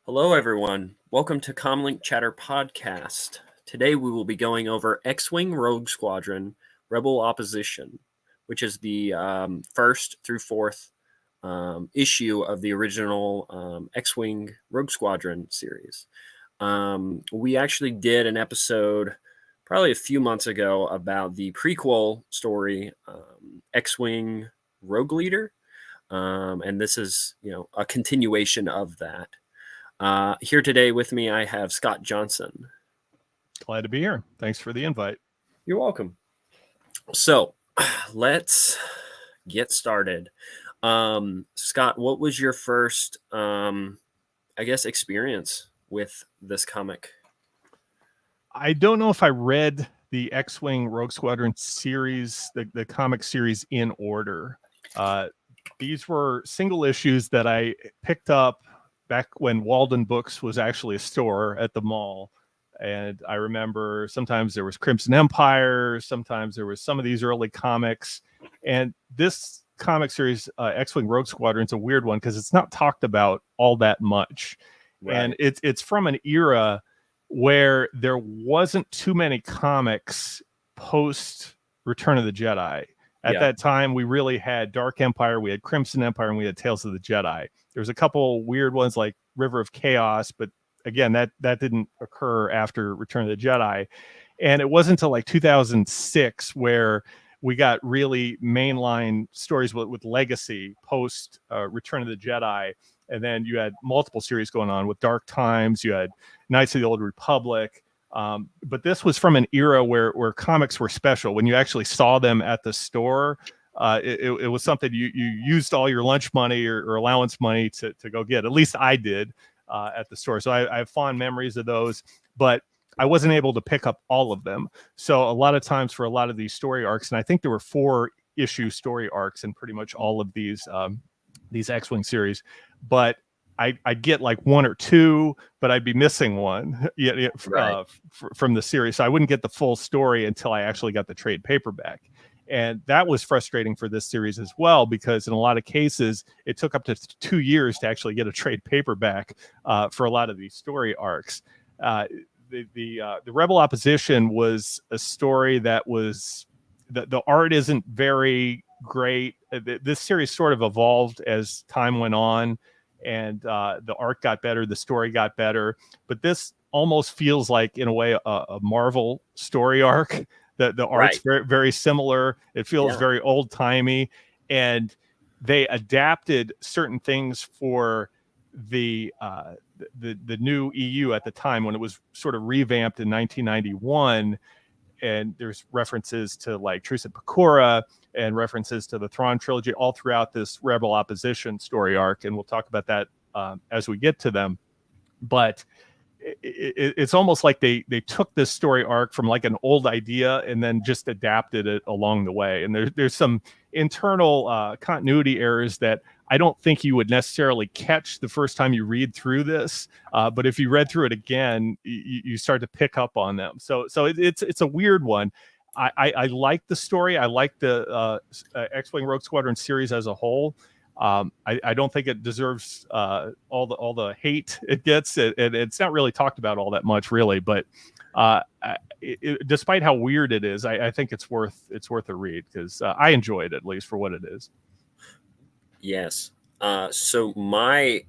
Hello, everyone. Welcome to Comlink Chatter Podcast. Today we will be going over X-Wing Rogue Squadron Rebel Opposition, which is the first through fourth issue of the original X-Wing Rogue Squadron series. We actually did an episode probably a few months ago about the prequel story, X-Wing Rogue Leader, and this is a continuation of that. Here today with me, I have Scott Johnson. Glad to be here. Thanks for the invite. You're welcome. So let's get started. Scott, what was your first, experience with this comic? I don't know if I read the X-Wing Rogue Squadron series, the comic series in order. These were single issues that I picked up back when Walden Books was actually a store at the mall. And I remember sometimes there was Crimson Empire, sometimes there was some of these early comics. And this comic series, X-Wing Rogue Squadron, is a weird one because it's not talked about all that much. Right. And it's from an era where there wasn't too many comics post Return of the Jedi. At that time, we really had Dark Empire, we had Crimson Empire, and we had Tales of the Jedi. There was a couple weird ones like River of Chaos, but again, that didn't occur after Return of the Jedi. And it wasn't until like 2006 where we got really mainline stories with Legacy post Return of the Jedi. And then you had multiple series going on with Dark Times, you had Knights of the Old Republic. But this was from an era where comics were special. When you actually saw them at the store, it was something you used all your lunch money or allowance money to go get. At least I did at the store. So I have fond memories of those, but I wasn't able to pick up all of them. So a lot of times for a lot of these story arcs, and I think there were 4-issue story arcs in pretty much all of these X-Wing series, but I'd get like 1 or 2, but I'd be missing one from the series. So I wouldn't get the full story until I actually got the trade paperback. And that was frustrating for this series as well, because in a lot of cases, it took up to 2 years to actually get a trade paperback for a lot of these story arcs. The Rebel Opposition was a story that was, the art isn't very great. This series sort of evolved as time went on, and the art got better, the story got better, but this almost feels like, in a way, a Marvel story arc. The art's very, very similar. It feels very old-timey, and they adapted certain things for the new EU at the time when it was sort of revamped in 1991. And there's references to like Truce at Pakora and references to the Thrawn trilogy all throughout this Rebel Opposition story arc. And we'll talk about that as we get to them. But it's almost like they took this story arc from like an old idea and then just adapted it along the way. And there's some internal continuity errors that I don't think you would necessarily catch the first time you read through this. But if you read through it again, you start to pick up on them. So it's a weird one. I like the story. I like the X-Wing Rogue Squadron series as a whole. I don't think it deserves all the hate it gets. It's not really talked about all that much, really. But despite how weird it is, I think it's worth a read, because I enjoy it, at least for what it is. Yes. So my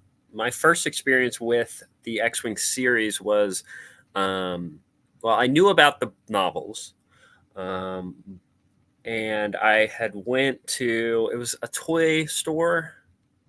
first experience with the X-Wing series was, I knew about the novels. And I had went to, it was a toy store.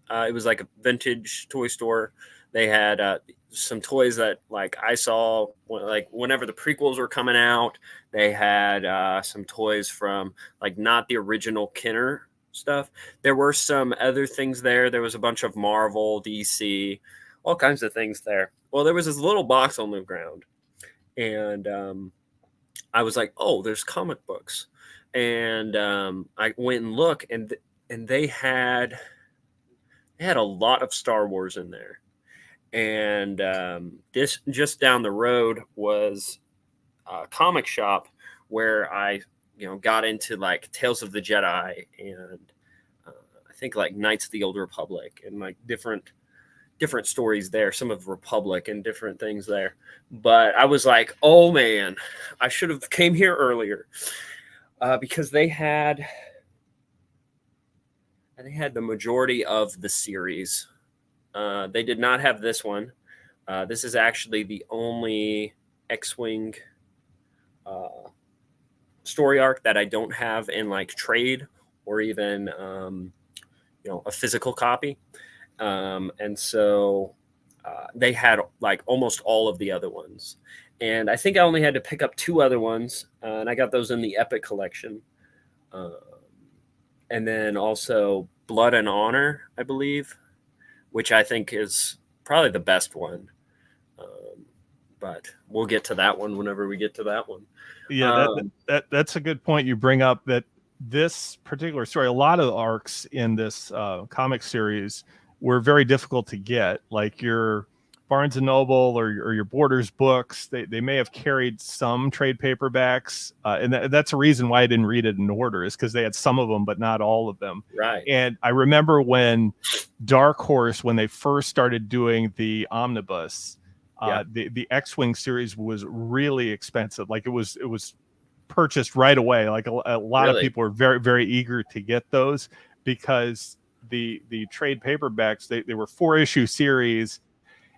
It was like a vintage toy store. They had some toys that like I saw like whenever the prequels were coming out. They had some toys from like not the original Kenner stuff. There were some other things there. There was a bunch of Marvel, DC, all kinds of things there. Well, there was this little box on the ground, and I was like, oh, there's comic books. And I went and looked, and they had a lot of Star Wars in there. And this just down the road was a comic shop where I got into like Tales of the Jedi and I think like Knights of the Old Republic and like different different stories there, some of Republic and different things there. But I was like, oh man, I should have came here earlier, because they had the majority of the series. They did not have this one. This is actually the only X-wing story arc that I don't have in like trade or even a physical copy. And so they had like almost all of the other ones. And I think I only had to pick up 2 other ones, and I got those in the Epic collection. And then also Blood and Honor, I believe, which I think is probably the best one. But we'll get to that one whenever we get to that one. Yeah, that's a good point you bring up, that this particular story, a lot of arcs in this comic series were very difficult to get. Like your Barnes and Noble or your Borders books, they may have carried some trade paperbacks, and that's a reason why I didn't read it in order, is because they had some of them but not all of them. Right. And I remember when Dark Horse, when they first started doing the omnibus, the X-Wing series was really expensive. Like it was purchased right away. Like a lot of people were very, very eager to get those, because the trade paperbacks, they were 4-issue series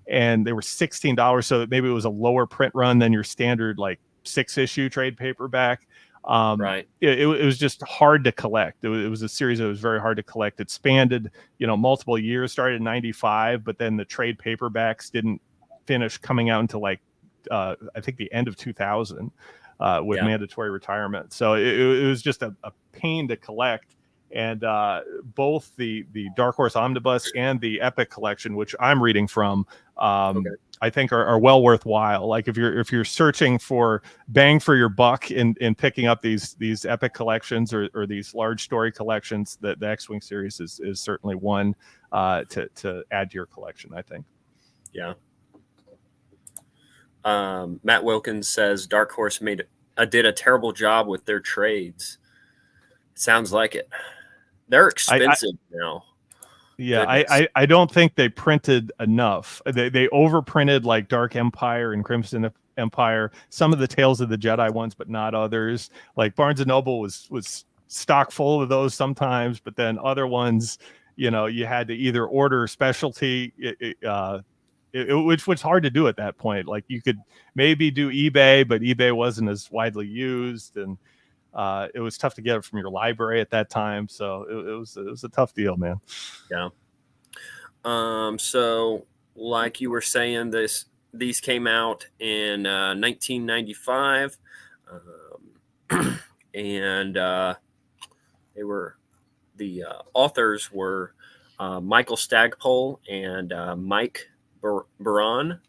and they were $16. So maybe it was a lower print run than your standard like 6-issue trade paperback. Right. It was just hard to collect. It was a series that was very hard to collect. It spanned, multiple years, started in 95, but then the trade paperbacks didn't finish coming out until like I think the end of 2000 with mandatory retirement. So it was just a pain to collect. And both the Dark Horse Omnibus and the Epic collection, which I'm reading from, I think are well worthwhile. Like if you're searching for bang for your buck in picking up these Epic collections or these large story collections, the X-Wing series is certainly one to add to your collection, I think. Yeah. Matt Wilkins says Dark Horse did a terrible job with their trades. Sounds like it. They're expensive now. Yeah, I don't think they printed enough. They overprinted like Dark Empire and Crimson Empire, some of the Tales of the Jedi ones, but not others. Like Barnes and Noble was stock full of those sometimes, but then other ones, you had to either order specialty, which was hard to do at that point. Like you could maybe do eBay, but eBay wasn't as widely used, and it was tough to get it from your library at that time. So it was a tough deal, man. Yeah. So like you were saying, these came out in 1995, and they were the authors were Michael Stagpole and Mike Baron.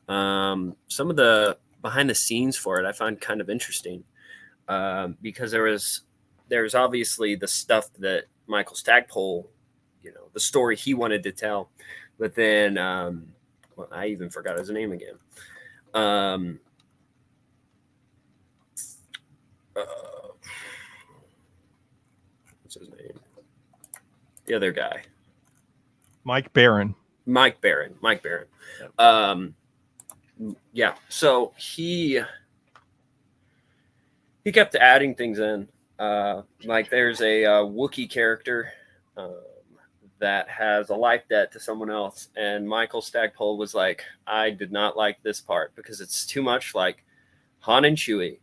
Some of the behind the scenes for it I find kind of interesting, because there's obviously the stuff that Michael Stagpole, the story he wanted to tell, but then I even forgot his name again. What's his name? The other guy. Mike Barron. Yeah. So he kept adding things in. Like there's a Wookiee character that has a life debt to someone else, and Michael Stagpole was like, I did not like this part because it's too much like Han and Chewie,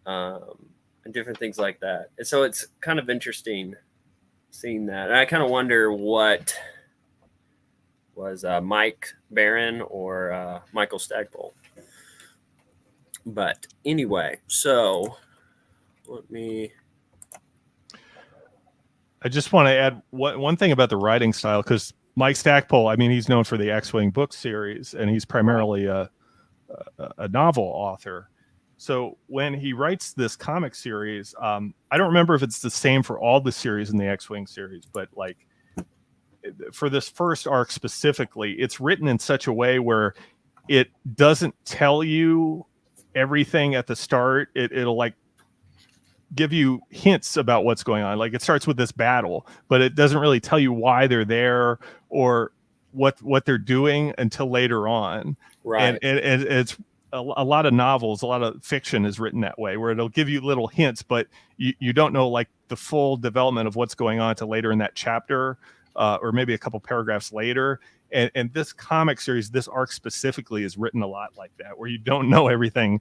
and different things like that. And so it's kind of interesting seeing that. And I kind of wonder what was Mike Barron or Michael Stagpole. But anyway, so I just want to add one thing about the writing style, because Mike Stackpole, I mean, he's known for the X-Wing book series, and he's primarily a novel author. So when he writes this comic series, I don't remember if it's the same for all the series in the X-Wing series, but like for this first arc specifically, it's written in such a way where it doesn't tell you everything at the start. It'll like give you hints about what's going on. Like it starts with this battle, but it doesn't really tell you why they're there, or what they're doing until later on. Right. And it's a lot of novels, a lot of fiction is written that way, where it'll give you little hints, but you don't know like the full development of what's going on until later in that chapter, or maybe a couple paragraphs later. And this comic series, this arc specifically, is written a lot like that, where you don't know everything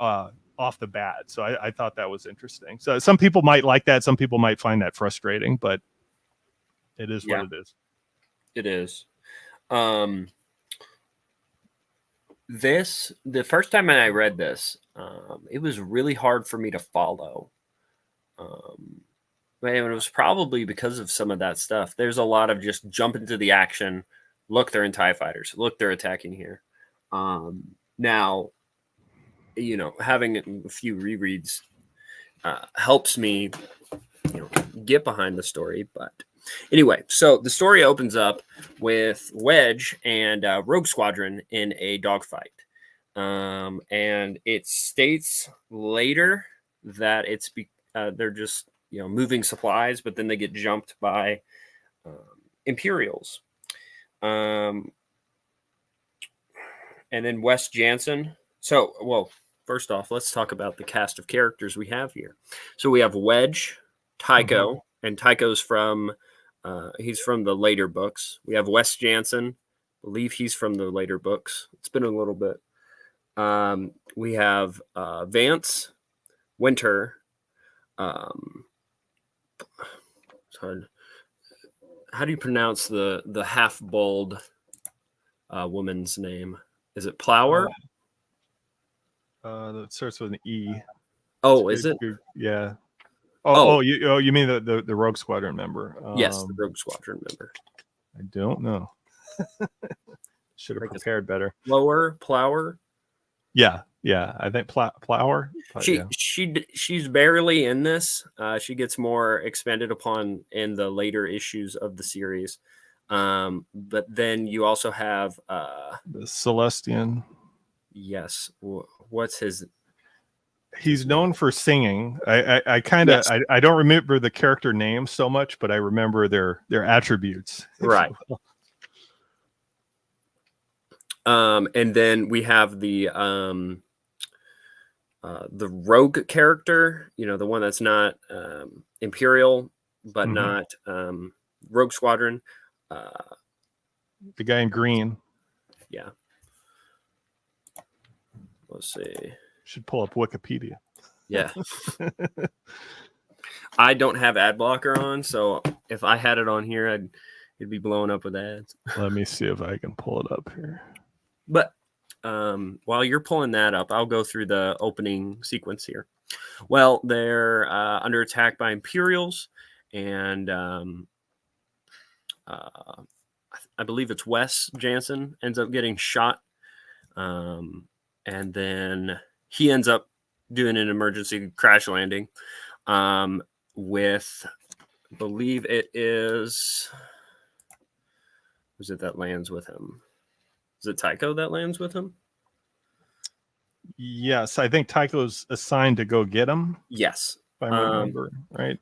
off the bat. So I thought that was interesting. So some people might like that, some people might find that frustrating, but it is what it is. It is. The first time I read this, it was really hard for me to follow. And it was probably because of some of that stuff. There's a lot of just jump into the action. Look, they're in TIE fighters. Look, they're attacking here. Now, having a few rereads helps me, get behind the story. But anyway, so the story opens up with Wedge and Rogue Squadron in a dogfight. And it states later that they're just moving supplies, but then they get jumped by Imperials. And then Wes Jansen. So, well, first off, let's talk about the cast of characters we have here. So we have Wedge, Tycho, and Tycho's he's from the later books. We have Wes Jansen. I believe he's from the later books. It's been a little bit. We have Vance, Winter. Sorry. How do you pronounce the half bold woman's name? Is it Plower? That starts with an E. Oh, is it? Yeah. You mean the Rogue Squadron member? Yes, the Rogue Squadron member. I don't know. Should have prepared better. Plower. Yeah. I think Plower. She's barely in this. She gets more expanded upon in the later issues of the series. But then you also have the Celestian. Yes. What's his? He's known for singing. I kind of I don't remember the character names so much, but I remember their attributes. Right. And then we have the rogue character, the one that's not Imperial, but not Rogue Squadron. The guy in green. Yeah. Let's see. Should pull up Wikipedia. Yeah. I don't have ad blocker on, so if I had it on here, it'd be blowing up with ads. Let me see if I can pull it up here. But while you're pulling that up, I'll go through the opening sequence here. Well, they're under attack by Imperials, and I believe it's Wes Jansen ends up getting shot, and then he ends up doing an emergency crash landing with, I believe it is, who's it that lands with him? Is it Tycho that lands with him? Yes, I think Tycho's assigned to go get him. Yes. If I remember right.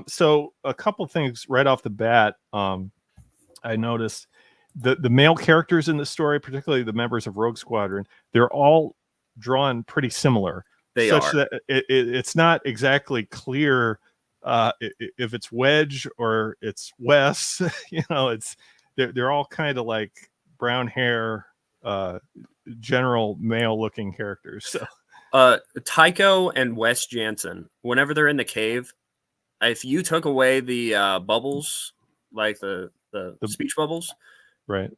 So a couple things right off the bat. I noticed the male characters in the story, particularly the members of Rogue Squadron, they're all drawn pretty similar. They such are. That it's not exactly clear if it's Wedge or it's Wes. They're all kind of like brown hair, general male looking characters. So Tycho and Wes Jansen, whenever they're in the cave, if you took away the bubbles, like the speech bubbles, right,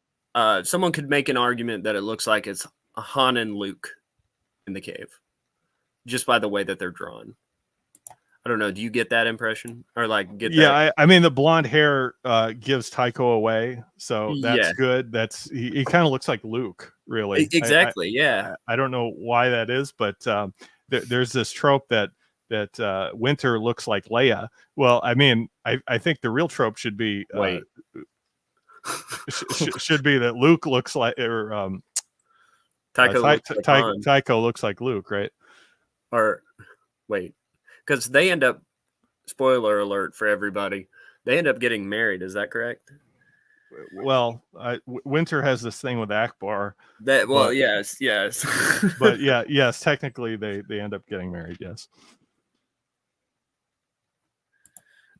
someone could make an argument that it looks like it's Han and Luke in the cave, just by the way that they're drawn. I don't know. Do you get that impression, or like get that? Yeah, I mean the blonde hair gives Tycho away, so that's good. He kind of looks like Luke, really. Exactly. I don't know why that is, but there's this trope that Winter looks like Leia. Well, I mean, I think the real trope should be should be that Luke looks like, or Tycho looks like Luke, right? Or wait, because they end up, spoiler alert for everybody, they end up getting married. Is that correct? Well, Winter has this thing with Akbar, That well, but yes. but yeah, yes, technically they end up getting married. Yes.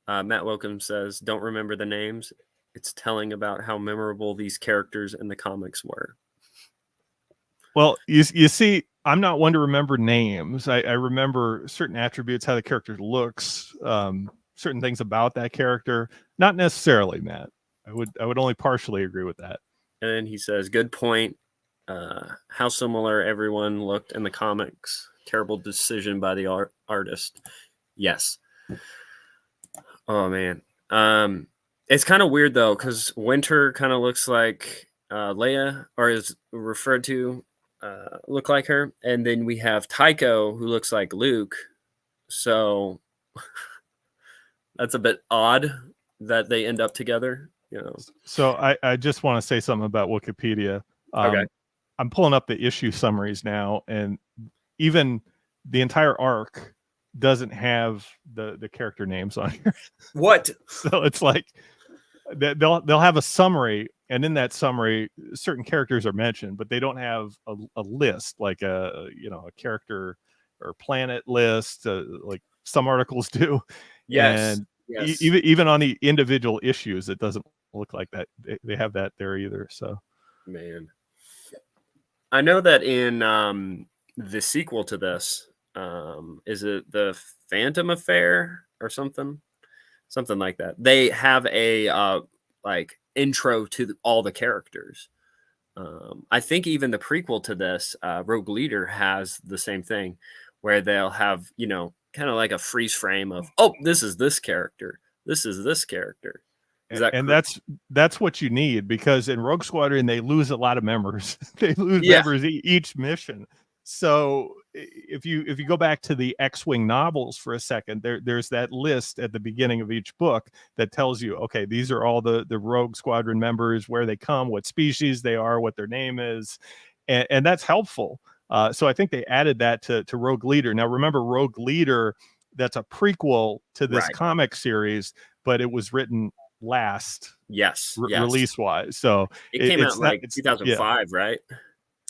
Matt Welcome says, "Don't remember the names. It's telling about how memorable these characters in the comics were." Well, you see, I'm not one to remember names. I remember certain attributes, how the character looks, certain things about that character. Not necessarily, Matt. I would only partially agree with that. And then he says, "Good point. How similar everyone looked in the comics. Terrible decision by the artist." Yes. Oh man. It's kind of weird though, because Winter kind of looks like Leia, or is referred to look like her, and then we have Tycho who looks like Luke. So that's a bit odd that they end up together. You know. So I just want to say something about Wikipedia. Okay. I'm pulling up the issue summaries now, and even the entire arc doesn't have the character names on here. What? So it's like they'll have a summary, and in that summary, certain characters are mentioned, but they don't have a list like a character or planet list like some articles do. Yes. And Yes. even on the individual issues, it doesn't look like that. They have that there either. So Man. I know that in the sequel to this, is it the Phantom Affair or something? Something like that. They have a like intro to all the characters. I think even the prequel to this, Rogue Leader, has the same thing, where they'll have kind of like a freeze frame of, oh, this is this character, this is this character. Is that and that's what you need, because in Rogue Squadron they lose a lot of members. They lose Yeah. members each mission. So if you go back to the X-wing novels for a second, there's that list at the beginning of each book that tells you, okay, these are all the Rogue Squadron members, where they come, what species they are, what their name is, and that's helpful. So I think they added that to Rogue Leader. Now remember, Rogue Leader, that's a prequel to this Right. comic series, but it was written last Yes. Yes. release wise. So It came out it's not, like it's, yeah, 2005, right?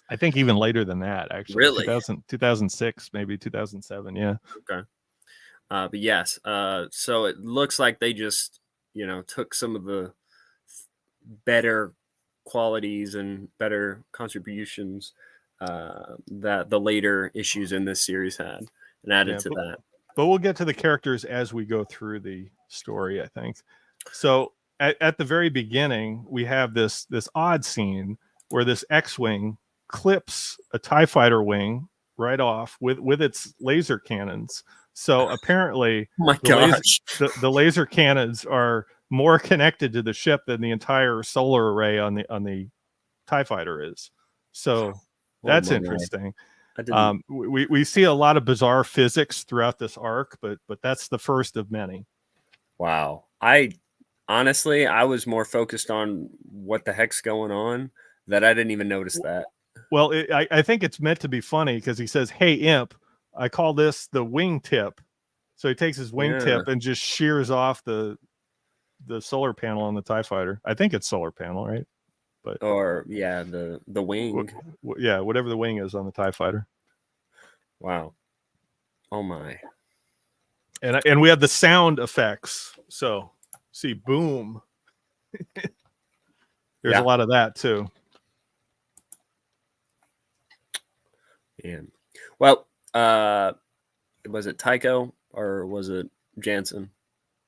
I think even later than that, actually Really? 2006, maybe 2007. Yeah. Okay. But yes, so it looks like they just, took some of the better qualities and better contributions that the later issues in this series had, and added Yeah. to that. But we'll get to the characters as we go through the story, I think. So at the very beginning, we have this odd scene where this X-wing clips a TIE fighter wing right off with its laser cannons. So apparently Oh my the laser gosh. the laser cannons are more connected to the ship than the entire solar array on the TIE fighter is. So Oh that's my. interesting. I didn't. We see a lot of bizarre physics throughout this arc, but that's the first of many. Wow. I honestly, I was more focused on what the heck's going on, that I didn't even notice that. Well, I think it's meant to be funny, because he says, "Hey, imp, I call this the wing tip." So he takes his wing Yeah. tip and just shears off the solar panel on the TIE fighter. I think it's solar panel, right? But Or yeah, the wing. yeah, whatever the wing is on the TIE fighter. Wow. Oh my. And we have the sound effects. So see, boom. There's Yeah. a lot of that too. Man. Well, was it Tycho or was it Jansen?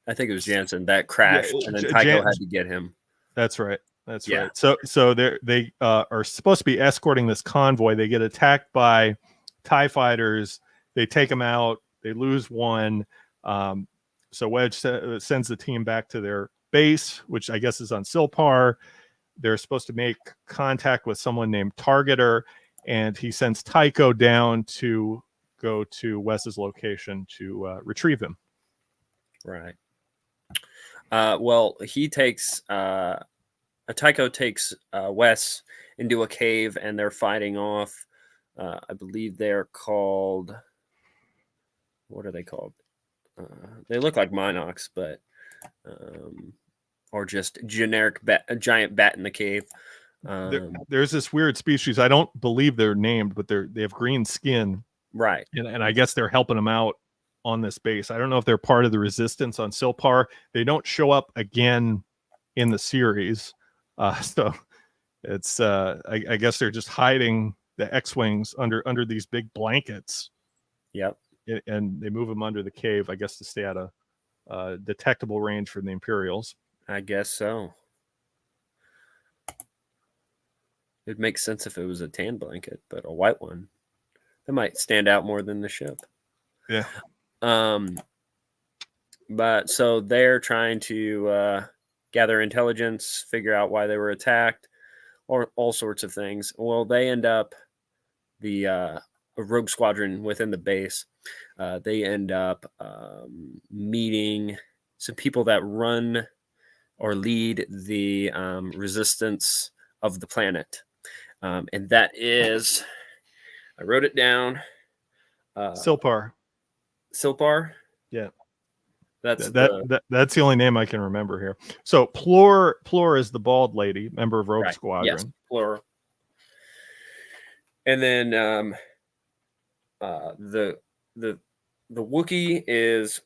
I think it was Jansen that crashed, and then Tycho had to get him. That's right. That's Yeah. right. So they are supposed to be escorting this convoy. They get attacked by TIE fighters. They take them out. They lose one. So Wedge sends the team back to their base, which I guess is on Silpar. They're supposed to make contact with someone named Targeter, and he sends Tycho down to go to Wes's location to retrieve him. Right. Well, he takes Tycho takes Wes into a cave, and they're fighting off. I believe they're called. What are they called? They look like Minox, but or just generic bat, a giant bat in the cave. There's this weird species. I don't believe they're named, but they have green skin, right. and I guess they're helping them out on this base. I don't know if they're part of the resistance on Silpar. They don't show up again in the series, so it's I guess they're just hiding the X-wings under these big blankets. Yep. And they move them under the cave, I guess, to stay at a detectable range from the Imperials. I guess so. It makes sense if it was a tan blanket, but a white one, that might stand out more than the ship. Yeah. But so they're trying to gather intelligence, figure out why they were attacked, or all sorts of things. Well, they end up a rogue squadron within the base. They end up meeting some people that run or lead the resistance of the planet. And that is, I wrote it down. Silpar. Silpar? Yeah. That's the only name I can remember here. So Plur is the bald lady, member of Rogue Squadron. Yes, Plur. And then the Wookiee is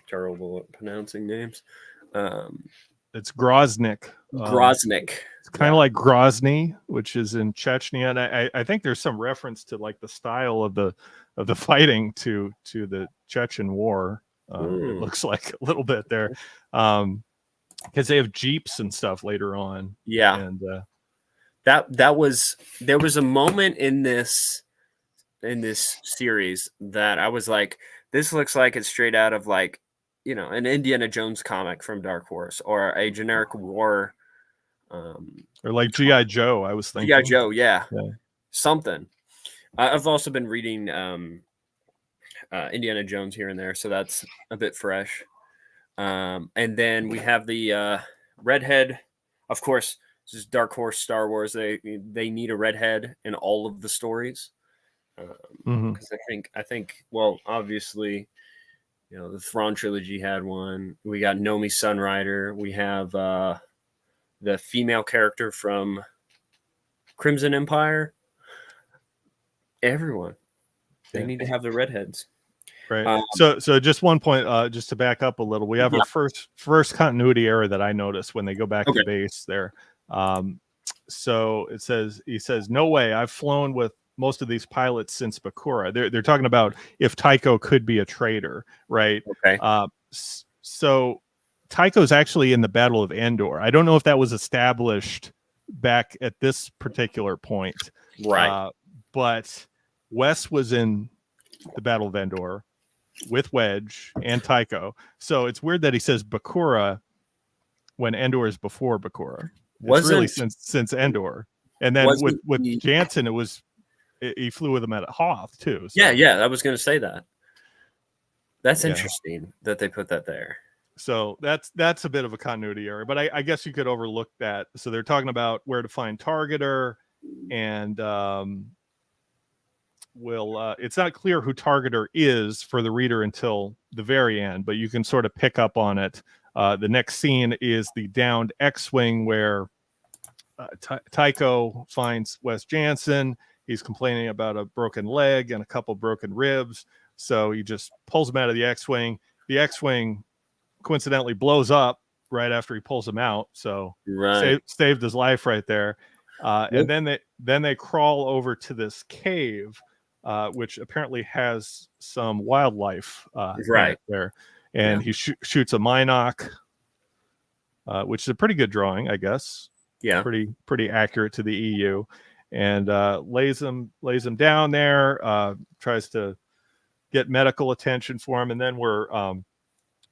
terrible at pronouncing names. It's Groznik. Groznik. It's kind of like Grozny, which is in Chechnya, and I think there's some reference to like the style of the fighting to the Chechen War. It looks like a little bit there, because they have jeeps and stuff later on. Yeah, and there was a moment in this series that I was like, this looks like it's straight out of like, an Indiana Jones comic from Dark Horse, or a generic war, or like G.I. Joe. I was thinking G.I. Joe, yeah. Something. I've also been reading Indiana Jones here and there, so that's a bit fresh. And then we have the redhead. Of course, this is Dark Horse Star Wars. They need a redhead in all of the stories, because I think well, obviously, the Thrawn trilogy had one. We got Nomi Sunrider. We have the female character from Crimson Empire. Everyone, they need to have the redheads. Right. So just one point, just to back up a little, we have our first continuity error that I noticed when they go back to base there. So he says, "No way, I've flown with most of these pilots since Bakura." They're talking about if Tycho could be a traitor, right? Okay. So Tycho's actually in the Battle of Endor. I don't know if that was established back at this particular point, right? But Wes was in the Battle of Endor with Wedge and Tycho. So it's weird that he says Bakura when Endor is before Bakura. It's really since Endor. And then with Jansen, he flew with him at Hoth too. So. Yeah, I was going to say that. That's interesting that they put that there. So that's a bit of a continuity error, but I guess you could overlook that. So they're talking about where to find Targeter, and it's not clear who Targeter is for the reader until the very end, but you can sort of pick up on it. The next scene is the downed X-wing where Tycho finds Wes Jansen. He's complaining about a broken leg and a couple broken ribs, so he just pulls him out of the X-wing. The X-wing coincidentally blows up right after he pulls him out, so saved his life right there. And then they crawl over to this cave, which apparently has some wildlife right there, and he shoots a Minoc, which is a pretty good drawing, I guess. Yeah, pretty accurate to the EU, and lays him down there. Tries to get medical attention for him, and then we're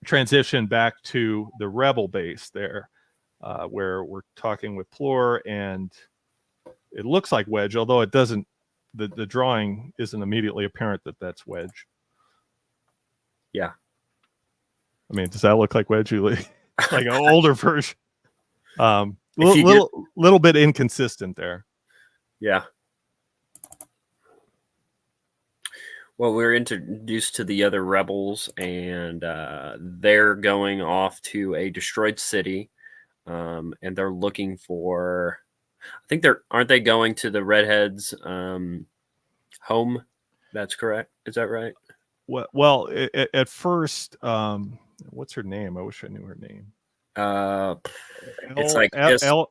transition back to the Rebel base there, where we're talking with Plur, and it looks like Wedge, although it doesn't. The drawing isn't immediately apparent that that's Wedge. Yeah, I mean, does that look like Wedge? Like an older version. Little bit inconsistent there. Yeah. Well, we're introduced to the other rebels, and they're going off to a destroyed city, and they're looking for. I think aren't they going to the redheads' home? That's correct. Is that right? Well, at first, what's her name? I wish I knew her name. Uh, it's like El Skull.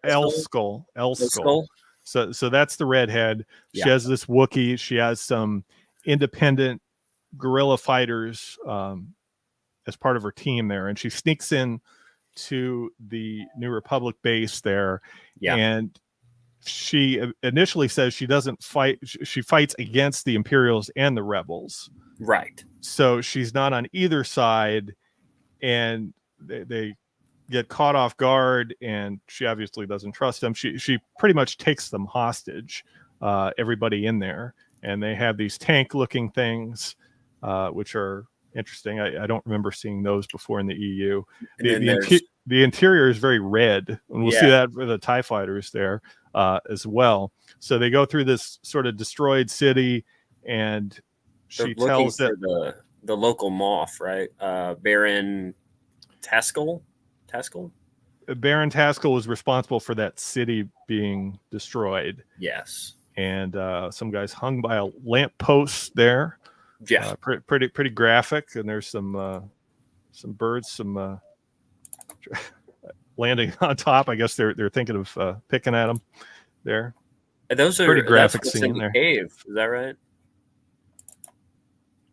El Skull. Skull. So that's the redhead. She Yeah. has this Wookiee. She has some independent guerrilla fighters as part of her team there, and she sneaks in to the New Republic base there. Yeah. And she initially says she doesn't fight. She fights against the Imperials and the rebels. Right. So she's not on either side, and they get caught off guard, and she obviously doesn't trust them. She pretty much takes them hostage, everybody in there, and they have these tank looking things, which are interesting. I don't remember seeing those before in the EU. The interior is very red, and we'll see that with the TIE fighters there as well. So they go through this sort of destroyed city, and she tells that the local Moff, right? Baron Taskell. Baron Taskell was responsible for that city being destroyed. Yes. And some guys hung by a lamppost there. Yeah. Pretty graphic. And there's some birds, landing on top. I guess they're thinking of picking at them there. And those are pretty graphic scene in the there. Cave. Is that right?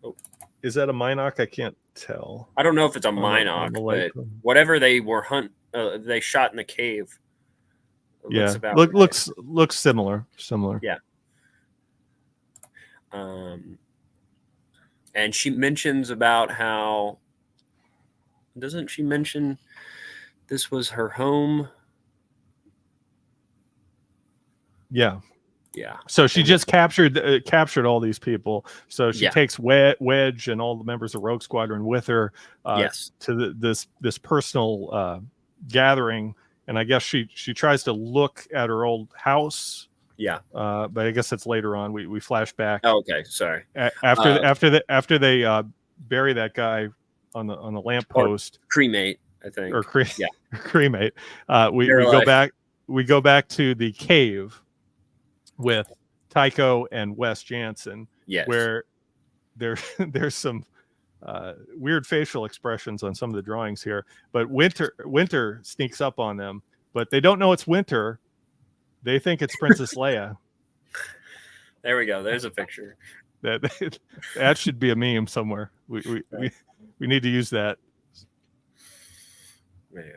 Oh. Is that a Minoc? I can't tell. I don't know if it's a Minoc, but whatever they were they shot in the cave. Looks similar. Yeah. And she mentions about how, doesn't she mention this was her home? Yeah. Yeah. So she just captured all these people. So she takes Wedge and all the members of Rogue Squadron with her to this personal gathering. And I guess she tries to look at her old house. Yeah. But I guess that's later on. We flash back. Oh, okay. Sorry. After they bury that guy on the lamppost. Cremate, I think. Or cremate. We go back to the cave with Tycho and Wes Jansen, where there's some weird facial expressions on some of the drawings here. But Winter sneaks up on them, but they don't know it's Winter. They think it's Princess Leia. There we go. There's a picture. That should be a meme somewhere. We need to use that. Man.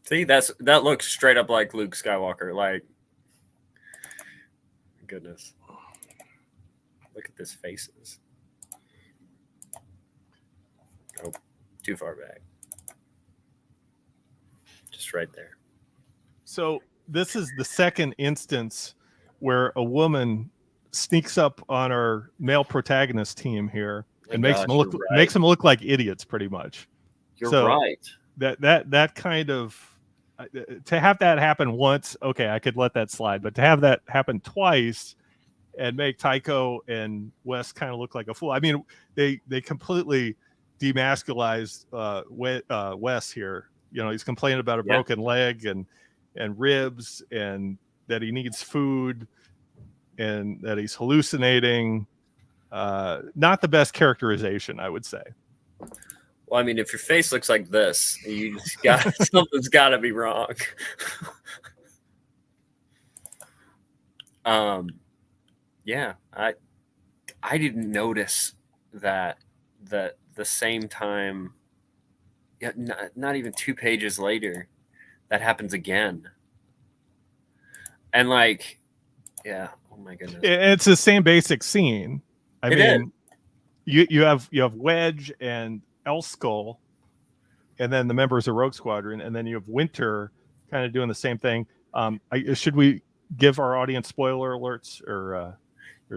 See, that looks straight up like Luke Skywalker. Like, goodness, look at this faces. Oh, too far back. Just right there. So this is the second instance where a woman sneaks up on our male protagonist team here and makes them look like idiots, pretty much. You're right. That kind of. To have that happen once, okay, I could let that slide. But to have that happen twice and make Tycho and Wes kind of look like a fool. I mean, they completely demasculized Wes here. You know, he's complaining about a broken leg and ribs, and that he needs food, and that he's hallucinating. Not the best characterization, I would say. Well, I mean, if your face looks like this, you just got something's got to be wrong. Yeah, I didn't notice that the same time. Yeah, not even 2 pages later, that happens again. And like, yeah, oh my goodness, it's the same basic scene. I mean, you have Wedge and El Skull, and then the members of Rogue Squadron, and then you have Winter kind of doing the same thing. Should we give our audience spoiler alerts, or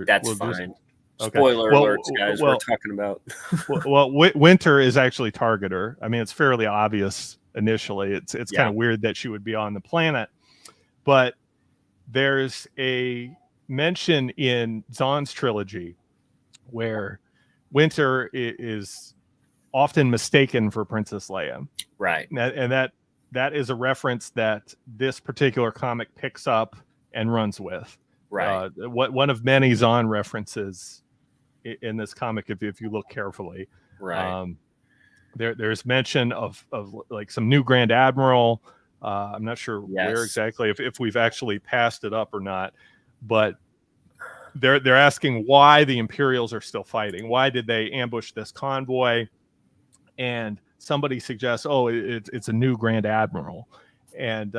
that's fine? Spoiler alerts, guys. We're talking about. Winter is actually Targeter. I mean, it's fairly obvious initially. It's kind of weird that she would be on the planet, but there's a mention in Zahn's trilogy where Winter is often mistaken for Princess Leia. Right. And that is a reference that this particular comic picks up and runs with. Right. One of many Zahn references in this comic, if you look carefully. Right. There's mention of like some new Grand Admiral. I'm not sure where exactly, if we've actually passed it up or not, but they're asking why the Imperials are still fighting. Why did they ambush this convoy? And somebody suggests, oh, it's a new Grand Admiral. And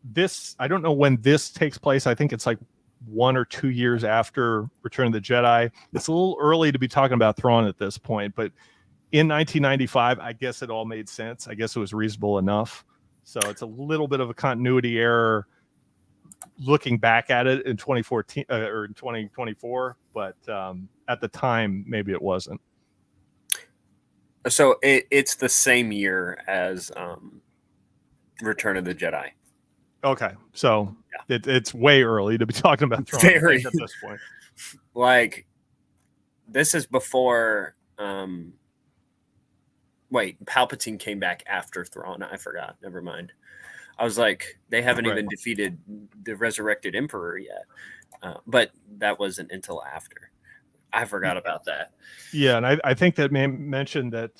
this, I don't know when this takes place. I think it's like 1 or 2 years after Return of the Jedi. It's a little early to be talking about Thrawn at this point, but in 1995, I guess it all made sense. I guess it was reasonable enough. So it's a little bit of a continuity error looking back at it in 2014 or in 2024, but at the time, maybe it wasn't. So it's the same year as Return of the Jedi. Okay, so it's way early to be talking about Thrawn at this point. Like, this is before. Wait, Palpatine came back after Thrawn. I forgot. Never mind. I was like, they haven't even defeated the resurrected Emperor yet. But that wasn't until after. I forgot about that. Yeah, and I think that mentioned that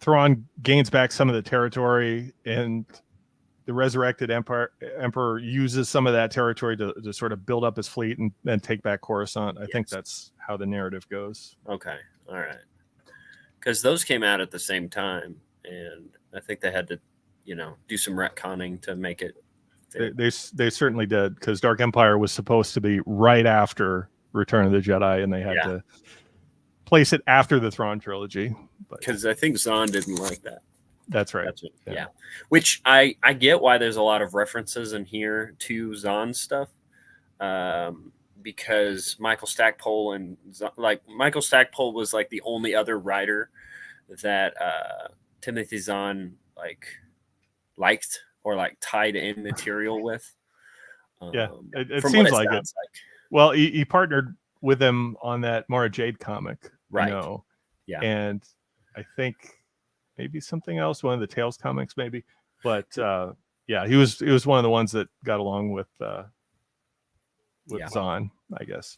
Thrawn gains back some of the territory, and the resurrected Emperor uses some of that territory to sort of build up his fleet and then take back Coruscant. I think that's how the narrative goes. Okay, all right. Because those came out at the same time, and I think they had to, do some retconning to make it fit. They certainly did, because Dark Empire was supposed to be right after Return of the Jedi, and they had to place it after the Thrawn trilogy. Because I think Zahn didn't like that. That's right. That's yeah. Which I get why there's a lot of references in here to Zahn stuff. Because Michael Stackpole Michael Stackpole was like the only other writer that Timothy Zahn liked or like tied in material with. It seems like it. Well, he partnered with him on that Mara Jade comic, right? And I think maybe something else, one of the Tales comics, maybe. But he was one of the ones that got along with Zahn, I guess.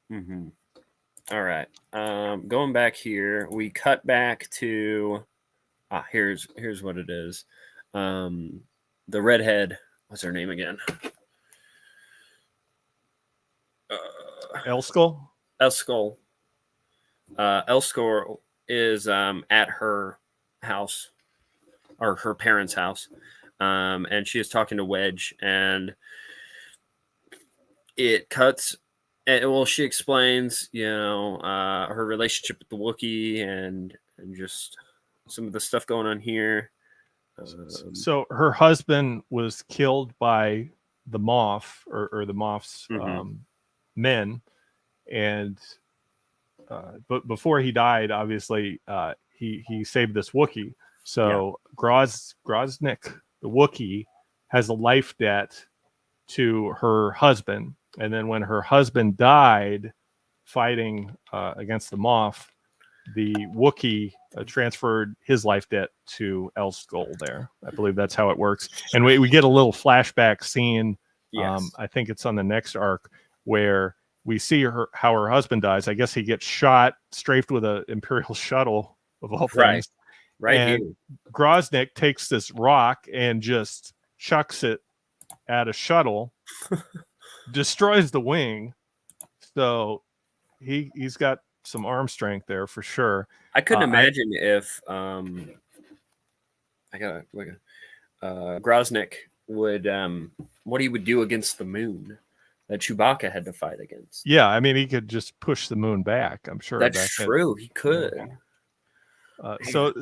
Mm-hmm. All right. Going back here, we cut back to here's what it is. The redhead, what's her name again? Elskull. Elskull is at her house, or her parents' house, and she is talking to Wedge, and it cuts. And she explains, her relationship with the Wookiee and just some of the stuff going on here. So her husband was killed by the Moff or the Moff's men, and but before he died, obviously he saved this Wookiee. So Groznik, the Wookiee, has a life debt to her husband. And then when her husband died fighting against the Moff, the Wookiee transferred his life debt to Elskull there. I believe that's how it works. And we get a little flashback scene. Yes. I think it's on the next arc where we see how her husband dies. I guess he gets shot, strafed with an Imperial shuttle of all things. Right. And here. Groznik takes this rock and just chucks it at a shuttle. Destroys the wing, so he's got some arm strength there for sure. I couldn't imagine if Groznik would what he would do against the moon that Chewbacca had to fight against. Yeah, I mean he could just push the moon back. I'm sure that's true. He could. So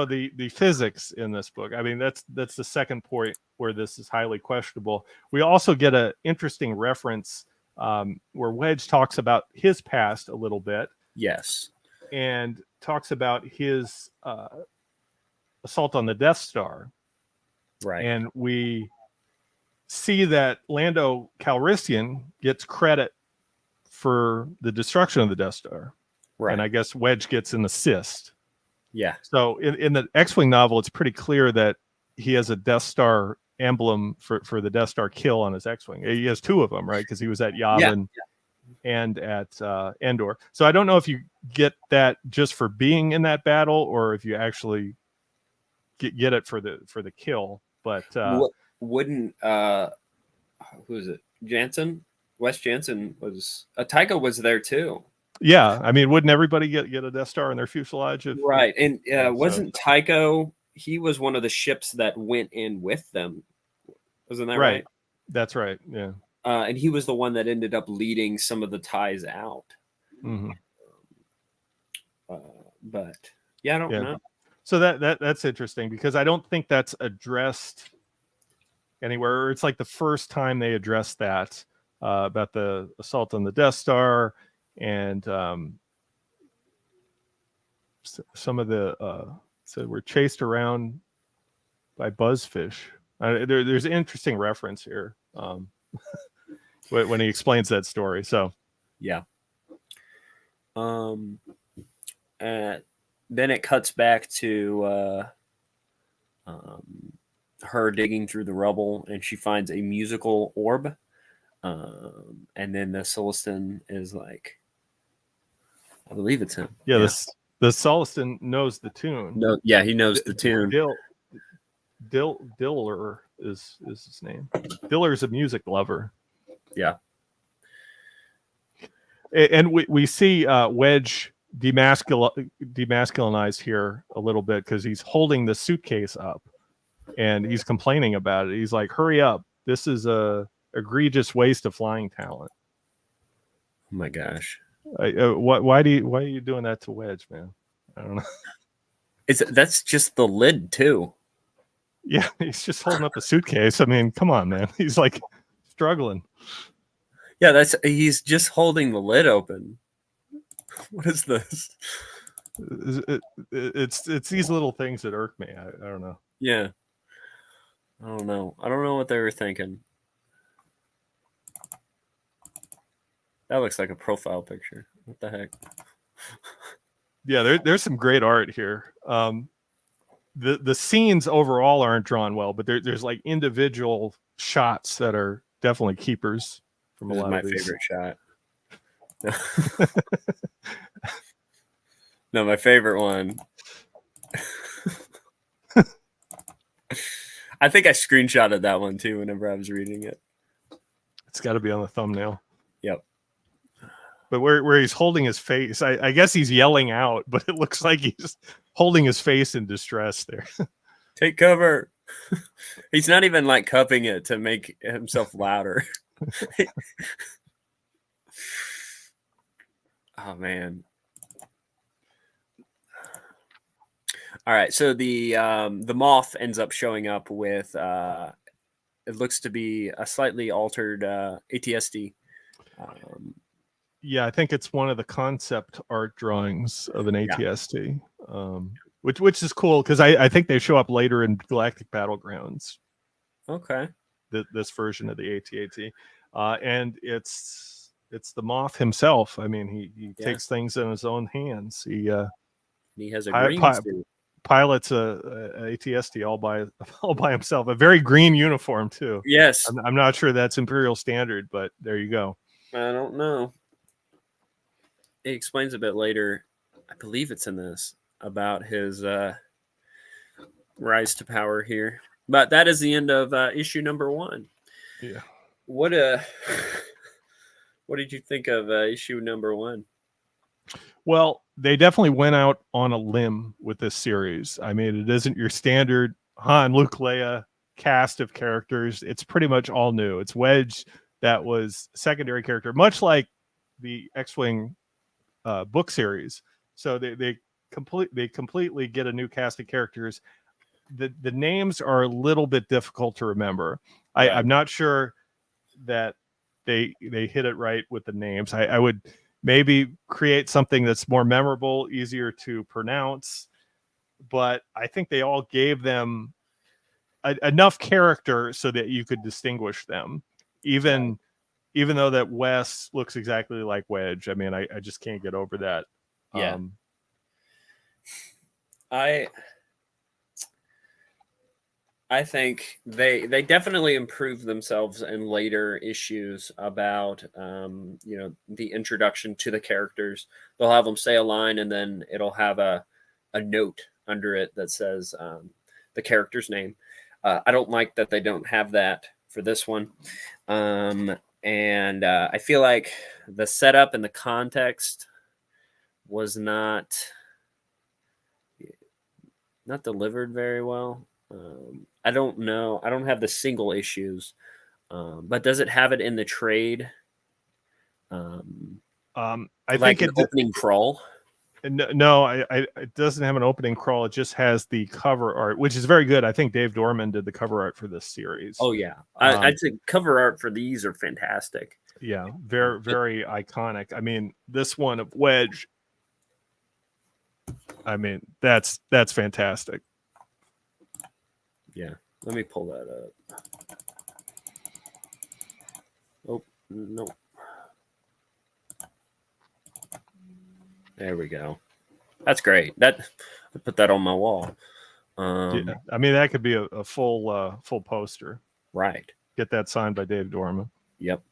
the physics in this book, I mean that's the second point where this is highly questionable. We also get an interesting reference where Wedge talks about his past a little bit. Yes. And talks about his assault on the Death Star. Right. And we see that Lando Calrissian gets credit for the destruction of the Death Star. Right. And I guess Wedge gets an assist. Yeah. So in the X-Wing novel, it's pretty clear that he has a Death Star emblem for the Death Star kill on his X-Wing. He has two of them, right? Because he was at Yavin and at Endor. So I don't know if you get that just for being in that battle, or if you actually get it for the kill. But wouldn't who is it? Jansen? Wes Jansen was Tycho was there too. Yeah, I mean, wouldn't everybody get a Death Star in their fuselage? Right, and wasn't Tycho? He was one of the ships that went in with them. Wasn't that right? That's right. Yeah. And he was the one that ended up leading some of the ties out. Mm-hmm. But yeah, I don't know. So that's interesting, because I don't think that's addressed anywhere. It's like the first time they addressed that about the assault on the Death Star, and some of the so we're chased around by buzzfish. There's an interesting reference here when he explains that story. So yeah. Then it cuts back to her digging through the rubble, and she finds a musical orb. And then the Sullustan is like, I believe it's him. Yeah, the Sullustan knows the tune. No, yeah, he knows the tune. Diller is his name. Diller is a music lover. Yeah. And we see Wedge demasculinized here a little bit, because he's holding the suitcase up and he's complaining about it. He's like, hurry up. This is a egregious waste of flying talent. Oh my gosh. Why are you doing that to Wedge, man? I don't know. That's just the lid too. Yeah, he's just holding up a suitcase. I mean, come on, man. He's like struggling. Yeah, he's just holding the lid open. What is this? It's these little things that irk me. I don't know. Yeah. I don't know what they were thinking. That looks like a profile picture. What the heck? Yeah, there's some great art here. The scenes overall aren't drawn well, but there's like individual shots that are definitely keepers from a lot of these. Favorite shot. No, my favorite one. I think I screenshotted that one too whenever I was reading it. It's got to be on the thumbnail. Yep. But where he's holding his face, I guess he's yelling out, but it looks like he's holding his face in distress there. Take cover. He's not even like cupping it to make himself louder. Oh man. All right, so the moth ends up showing up with it looks to be a slightly altered ATSD. Yeah, I think it's one of the concept art drawings of an ATST, which is cool, because I think they show up later in Galactic Battlegrounds. Okay. This version of the AT-AT, and it's the Moth himself. I mean, he takes things in his own hands. He has a green suit. Pilots a ATST all by himself. A very green uniform too. Yes. I'm not sure that's Imperial standard, but there you go. I don't know. He explains a bit later, I believe it's in this, about his rise to power here. But that is the end of issue number 1. Yeah. What did you think of issue number 1? Well, they definitely went out on a limb with this series. I mean, it isn't your standard Han, Luke, Leia cast of characters. It's pretty much all new. It's Wedge that was secondary character, much like the X-Wing book series. So they completely get a new cast of characters. The names are a little bit difficult to remember. Right. I'm not sure that they hit it right with the names. I would maybe create something that's more memorable, easier to pronounce, but I think they all gave them enough character so that you could distinguish them, even though that Wes looks exactly like Wedge. I mean, I just can't get over that. Yeah. I think they definitely improved themselves in later issues about the introduction to the characters. They'll have them say a line, and then it'll have a note under it that says the character's name. I don't like that they don't have that for this one, and I feel like the setup and the context was not delivered very well. I don't know. I don't have the single issues, but does it have it in the trade? I Like think an opening crawl. No, it doesn't have an opening crawl. It just has the cover art, which is very good. I think Dave Dorman did the cover art for this series. Oh yeah, I'd say cover art for these are fantastic. Yeah, very very iconic. I mean, this one of Wedge. I mean, that's fantastic. Yeah, let me pull that up. Oh no, there we go. That's great. I put that on my wall. Yeah, I mean, that could be a full poster. Right. Get that signed by Dave Dorman. Yep.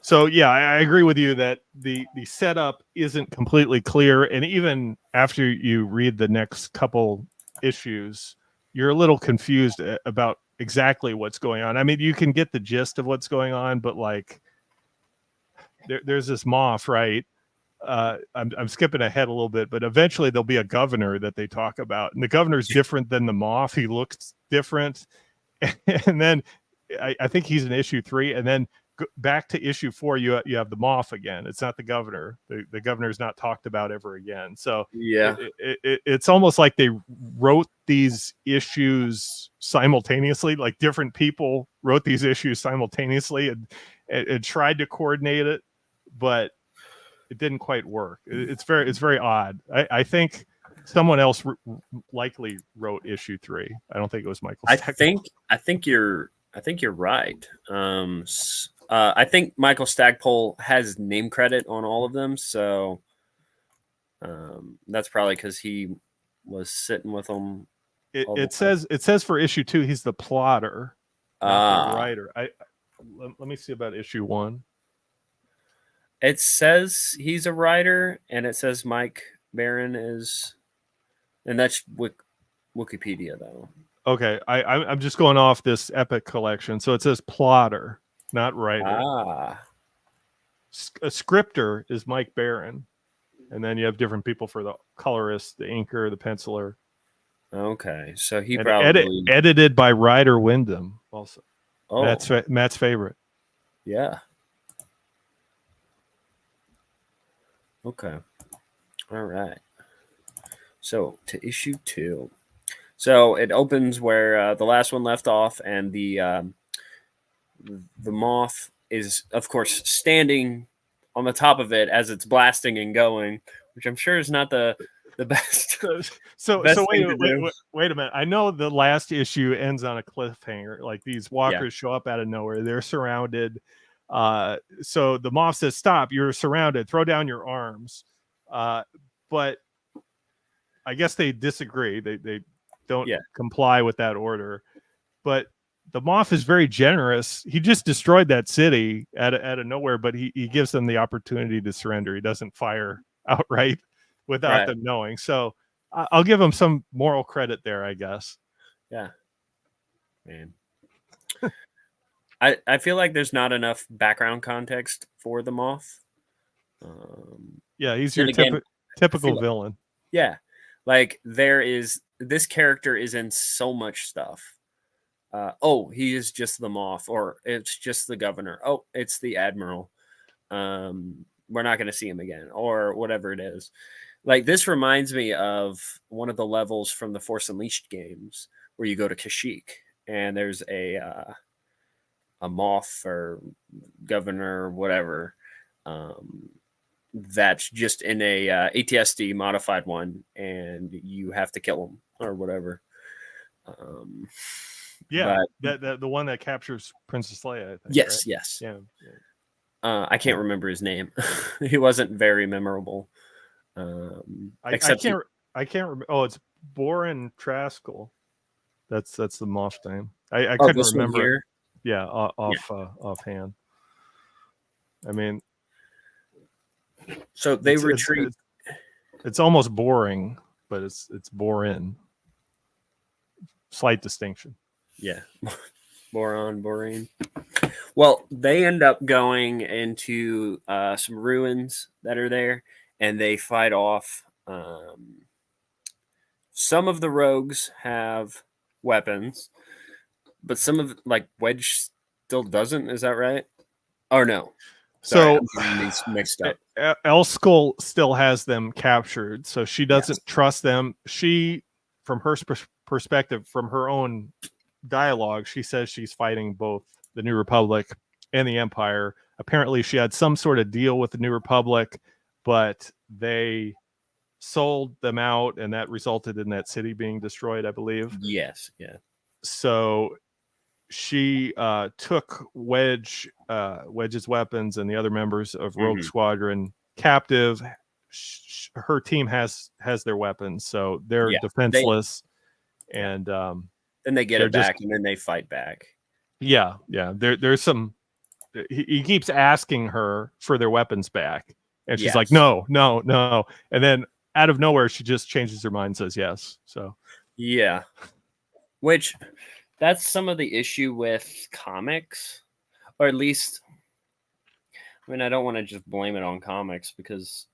So yeah, I agree with you that the setup isn't completely clear, and even after you read the next couple issues, you're a little confused about exactly what's going on. I mean, you can get the gist of what's going on, but like, there's this Moff, right? I'm skipping ahead a little bit, but eventually there'll be a governor that they talk about, and the governor's different than the Moff. He looks different, and then I think he's in issue 3, and then back to issue 4, you have the Moff again. It's not the governor. The governor's not talked about ever again. So yeah, it's almost like they wrote these issues simultaneously. Like different people wrote these issues simultaneously and tried to coordinate it, but it didn't quite work. It's very odd. I think someone else likely wrote issue 3. I don't think it was Michael Stackpole. I think you're right. I think Michael Stackpole has name credit on all of them, so that's probably because he was sitting with them. It says for issue 2 he's the plotter, not the writer. Let me see about issue 1. It says he's a writer, and it says Mike Baron is, and that's Wikipedia though. Okay, I'm just going off this Epic collection, so it says plotter, not writer. A scripter is Mike Baron, and then you have different people for the colorist, the inker, the penciler. Okay, so he and probably edited by Ryder Wyndham, also. Oh, Matt's favorite. Yeah. Okay. All right. So to issue 2. So it opens where the last one left off, and the Moth is, of course, standing on the top of it as it's blasting and going, which I'm sure is not the best. So wait a minute. I know the last issue ends on a cliffhanger. Like these walkers show up out of nowhere. They're surrounded. So the Moth says, "Stop! You're surrounded. Throw down your arms." But I guess they disagree. They don't comply with that order. But the Moth is very generous. He just destroyed that city out of nowhere, but he gives them the opportunity to surrender. He doesn't fire outright without them knowing. So I'll give him some moral credit there, I guess. Yeah. Man. I feel like there's not enough background context for the Moth. Yeah, he's your typical villain. Yeah. Like this character is in so much stuff. He is just the Moth, or it's just the governor. Oh, it's the admiral. We're not going to see him again, or whatever it is. Like this reminds me of one of the levels from the Force Unleashed games where you go to Kashyyyk and there's a Moth or governor or whatever that's just in a ATSD modified one, and you have to kill them or whatever. Yeah, but the one that captures Princess Leia, I think. yes, right? yes. Yeah. I can't remember his name. He wasn't very memorable. I Except can't remember. Oh, it's Borin Traskell. That's the Moff name. I couldn't this one remember it. here. Yeah, offhand. I mean, So they retreat. It's almost boring, but it's Borin. Slight distinction. Yeah. Borain. Well, they end up going into some ruins that are there, and they fight off. Some of the rogues have weapons, but some of like Wedge still doesn't. Is that right? Oh no. Sorry, So I'm getting these mixed up. Elskull still has them captured, so she doesn't trust them. She, from her perspective, from her own dialogue, she says she's fighting both the New Republic and the Empire. Apparently, she had some sort of deal with the New Republic, but they sold them out, and that resulted in that city being destroyed, I believe. Yes, yeah. So she took Wedge's weapons and the other members of Rogue Squadron captive. Her team has their weapons, so they're defenseless. And then they get it back, and then they fight back. Yeah. There's some. He keeps asking her for their weapons back, and she's like, no. And then out of nowhere, she just changes her mind and says yes. So yeah, which that's some of the issue with comics, or at least, I mean, I don't want to just blame it on comics, because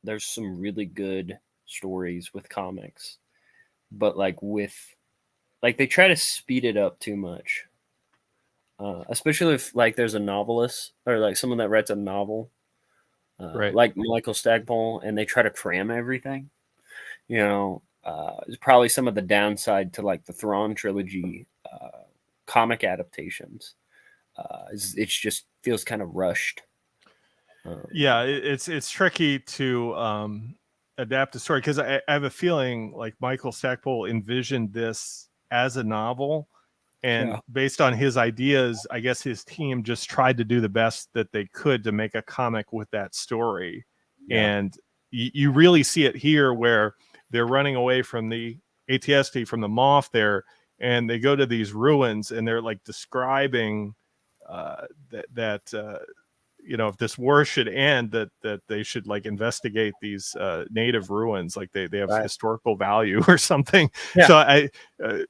there's some really good stories with comics, but they try to speed it up too much. Especially if like there's a novelist or like someone that writes a novel, like Michael Stackpole, and they try to cram everything. It's probably some of the downside to like the Thrawn trilogy comic adaptations. It just feels kind of rushed. It's tricky to adapt a story, because I have a feeling like Michael Stackpole envisioned this as a novel. And based on his ideas, I guess his team just tried to do the best that they could to make a comic with that story. Yeah. And you really see it here, where they're running away from the ATST, from the Moff there, and they go to these ruins, and they're like describing that if this war should end, that they should like investigate these native ruins, like they have historical value or something. Yeah. So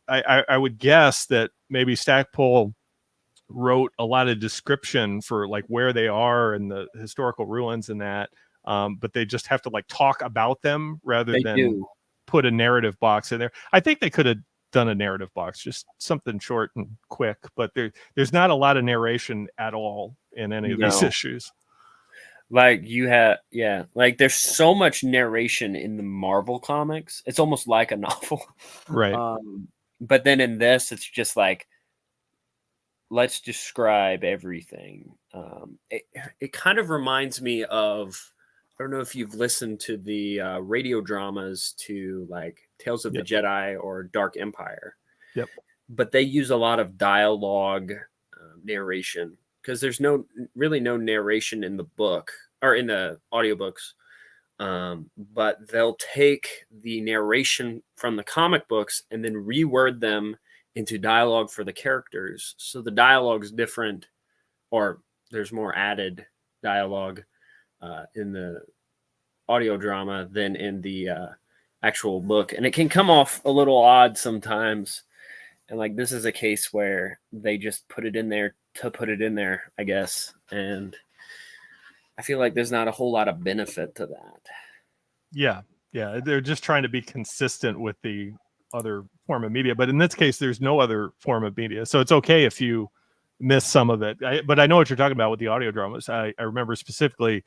I would guess that maybe Stackpole wrote a lot of description for like where they are and the historical ruins and that, but they just have to like talk about them rather than put a narrative box in there. I think they could have done a narrative box, just something short and quick, but there's not a lot of narration at all in any of these issues. Like like there's so much narration in the Marvel comics, it's almost like a novel, right? But then in this, it's just like, let's describe everything. It kind of reminds me of, I don't know if you've listened to the radio dramas to like Tales of the Jedi or Dark Empire. Yep. But they use a lot of dialogue narration, because there's really no narration in the book or in the audiobooks. But they'll take the narration from the comic books and then reword them into dialogue for the characters. So the dialogue is different, or there's more added dialogue in the audio drama than in the actual book. And it can come off a little odd sometimes. And like, this is a case where they just put it in there to put it in there, I guess. And I feel like there's not a whole lot of benefit to that. Yeah. They're just trying to be consistent with the other form of media. But in this case, there's no other form of media. So it's okay if you miss some of it. But I know what you're talking about with the audio dramas. I remember specifically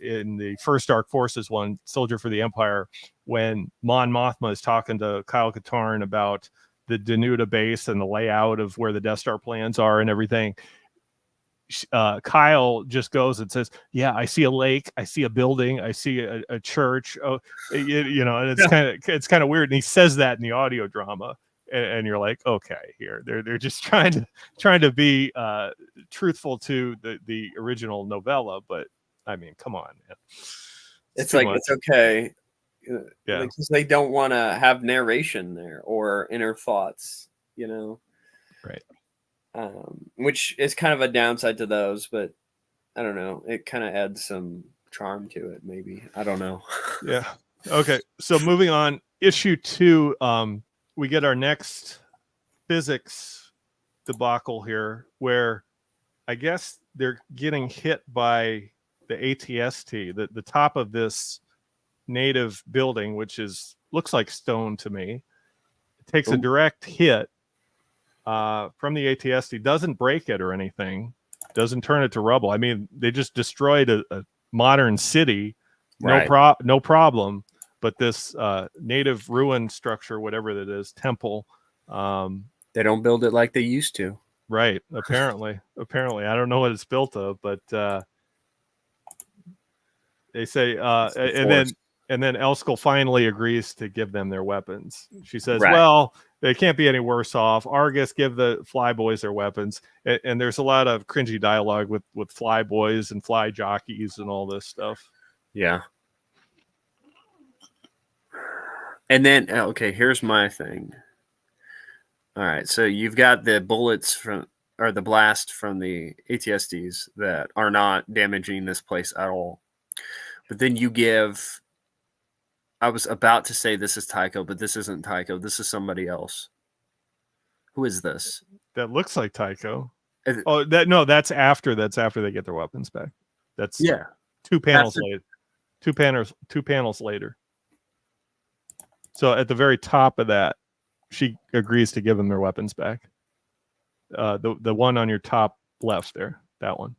in the first Dark Forces one, Soldier for the Empire, when Mon Mothma is talking to Kyle Katarn about the Danuta base and the layout of where the Death Star plans are and everything. Kyle just goes and says, "Yeah, I see a lake, I see a building, I see a church." Oh, and it's kind of weird. And he says that in the audio drama, and you're like, okay, here they're just trying to be truthful to the original novella, but I mean, come on, man. It's too like much. it's okay. Yeah, Because they don't want to have narration there or inner thoughts, right. Which is kind of a downside to those, but I don't know. It kind of adds some charm to it, maybe. I don't know. Yeah. Okay. So moving on, issue 2, we get our next physics debacle here, where I guess they're getting hit by the ATST, the top of this native building, which looks like stone to me. It takes a direct hit from the ATST, doesn't break it or anything, doesn't turn it to rubble. I mean, they just destroyed a modern city, Right. no problem. But this native ruin structure, whatever that is, temple, They don't build it like they used to. right? Apparently, I don't know what it's built of, but they say, and then Elskell finally agrees to give them their weapons. She says, Right. "Well, they can't be any worse off. Argus, give the flyboys their weapons." And there's a lot of cringy dialogue with flyboys and fly jockeys and all this stuff. Yeah. And then, okay, here's my thing. All right, so you've got the bullets or the blast from the ATSTs that are not damaging this place at all. But then I was about to say this is Tycho, but this isn't Tycho. This is somebody else. Who is this? That looks like Tycho. That's after they get their weapons back. That's two panels later. Two panels later. So at the very top of that, she agrees to give them their weapons back. The one on your top left there, that one.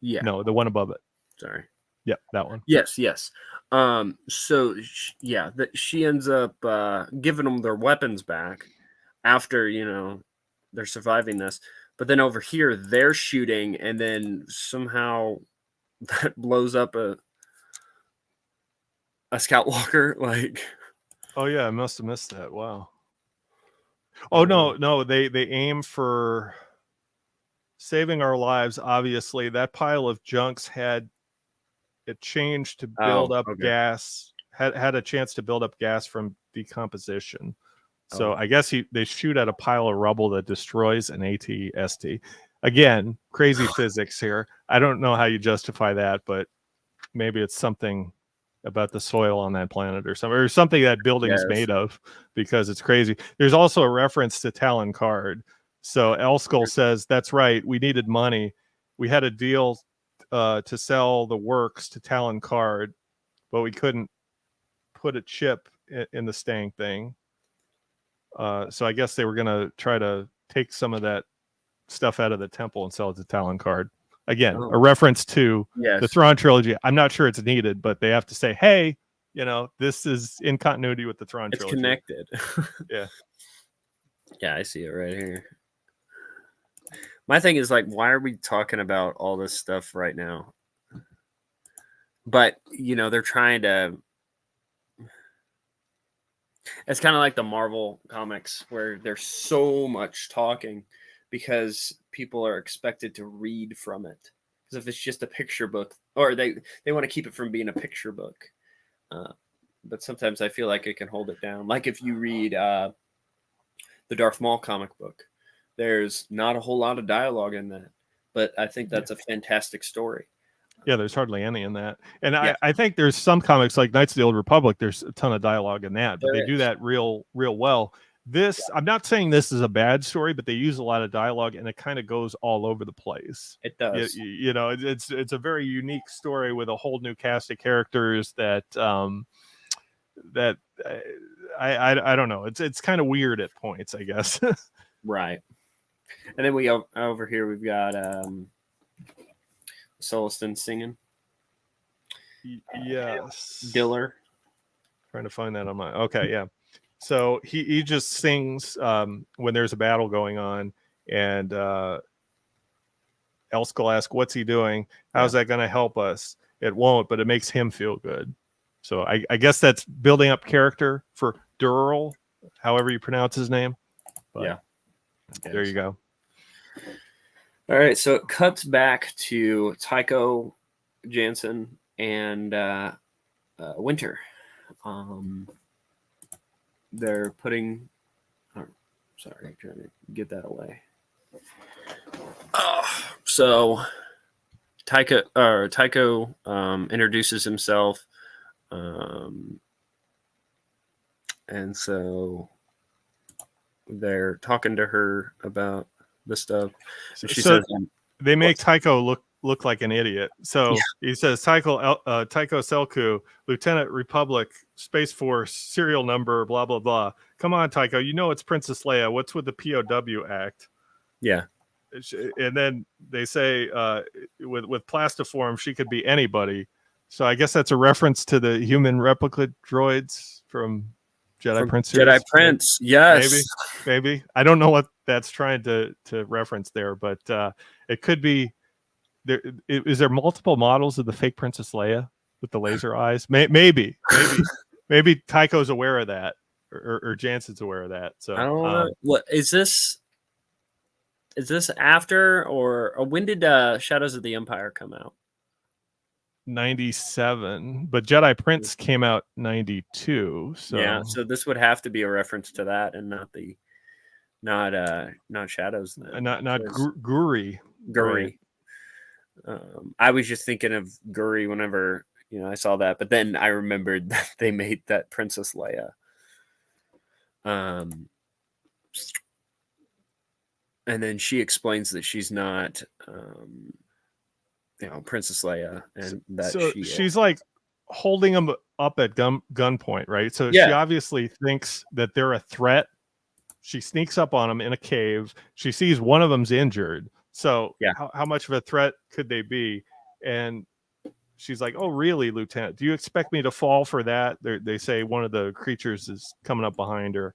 Yeah. No, the one above it. Sorry. Yep, that one. Yes. So she ends up giving them their weapons back after they're surviving this. But then over here they're shooting, and then somehow that blows up a scout walker. Like, oh yeah, I must have missed that. Wow. Oh no, they aim for saving our lives. Obviously, that pile of junks had it changed to build up gas. Had a chance to build up gas from decomposition. So I guess they shoot at a pile of rubble that destroys an ATST. Again, crazy physics here. I don't know how you justify that, but maybe it's something about the soil on that planet or something that building is made of, because it's crazy. There's also a reference to Talon Card. So Elskell says, that's right, we needed money. We had a deal to sell the works to Talon Card, but we couldn't put a chip in the staying thing. So I guess they were going to try to take some of that stuff out of the temple and sell it to Talon Card. Again, a reference to the Thrawn trilogy. I'm not sure it's needed, but they have to say, hey, this is in continuity with the Thrawn trilogy. It's connected. Yeah. Yeah, I see it right here. My thing is, like, why are we talking about all this stuff right now? But, they're trying to... It's kind of like the Marvel comics, where there's so much talking because people are expected to read from it. Because if it's just a picture book, or they want to keep it from being a picture book. But sometimes I feel like it can hold it down. Like if you read the Darth Maul comic book, there's not a whole lot of dialogue in that. But I think that's a fantastic story. Yeah, there's hardly any in that. And I think there's some comics like Knights of the Old Republic, there's a ton of dialogue in that, but they do that real well. This, I'm not saying this is a bad story, but they use a lot of dialogue and it kind of goes all over the place. It does. It's a very unique story with a whole new cast of characters that I don't know. It's kind of weird at points, I guess. Right. And then we over here we've got Soliston singing. Yes. Diller. Trying to find that on my... Okay, yeah. So he just sings when there's a battle going on, and else will ask, what's he doing? How's that going to help us? It won't, but it makes him feel good. So I guess that's building up character for Durrell, however you pronounce his name. But yeah. there you go. All right, so it cuts back to Tycho, Jansen, and Winter. They're putting. Oh, sorry, trying to get that away. So Tycho introduces himself, and so they're talking to her about the stuff. And she says, they make Tycho look like an idiot. So he says, Tycho Selku, Lieutenant Republic, Space Force, serial number, blah, blah, blah. Come on, Tycho. You know it's Princess Leia. What's with the POW Act? Yeah. And then they say with plastiform, she could be anybody. So I guess that's a reference to the human replica droids from Jedi Prince series. Jedi Prince, yes. Maybe. I don't know what that's trying to reference there, but it could be. Is there multiple models of the fake Princess Leia with the laser eyes? Maybe Tycho's aware of that, or Jansen's aware of that. So I don't know. What is this? Is this after or when did Shadows of the Empire come out? 97, but Jedi Prince came out 92. So yeah, so this would have to be a reference to that, and not Shadows. Then. Not Guri. Guri. Right. I was just thinking of Guri whenever I saw that, but then I remembered that they made that Princess Leia. And then she explains that she's not, Princess Leia, and that she's like holding them up at gunpoint, right? So she obviously thinks that they're a threat. She sneaks up on them in a cave. She sees one of them's injured. So how much of a threat could they be? And she's like, "Oh, really, Lieutenant? Do you expect me to fall for that?" They say one of the creatures is coming up behind her,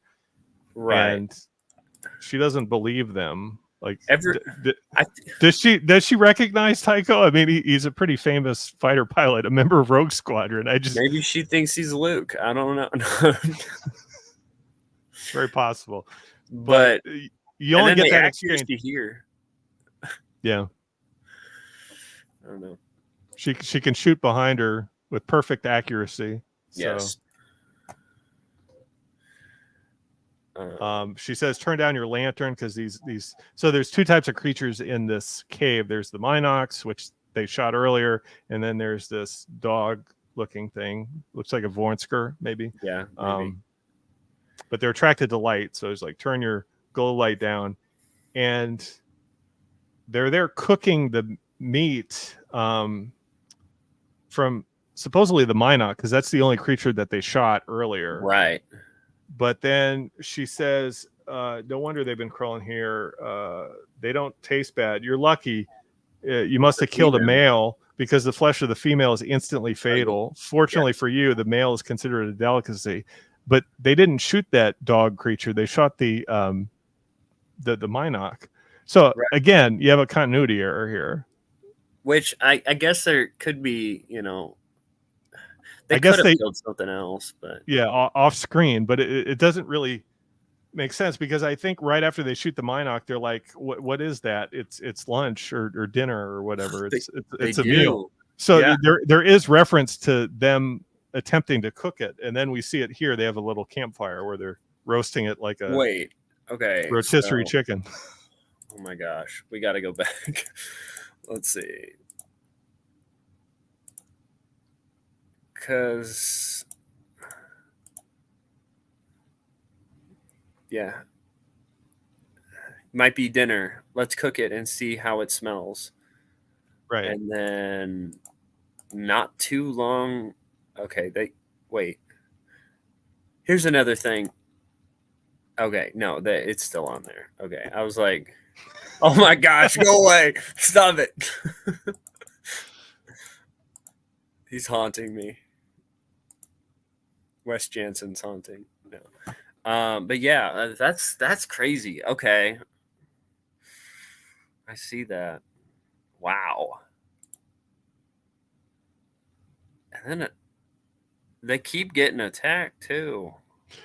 right? And she doesn't believe them. Like, does she recognize Tycho? I mean, he's a pretty famous fighter pilot, a member of Rogue Squadron. Maybe she thinks he's Luke. I don't know. Very possible, but you only get that exchange here. Yeah, I don't know. She can shoot behind her with perfect accuracy. Yes. She says, "Turn down your lantern," because these. So there's two types of creatures in this cave. There's the Minox, which they shot earlier, and then there's this dog-looking thing. Looks like a Vornsker, maybe. Yeah. Maybe. But they're attracted to light, so it's like turn your glow light down, and they're there cooking the meat from supposedly the Minox, because that's the only creature that they shot earlier. Right. But then she says, no wonder they've been crawling here. They don't taste bad. You're lucky. You must have killed a male, because the flesh of the female is instantly fatal. Fortunately for you, the male is considered a delicacy. But they didn't shoot that dog creature. They shot the Minox. So again, you have a continuity error here. Which I guess there could be, they could have killed something else, but off screen. But it doesn't really make sense, because I think right after they shoot the Minox, they're like, "What is that? It's lunch or dinner or whatever. It's a meal." So there is reference to them attempting to cook it, and then we see it here. They have a little campfire where they're roasting it like a rotisserie chicken. Oh my gosh, we got to go back. Let's see. Because, might be dinner. Let's cook it and see how it smells. Right. And then not too long. Okay, wait. Here's another thing. Okay, no, it's still on there. Okay, I was like, oh my gosh, go away. Stop it. He's haunting me. Wes Jansen's haunting. No. But yeah, that's crazy. Okay. I see that. Wow. And then they keep getting attacked too.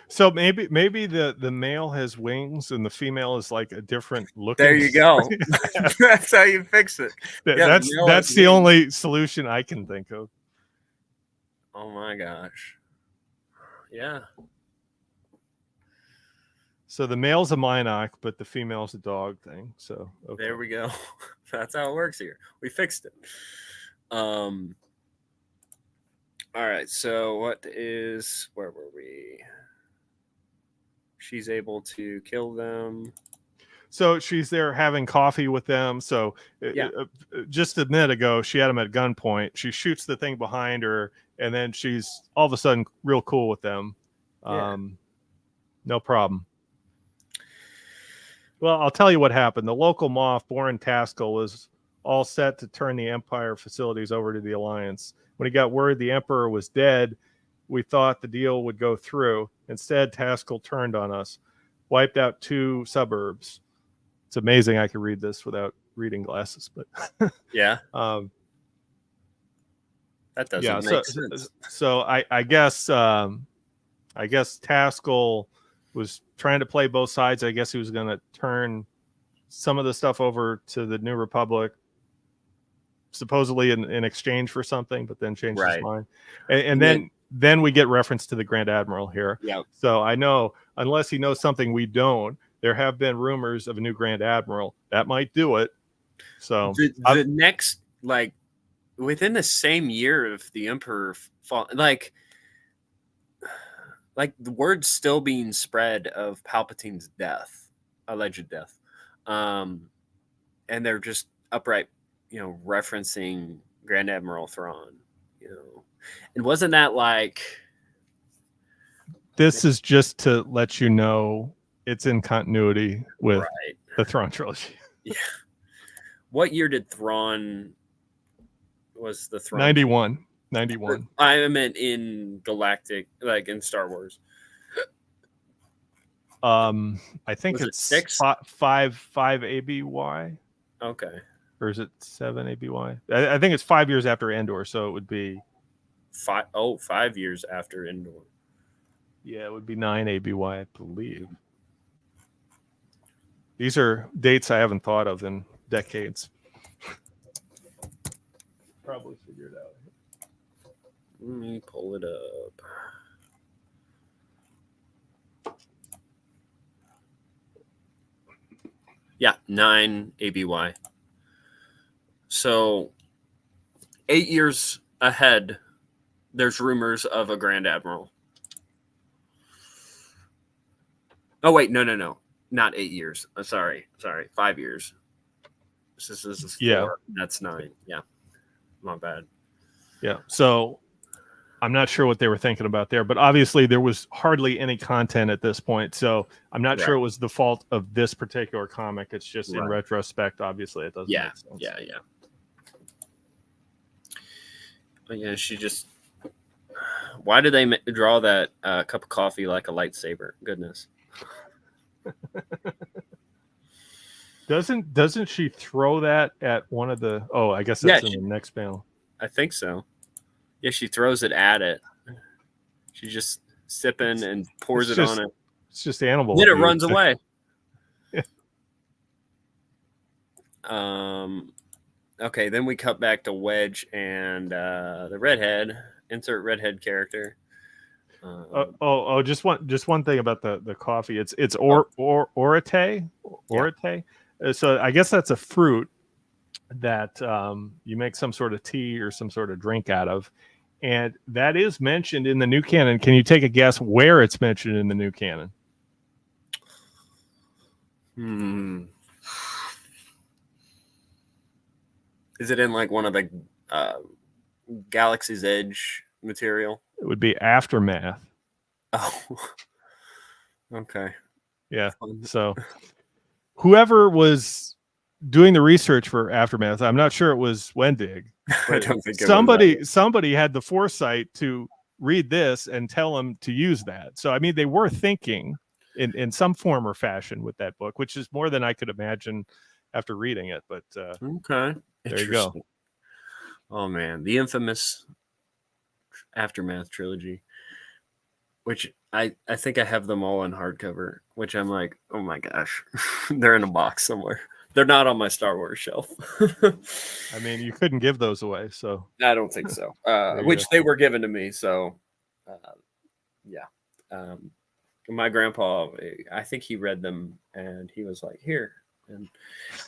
So maybe the male has wings and the female is like a different looking. There you go. That's how you fix it. Yeah, That's the only solution I can think of. Oh my gosh. Yeah. So the male's a Minoc, but the female's a dog thing. So okay. There we go. That's how it works here. We fixed it. All right. So where were we? She's able to kill them. So she's there having coffee with them. So just a minute ago, she had them at gunpoint. She shoots the thing behind her, and then she's all of a sudden real cool with them. No problem. Well, I'll tell you what happened. The local Moff, Borin Taskell, was all set to turn the Empire facilities over to the Alliance. When he got word the Emperor was dead, we thought the deal would go through. Instead, Taskell turned on us, wiped out 2 suburbs. It's amazing I could read this without reading glasses, but yeah. That doesn't make sense. So I guess Taskell was trying to play both sides. I guess he was going to turn some of the stuff over to the New Republic, supposedly in exchange for something, but then changed his mind. And then we get reference to the Grand Admiral here. Yeah. So I know, unless he knows something we don't, there have been rumors of a new Grand Admiral. That might do it. So the next, like, within the same year of the Emperor fall, like the word's still being spread of Palpatine's death, alleged death, and they're just upright, referencing Grand Admiral Thrawn, and wasn't that like? This is just to let you know it's in continuity with the Thrawn trilogy. Yeah. What year did Thrawn? Was the Thrawn 91? I meant in galactic, like in Star Wars. I think it's 6? 5 ABY. Okay. Or is it 7 ABY? I think it's 5 years after Endor, so it would be 5 years after Endor. Yeah, it would be 9 ABY, I believe. These are dates I haven't thought of in decades. Probably figured out. Let me pull it up. Yeah, 9 ABY. So 8 years ahead, there's rumors of a Grand Admiral. Oh, wait, no. Not 8 years. Sorry. 5 years. This is 4. Yeah. That's 9. Yeah. My bad. Yeah. So I'm not sure what they were thinking about there, but obviously there was hardly any content at this point. So I'm not sure it was the fault of this particular comic. It's just in retrospect, obviously it doesn't make sense. Yeah. But yeah, she just... Why did they draw that cup of coffee like a lightsaber? Goodness. Doesn't she throw that at one of the... Oh, I guess that's in the next panel. I think so. Yeah, she throws it at it. She's just sipping and pours it on it. It's just animal. Then it runs away. Okay, then we cut back to Wedge and the redhead. Insert redhead character. Just one thing about the coffee. It's orate. So I guess that's a fruit that you make some sort of tea or some sort of drink out of, and that is mentioned in the new canon. Can you take a guess where it's mentioned in the new canon? Is it in like one of the Galaxy's Edge material? It would be Aftermath. Oh, okay. Yeah. So whoever was doing the research for Aftermath, I'm not sure it was Wendig. I don't think somebody had the foresight to read this and tell them to use that. So I mean, they were thinking in some form or fashion with that book, which is more than I could imagine after reading it. But okay. There you go. Oh man, the infamous Aftermath trilogy, which I think I have them all in hardcover, which I'm like, oh my gosh, they're in a box somewhere. They're not on my Star Wars shelf. I mean, you couldn't give those away, so I don't think so. you Which go. they were given to me, so yeah. My grandpa, I think he read them and he was like, "Here." And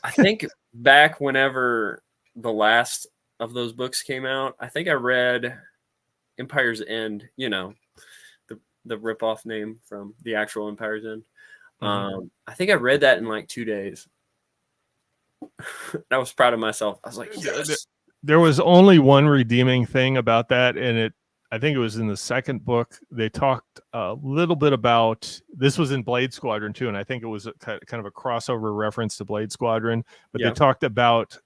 I think back whenever the last of those books came out, I think I read Empire's End. You know, the ripoff name from the actual Empire's End. I think I read that in like 2 days. I was proud of myself. I was like, yes. There was only one redeeming thing about that, and I think it was in the second book. They talked a little bit about this was in Blade Squadron too, and I think it was kind of a crossover reference to Blade Squadron. But they talked about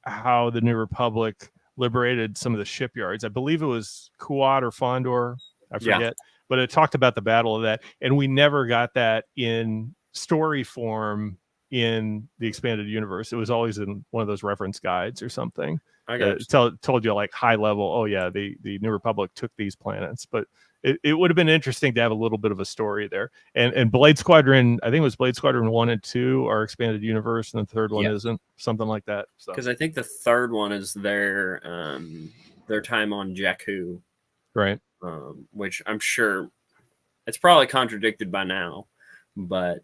how the New Republic liberated some of the shipyards. I believe it was Kuat or Fondor, I forget. But it talked about the battle of that, and we never got that in story form in the expanded universe. It was always in one of those reference guides or something. I got told you like high level. Oh yeah, the New Republic took these planets, but it would have been interesting to have a little bit of a story there. And Blade Squadron, I think it was Blade Squadron 1 and 2 are expanded universe, and the third one isn't, something like that. Because I think the third one is their time on Jakku, right? Which I'm sure it's probably contradicted by now, but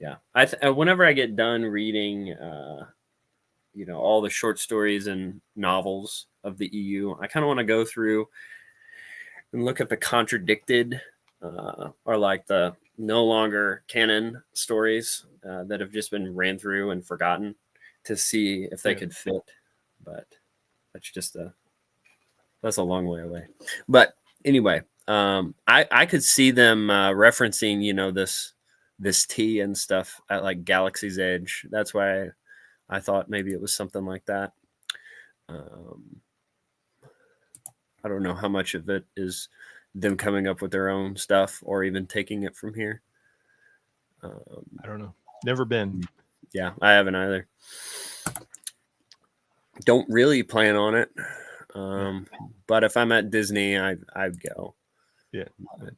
yeah, whenever I get done reading, all the short stories and novels of the EU, I kind of want to go through and look at the contradicted or like the no longer canon stories that have just been ran through and forgotten to see if they could fit. But that's a long way away. But anyway, I could see them referencing, this tea and stuff at like Galaxy's Edge. That's why I thought maybe it was something like that. I don't know how much of it is them coming up with their own stuff or even taking it from here. I don't know. Never been. Yeah, I haven't either. Don't really plan on it. But if I'm at Disney, I'd go. Yeah. But,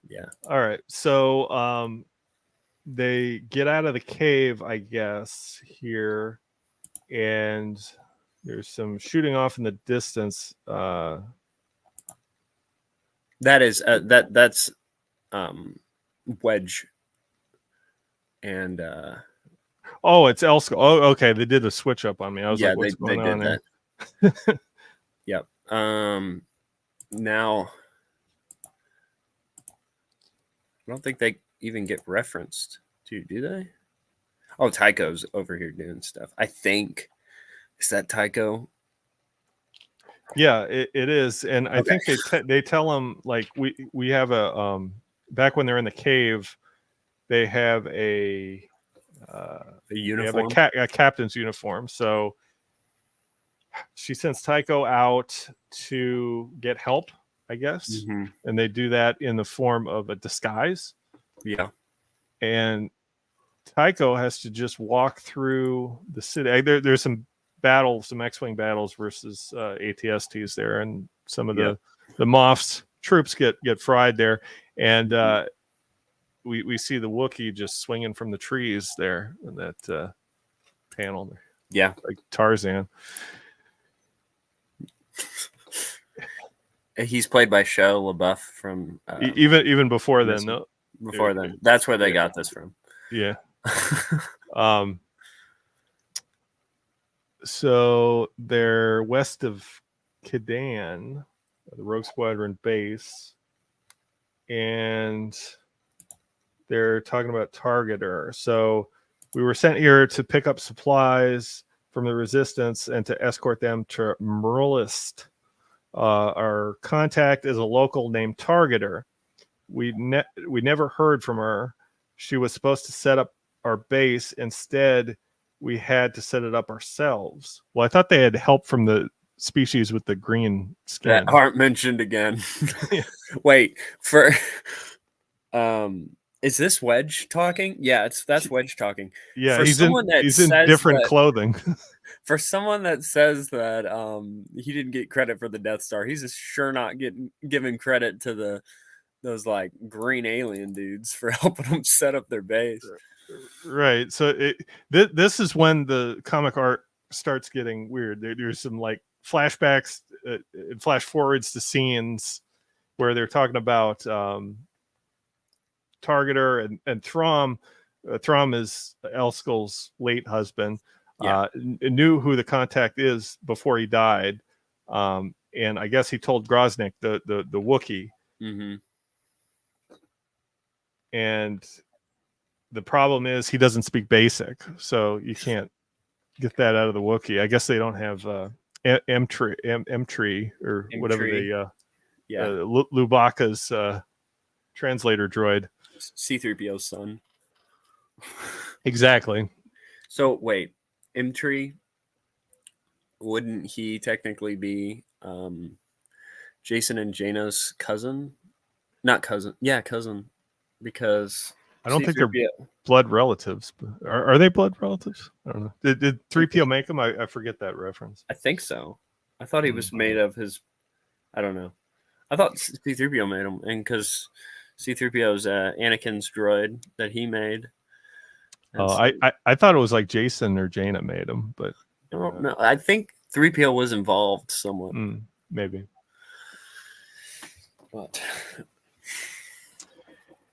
yeah. All right. So they get out of the cave, I guess, here, and there's some shooting off in the distance. That's Wedge. And oh, it's Elsko. Oh, okay. They did a switch up on me. I was like, what's going on there? That. Yep. Now I don't think they even get referenced to, do they? Oh, Tycho's over here doing stuff. I think. Is that Tycho? Yeah, it is. And I think they tell him, like, we have a back when they're in the cave, they have a uniform, a captain's uniform. So she sends Tycho out to get help, I guess. And they do that in the form of a disguise. Yeah. And Tycho has to just walk through the city. There's some battles, some X-Wing battles versus ATSTs there, and some of the Moff's troops get fried there. And we see the Wookiee just swinging from the trees there in that panel there. Yeah. Like Tarzan. He's played by Shia LaBeouf from even before then. No, before then, that's where they got this from. Yeah. So they're west of Kedan, the Rogue Squadron base, and they're talking about Targeter. So we were sent here to pick up supplies from the Resistance and to escort them to Merlist. Our contact is a local named Targeter. We never heard from her. She was supposed to set up our base. Instead, we had to set it up ourselves. Well, I thought they had help from the species with the green skin that aren't mentioned again. Wait, for Is this Wedge talking? Yeah, that's Wedge talking. Yeah, For someone that he's in says different that clothing. for someone that says that he didn't get credit for the Death Star, he's just sure not giving credit to those like green alien dudes for helping them set up their base. Right. So this is when the comic art starts getting weird. There's some like flashbacks, flash forwards to scenes where they're talking about Targeter and Throm. Throm is Elskull's late husband. Yeah. Knew who the contact is before he died, and I guess he told Groznik, the Wookiee. Mm-hmm. And the problem is he doesn't speak Basic, so you can't get that out of the Wookiee. I guess they don't have M-Tree or whatever they Lubaka's translator droid. C-3PO's son. Exactly. So wait, M-Tree, wouldn't he technically be Jason and Jaina's cousin? Not cousin. Yeah, cousin. Because I don't think they're blood relatives. Are they blood relatives? I don't know. Did 3PO make them? I forget that reference. I think so. I thought he was made of his. I don't know. I thought C-3PO made him, and because C-3PO is Anakin's droid that he made. Oh, I thought it was like Jason or Jaina made him, but no, I think 3PO was involved somewhat. Maybe. But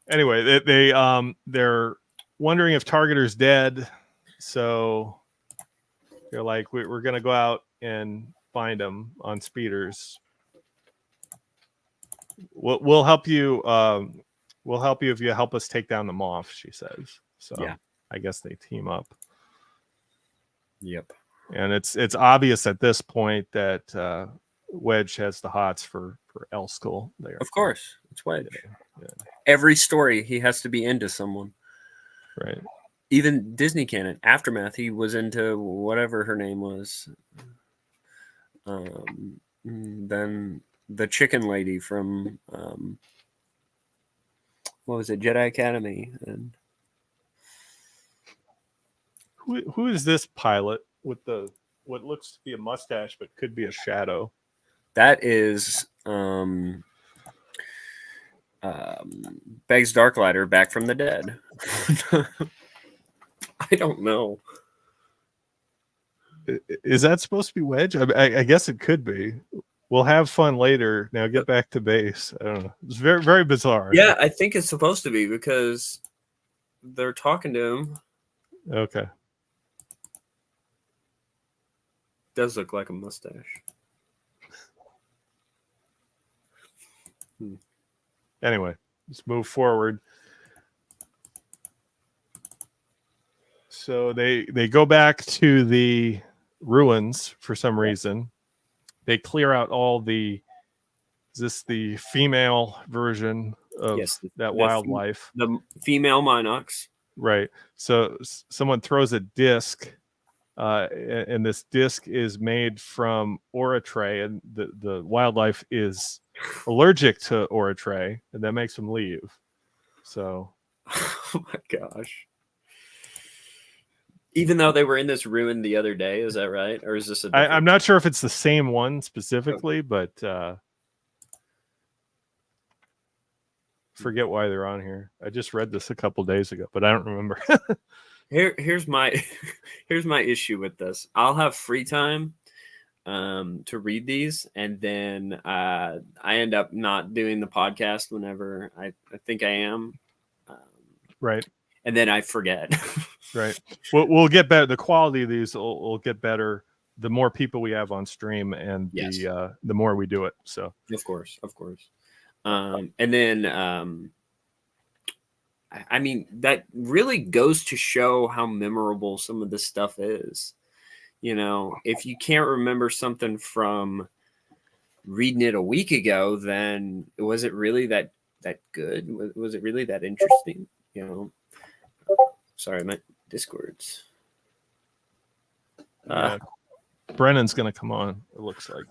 anyway, they're wondering if Targeter's dead, so they're like, we're gonna go out and find him on speeders. We'll help you. We'll help you if you help us take down the Moff, she says. So yeah. I guess they team up. Yep. And it's obvious at this point that Wedge has the hots for Elskull there. Of course, it's Wedge. Yeah. Every story he has to be into someone. Right. Even Disney canon, Aftermath, he was into whatever her name was. Then the chicken lady from what was it, Jedi Academy, and who is this pilot with the what looks to be a mustache but could be a shadow? That is Beggs Darklighter back from the dead. I don't know. Is that supposed to be Wedge? I guess it could be. We'll have fun later. Now get back to base. I don't know. It's very, very bizarre. Yeah, I think it's supposed to be because they're talking to him. Okay. Does look like a mustache. Anyway, let's move forward. So they go back to the ruins for some reason. They clear out all the. Is this the female version of that wildlife? The female Minox. Right. So someone throws a disc, and this disc is made from Oratrae, and the wildlife is allergic to Oratrae, and that makes them leave. So, oh my gosh. Even though they were in this ruin the other day, is that right? Or is this a I'm not sure if it's the same one specifically, but forget why they're on here. I just read this a couple days ago, but I don't remember. Here's my issue with this. I'll have free time to read these, and then I end up not doing the podcast whenever I think I am. Right. And then I forget. Right. We'll get better. The quality of these will get better the more people we have on stream, and the more we do it. So of course. And then I mean, that really goes to show how memorable some of this stuff is. You know, if you can't remember something from reading it a week ago, then was it really that good? Was it really that interesting? You know, sorry, my Discords. Brennan's gonna come on, it looks like.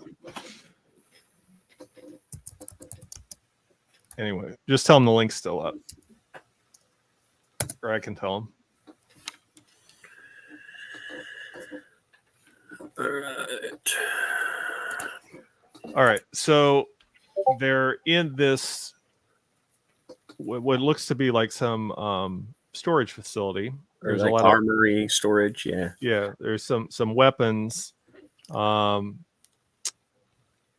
Anyway, just tell him the link's still up. or I can tell him. All right. So they're in this what looks to be like some storage facility. There's like a lot of armory storage. Yeah. There's some weapons. And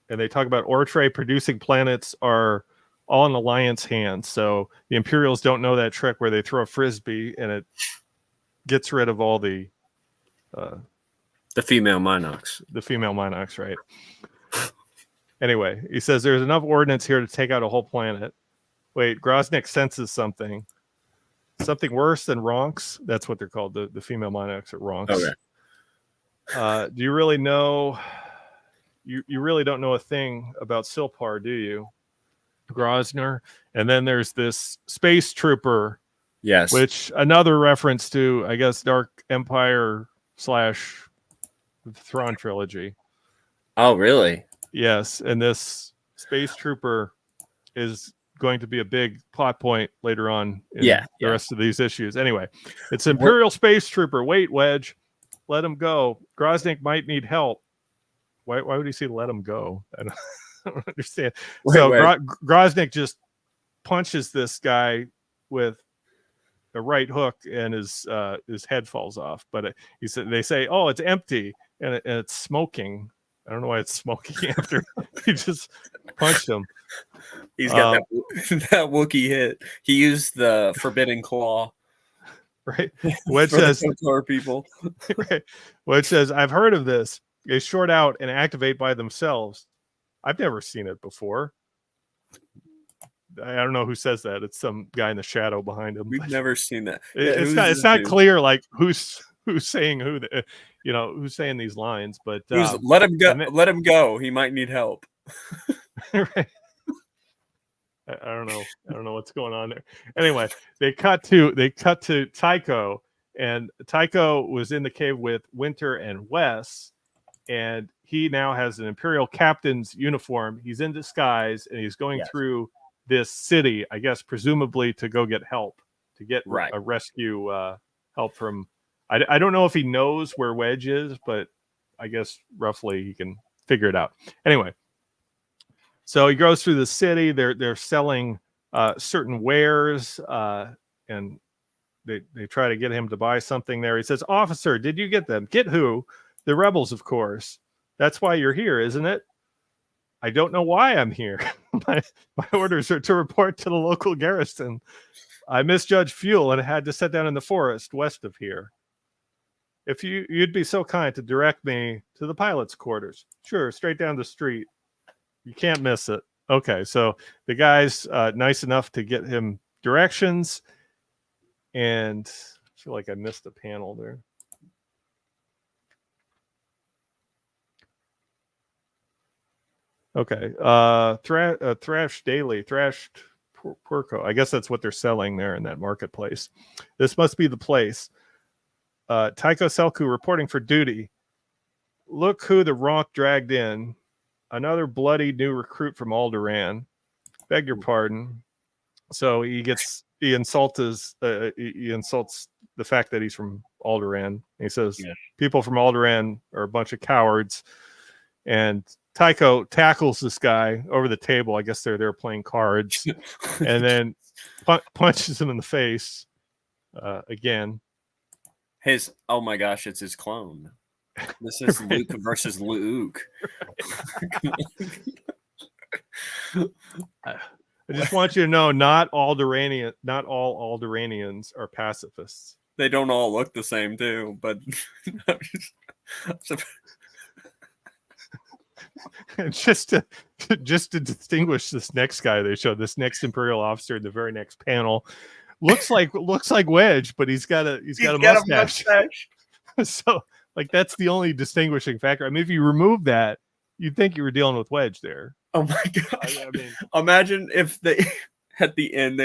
they talk about Ortray producing planets are all in Alliance hands. So the Imperials don't know that trick where they throw a frisbee and it gets rid of all the female Minox. The female Minox, right? Anyway, he says there's enough ordnance here to take out a whole planet. Wait, Groznyk senses something worse than Ronks. That's what they're called, the female Minox at Ronks. Okay. Do you really know? You really don't know a thing about Silpar, do you, Grosner? And then there's this space trooper. Yes. Which another reference to, I guess, Dark Empire / Thrawn trilogy. Oh, really? Yes, and this space trooper is going to be a big plot point later on in the rest of these issues. Anyway, it's Imperial space trooper. Wait, Wedge, let him go. Groznyk might need help. Why would he say let him go? I don't understand. Groznyk just punches this guy with a right hook, and his head falls off. But they say, "Oh, it's empty and it's smoking." I don't know why it's smoking after he just punched him. He's got that Wookiee hit. He used the Forbidden Claw. Right. Wedge says, people. Right. Wedge says, I've heard of this. They short out and activate by themselves. I've never seen it before. I don't know who says that. It's some guy in the shadow behind him. We've never seen that. It's not clear like who's saying who, who's saying these lines, but let him go. Let him go. He might need help. Right. I don't know. I don't know what's going on there. Anyway, they cut to Tycho, and Tycho was in the cave with Winter and Wes, and he now has an Imperial captain's uniform. He's in disguise, and he's going through this city, I guess, presumably to go get help, to get a rescue help from. I don't know if he knows where Wedge is, but I guess roughly he can figure it out. Anyway. So he goes through the city. They're selling certain wares, and they try to get him to buy something there. He says, "Officer, did you get them? Get who? The rebels, of course. That's why you're here, isn't it?" "I don't know why I'm here. my orders are to report to the local garrison. I misjudged fuel and had to set down in the forest west of here. If you'd be so kind to direct me to the pilot's quarters." "Sure, straight down the street. You can't miss it." Okay, so the guy's nice enough to get him directions, and I feel like I missed a panel there. Okay, Thrash Daily, Thrashed Porco. I guess that's what they're selling there in that marketplace. This must be the place. Tycho Selku reporting for duty. Look who the Ronk dragged in. Another bloody new recruit from Alderaan. Beg your pardon. So he insults the fact that he's from Alderaan. He says people from Alderaan are a bunch of cowards. And Tycho tackles this guy over the table. I guess they're there playing cards, and then punches him in the face again. Oh my gosh, it's his clone. This is Luke versus Luke. I just want you to know, not all Alderaanians are pacifists. They don't all look the same, too. But just to distinguish this next guy, they showed this next Imperial officer in the very next panel. Looks like Wedge, but he's got a mustache. So. Like, that's the only distinguishing factor. I mean, if you remove that, you'd think you were dealing with Wedge there. Oh my gosh. I mean, imagine if they, at the end,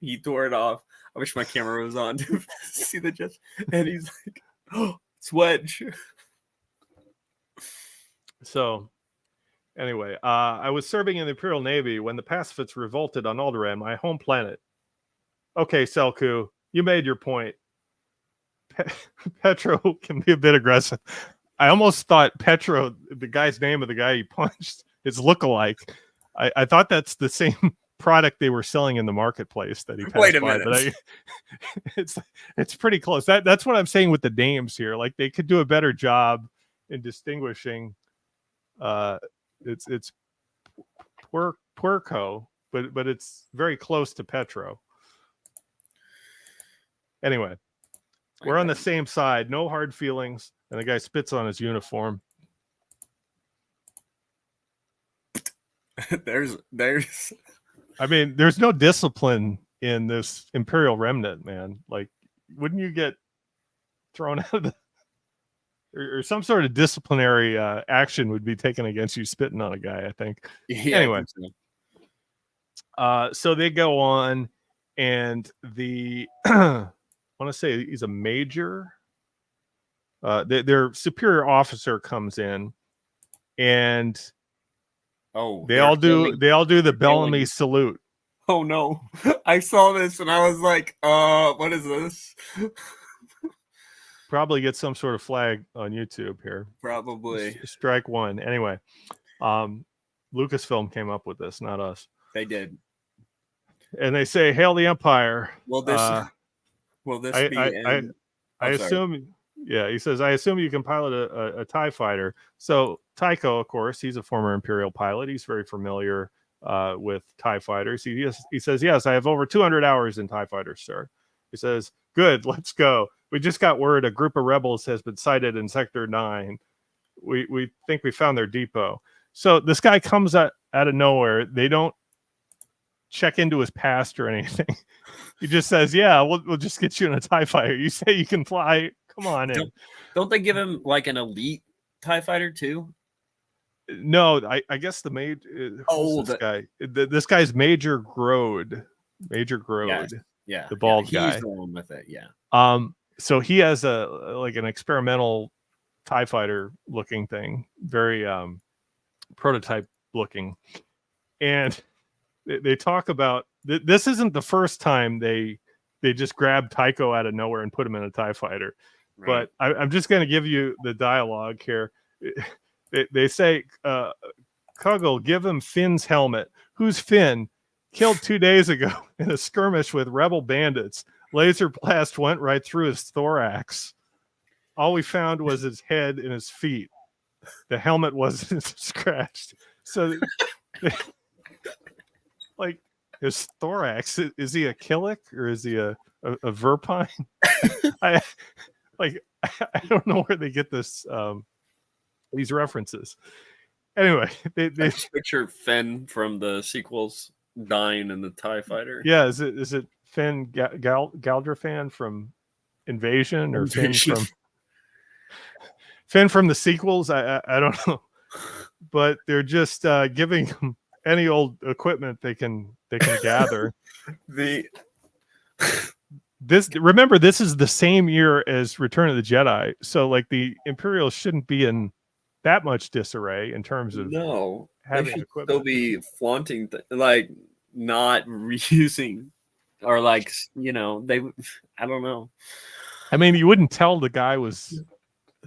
he tore it off. I wish my camera was on to see the gist. And he's like, "Oh, it's Wedge." So, anyway, I was serving in the Imperial Navy when the pacifists revolted on Alderaan, my home planet. Okay, Selku, you made your point. Petro can be a bit aggressive. I almost thought Petro, the guy's name of the guy he punched, is lookalike. I thought that's the same product they were selling in the marketplace that he passed Wait a by. minute. But it's pretty close. That's what I'm saying with the names here. Like they could do a better job in distinguishing. It's Puerco, but it's very close to Petro. Anyway, we're on the same side. No hard feelings. And the guy spits on his uniform. there's I mean, there's no discipline in this Imperial remnant, man. Like, wouldn't you get thrown out of the or some sort of disciplinary action would be taken against you spitting on a guy, I think. Yeah, anyway, so they go on, and the I want to say he's a major. Their superior officer comes in, and they all do the Bellamy salute. Oh no, I saw this and I was like, what is this? Probably get some sort of flag on YouTube here. Probably. Strike one. Anyway, Lucasfilm came up with this, not us. They did. And they say, "Hail the Empire." Will this be? I assume. Yeah, he says, "I assume you can pilot a TIE fighter." So Tycho, of course, he's a former Imperial pilot. He's very familiar with TIE fighters. He says, "Yes, I have over 200 hours in TIE fighters, sir." He says, "Good, let's go. We just got word a group of rebels has been sighted in Sector 9. We think we found their depot." So this guy comes out of nowhere. They don't check into his past or anything. He just says, "Yeah, we'll just get you in a TIE fighter. You say you can fly. Come on in." Don't they give him like an elite TIE fighter too? No, I guess the major. This guy. This guy's Major Grode. Major Grode. Yeah, the bald guy. He's the one with it. Yeah. So he has an experimental TIE fighter looking thing, very prototype looking, and they talk about this isn't the first time they just grab Tycho out of nowhere and put him in a TIE fighter. Right. But I'm just going to give you the dialogue here. They say, "Cuggle, give him Finn's helmet." "Who's Finn?" "Killed 2 days ago in a skirmish with rebel bandits. Laser blast went right through his thorax. All we found was his head and his feet. The helmet wasn't scratched." So, like, his thorax, is he a Killick or is he a Verpine? I don't know where they get this these references. Anyway, they picture Finn from the sequels dying in the TIE fighder. Yeah, is it Finn Galdrifan from Invasion or Finn from the sequels? I don't know, but they're just giving him any old equipment they can gather. Remember, this is the same year as Return of the Jedi, so like the Imperials shouldn't be in that much disarray in terms of having equipment. They'll be flaunting, like not reusing, or like they. I don't know. I mean, you wouldn't tell the guy was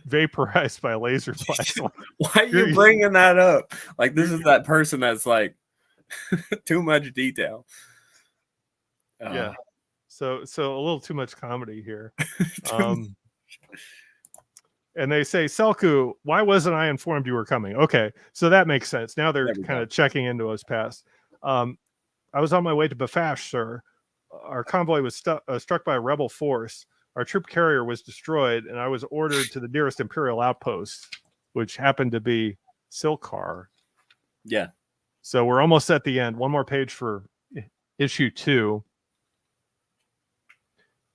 vaporized by a laser blast. Why are you bringing that up? Like this is that person that's like too much detail. Yeah. So a little too much comedy here. And they say, "Selku, why wasn't I informed you were coming?" Okay, so that makes sense. Now they're kind of checking into his past. "I was on my way to Bafash, sir. Our convoy was struck by a rebel force. Our troop carrier was destroyed, and I was ordered to the nearest Imperial outpost, which happened to be Silkar." Yeah. So we're almost at the end. One more page for issue 2.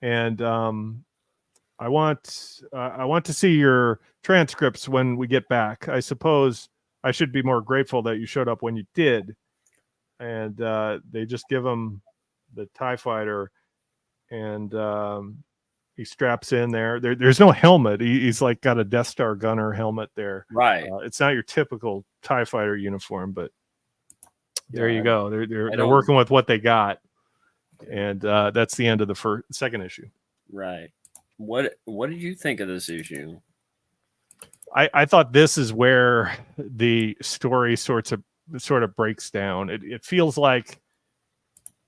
And I want to see your transcripts when we get back. I suppose I should be more grateful that you showed up when you did. And they just give him the TIE fighter, and he straps in there. There's no helmet. He's like got a Death Star gunner helmet there. Right. It's not your typical TIE fighter uniform, but there you go. They're working with what they got. And that's the end of the second issue. Right. What did you think of this issue? I thought this is where the story sort of breaks down. It feels like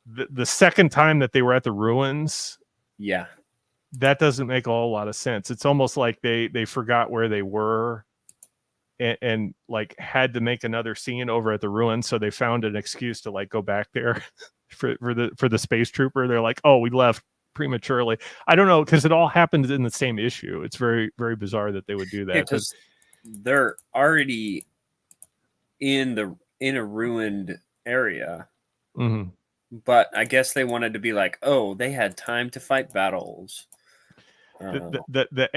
the second time that they were at the ruins. Yeah. That doesn't make a whole lot of sense. It's almost like they forgot where they were and like had to make another scene over at the ruins, so they found an excuse to like go back there for the space trooper. They're like, oh, we left prematurely. I don't know, because it all happens in the same issue. It's very, very bizarre that they would do that. Because they're already in a ruined area. Mm-hmm. But I guess they wanted to be like, oh, they had time to fight battles. The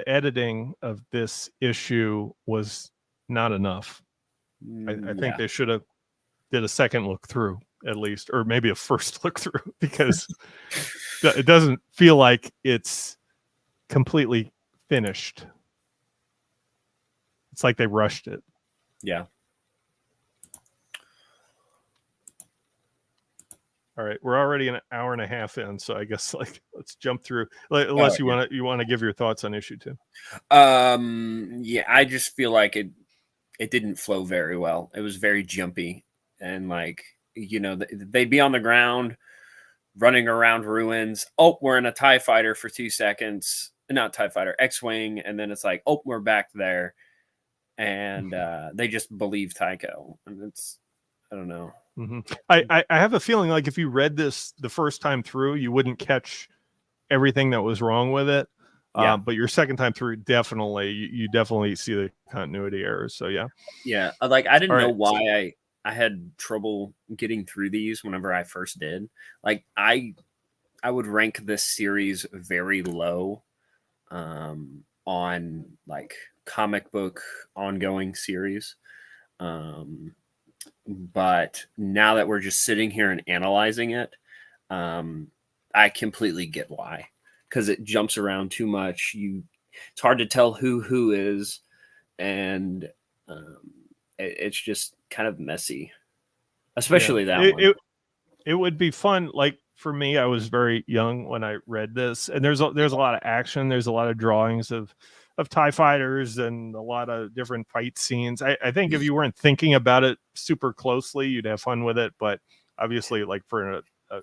editing of this issue was not enough. I think they should have did a second look through at least, or maybe a first look through, because it doesn't feel like it's completely finished. It's like they rushed it. Yeah. All right, we're already an hour and a half in, so I guess like let's jump through. Unless you want to give your thoughts on issue 2. Yeah, I just feel like it didn't flow very well. It was very jumpy, and like, you know, they'd be on the ground running around ruins. Oh, we're in a TIE fighter for 2 seconds. Not TIE fighter, X-Wing, and then it's like, oh, we're back there. And they just believe Tycho. And it's, I don't know. Mm-hmm. I have a feeling like if you read this the first time through, you wouldn't catch everything that was wrong with it. Yeah. But your second time through, definitely, you definitely see the continuity errors. So yeah. Yeah. Like, I didn't know why I had trouble getting through these whenever I first did. Like, I would rank this series very low on like comic book ongoing series. But now that we're just sitting here and analyzing it, I completely get why, because it jumps around too much. It's hard to tell who is, and it's just kind of messy, especially that one. It would be fun. Like for me, I was very young when I read this, and there's a lot of action. There's a lot of drawings of TIE fighters and a lot of different fight scenes. I think if you weren't thinking about it super closely, you'd have fun with it. But obviously, like for a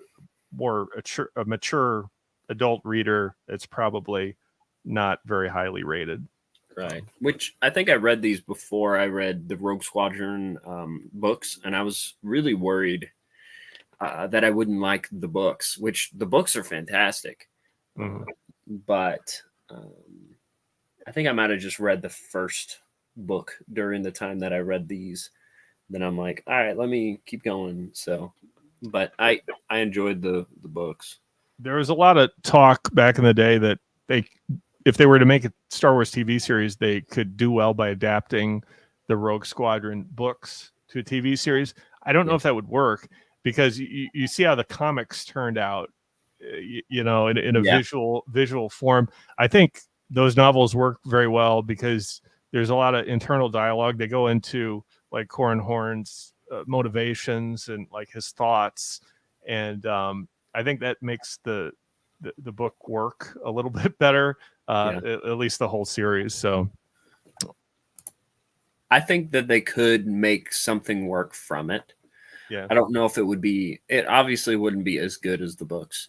more mature adult reader, it's probably not very highly rated. Right. Which I think I read these before I read the Rogue Squadron books, and I was really worried that I wouldn't like the books, which the books are fantastic. Mm-hmm. But I think I might have just read the first book during the time that I read these. Then I'm like, all right, let me keep going. So, but I enjoyed the books. There was a lot of talk back in the day that if they were to make a Star Wars TV series, they could do well by adapting the Rogue Squadron books to a TV series. I don't know if that would work, because you see how the comics turned out, in a visual form. I think those novels work very well because there's a lot of internal dialogue. They go into like Corran Horn's motivations and like his thoughts, and I think that makes the book work a little bit better, at least the whole series. So I think that they could make something work from it. Yeah, I don't know if it obviously wouldn't be as good as the books.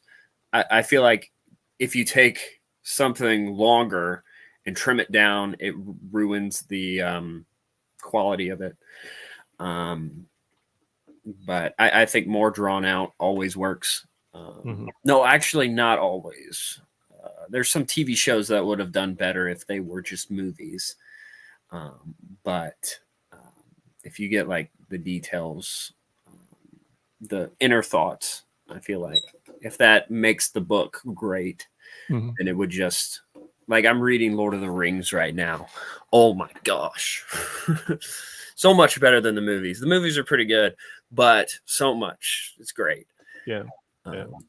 I feel like if you take something longer and trim it down, it ruins the quality of it. But I think more drawn out always works. No, actually not always. There's some TV shows that would have done better if they were just movies. But if you get like the details, the inner thoughts, I feel like if that makes the book great, then it would just, like, I'm reading Lord of the Rings right now. Oh my gosh. So much better than the movies. The movies are pretty good, but so much. It's great. Yeah.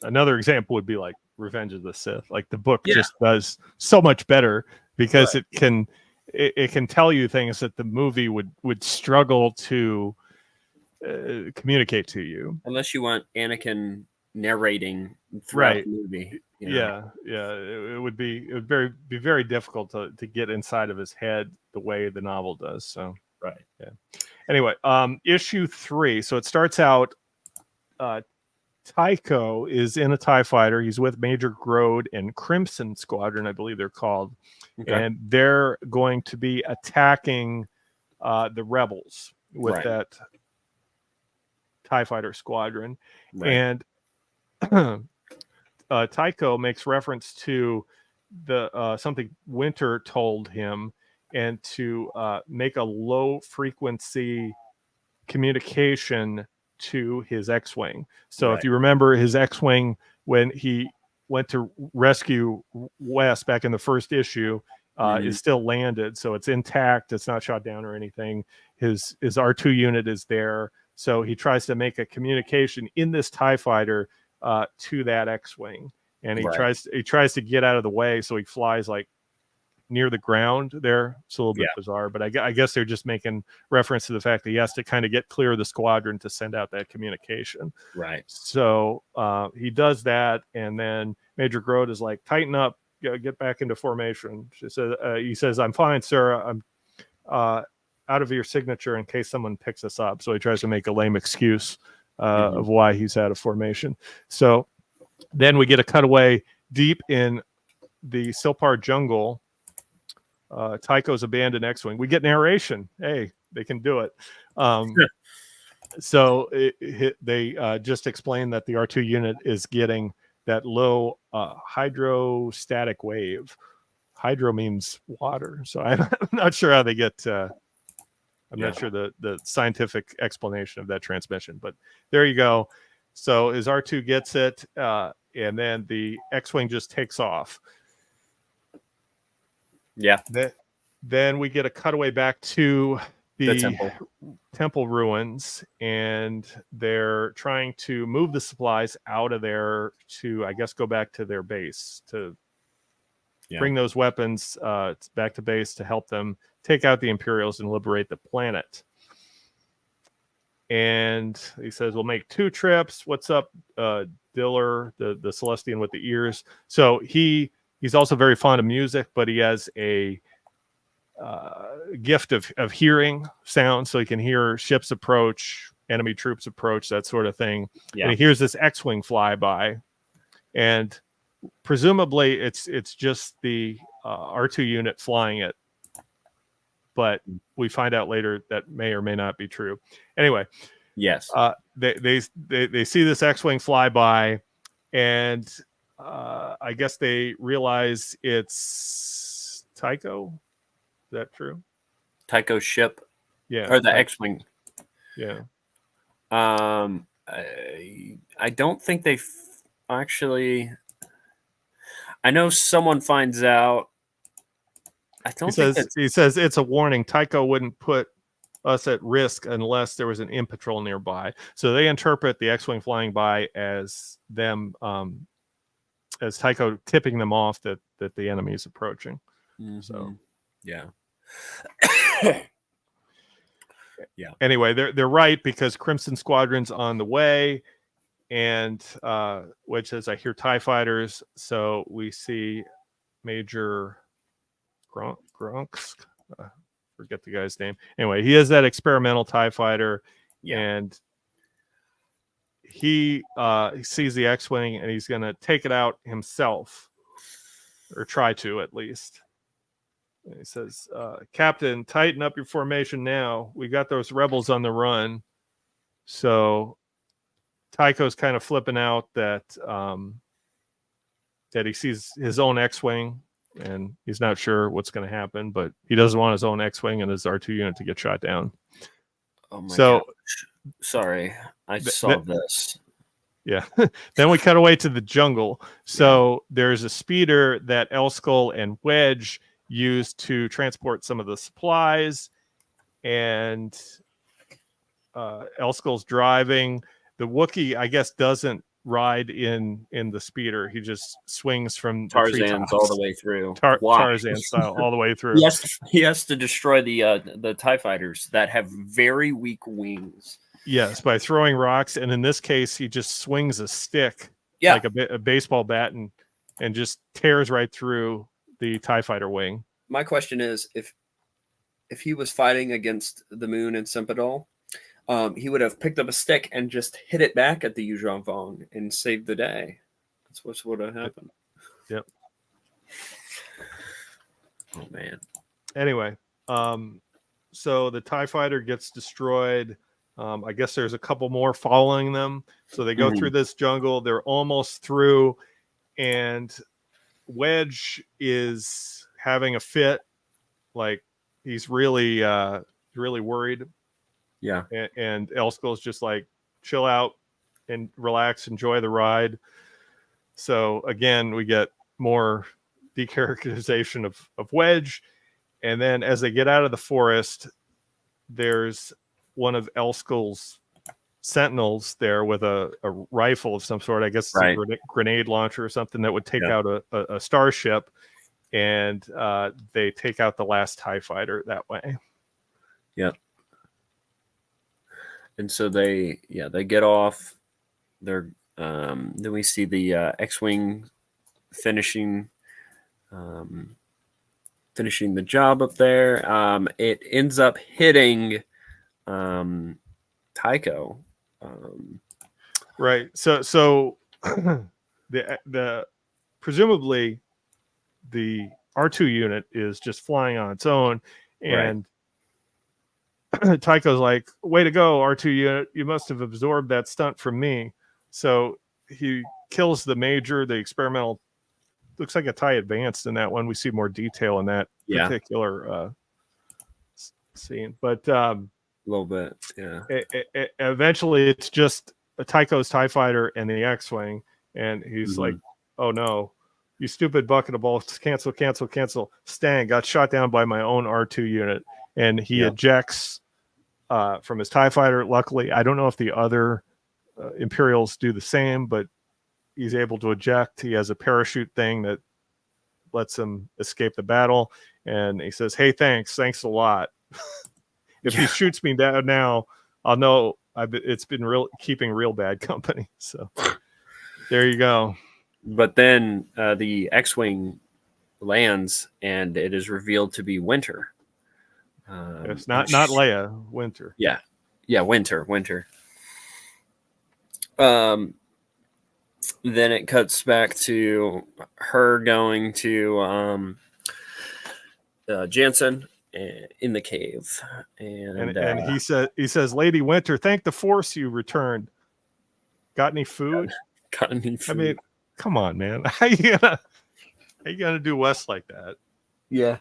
Another example would be like Revenge of the Sith. Like the book just does so much better because it can tell you things that the movie would struggle to communicate to you. Unless you want Anakin narrating throughout the movie. Yeah, it would be very difficult to get inside of his head the way the novel does. So right. Yeah. Anyway, issue 3. So it starts out. Tycho is in a TIE fighter. He's with Major Grode and Crimson Squadron, I believe they're called, and they're going to be attacking the rebels with that TIE fighter squadron, and Tycho makes reference to the something Winter told him, and to make a low frequency communication to his X-wing. So if you remember his X-wing, when he went to rescue Wes back in the first issue, is still landed, so it's intact. It's not shot down or anything. His R2 unit is there, so he tries to make a communication in this TIE fighter to that X-wing, and he tries to get out of the way, so he flies like near the ground there. It's a little bit bizarre, but I guess they're just making reference to the fact that he has to kind of get clear of the squadron to send out that communication. Right. So he does that, and then Major Grode is like, tighten up, get back into formation. He says, I'm fine, sir. I'm out of your signature in case someone picks us up. So he tries to make a lame excuse of why he's out of formation. So then we get a cutaway deep in the Silpar jungle. Tycho's abandoned X-wing. We get narration. Hey, they can do it. So they just explain that the R2 unit is getting that low hydrostatic wave. Hydro means water, so I'm not sure how they get. I'm not sure the scientific explanation of that transmission, but there you go. So his R2 gets it, and then the X-wing just takes off. Yeah. Then we get a cutaway back to the temple ruins, and they're trying to move the supplies out of there to, I guess, go back to their base to bring those weapons back to base to help them take out the Imperials and liberate the planet. And he says, we'll make 2 trips. What's up, Diller, the Celestian with the ears? So he's also very fond of music, but he has a gift of hearing sound, so he can hear ships approach, enemy troops approach, that sort of thing. And he hears this X-wing fly by, and presumably it's just the R2 unit flying it, but we find out later that may or may not be true. Anyway, they see this X-wing fly by, and I guess they realize it's Tycho. Is that true? Tycho's ship, or the X-wing. Yeah. I don't think they actually. I know someone finds out. He says it's a warning. Tycho wouldn't put us at risk unless there was an imp patrol nearby. So they interpret the X-wing flying by as them, as Tycho tipping them off that the enemy is approaching. So yeah. Anyway, they're right, because Crimson Squadron's on the way, and which is, I hear TIE fighters. So we see Major Gronks. Forget the guy's name. Anyway, he is that experimental TIE fighter, and he sees the X-wing, and he's going to take it out himself, or try to at least. And he says, Captain, tighten up your formation now. We got those rebels on the run. So Tycho's kind of flipping out that that he sees his own X-wing, and he's not sure what's going to happen, but he doesn't want his own X-wing and his R2 unit to get shot down. Oh my gosh. Sorry, I saw this. Yeah. Then we cut away to the jungle. So there's a speeder that Elskull and Wedge used to transport some of the supplies, and Elskull's driving. The Wookiee, I guess, doesn't ride in the speeder. He just swings from Tarzan's all the way through. Tarzan style all the way through. He has to destroy the TIE fighters that have very weak wings. Yes, by throwing rocks, and in this case, he just swings a stick, Yeah. like a baseball bat, and just tears right through the TIE fighter wing. My question is, if he was fighting against the Moon and Simpadol, he would have picked up a stick and just hit it back at the Yuuzhan Vong and saved the day. That's what would have happened. Yep. Oh man. Anyway, so the TIE fighter gets destroyed. I guess there's a couple more following them. So they go through this jungle. They're almost through, and Wedge is having a fit. Like he's really worried. Yeah. And Elskull's just like, chill out and relax, enjoy the ride. So again, we get more decharacterization of Wedge. And then as they get out of the forest, there's one of Elskull's sentinels there with a rifle of some sort. I guess it's a grenade launcher or something that would take out a starship. And they take out the last TIE fighter that way. Yep. And so they get off. They're then we see the X-wing finishing the job up there. It ends up hitting Tycho. Right. So the presumably the R2 unit is just flying on its own, and Tycho's like, way to go, R2 unit, you must have absorbed that stunt from me. So he kills the major, the experimental, looks like a TIE Advanced in that one. We see more detail in that particular scene, but a little bit, yeah. Eventually it's just a Tycho's TIE fighter and the X-wing, and he's like, oh no, you stupid bucket of balls, cancel. Stang got shot down by my own R2 unit, and he ejects from his TIE fighter. Luckily, I don't know if the other Imperials do the same, but he's able to eject. He has a parachute thing that lets him escape the battle, and he says, hey, thanks a lot. If he shoots me down now, I'll know it's been keeping real bad company. So there you go. But then the X-wing lands, and it is revealed to be Winter. It's not Leia, Winter. Yeah, Winter. Then it cuts back to her going to Jansen in the cave, and he says, Lady Winter, thank the Force you returned. Got any food? Got any food? I mean, come on, man. How you gonna do Wes like that? Yeah.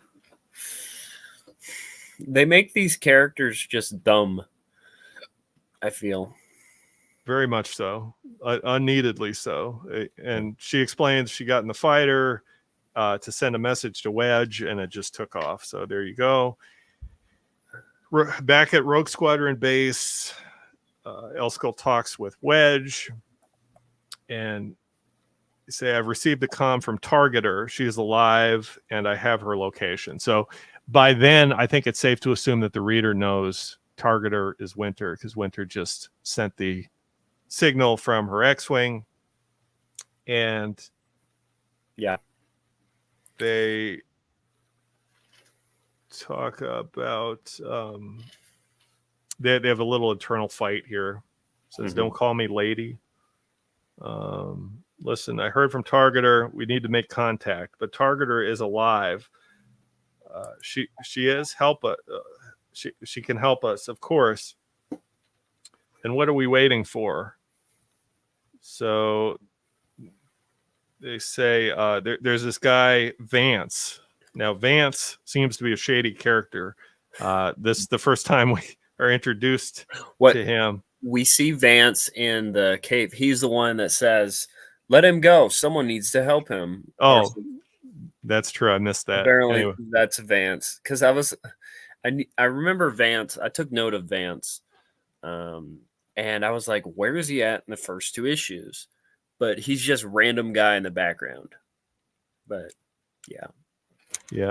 They make these characters just dumb, I feel. Very much so. Unneededly so. And she explains she got in the fighter to send a message to Wedge, and it just took off. So there you go. Back at Rogue Squadron base, Elskull talks with Wedge, and they say, I've received a comm from Targeter. She is alive, and I have her location. So by then, I think it's safe to assume that the reader knows Targeter is Winter, because Winter just sent the signal from her X-wing, and they talk about they have a little internal fight here. It says, don't call me lady. Listen, I heard from Targeter, we need to make contact, but Targeter is alive. She is help us. She can help us, of course. And what are we waiting for? So they say there's this guy Vance. Now Vance seems to be a shady character. This is the first time we are introduced to him. We see Vance in the cave. He's the one that says, "Let him go. Someone needs to help him." Oh, that's true. I missed that. Apparently, that's Vance, because I remember Vance. I took note of Vance, and I was like, "Where is he at in the first two issues?" But he's just random guy in the background. But yeah.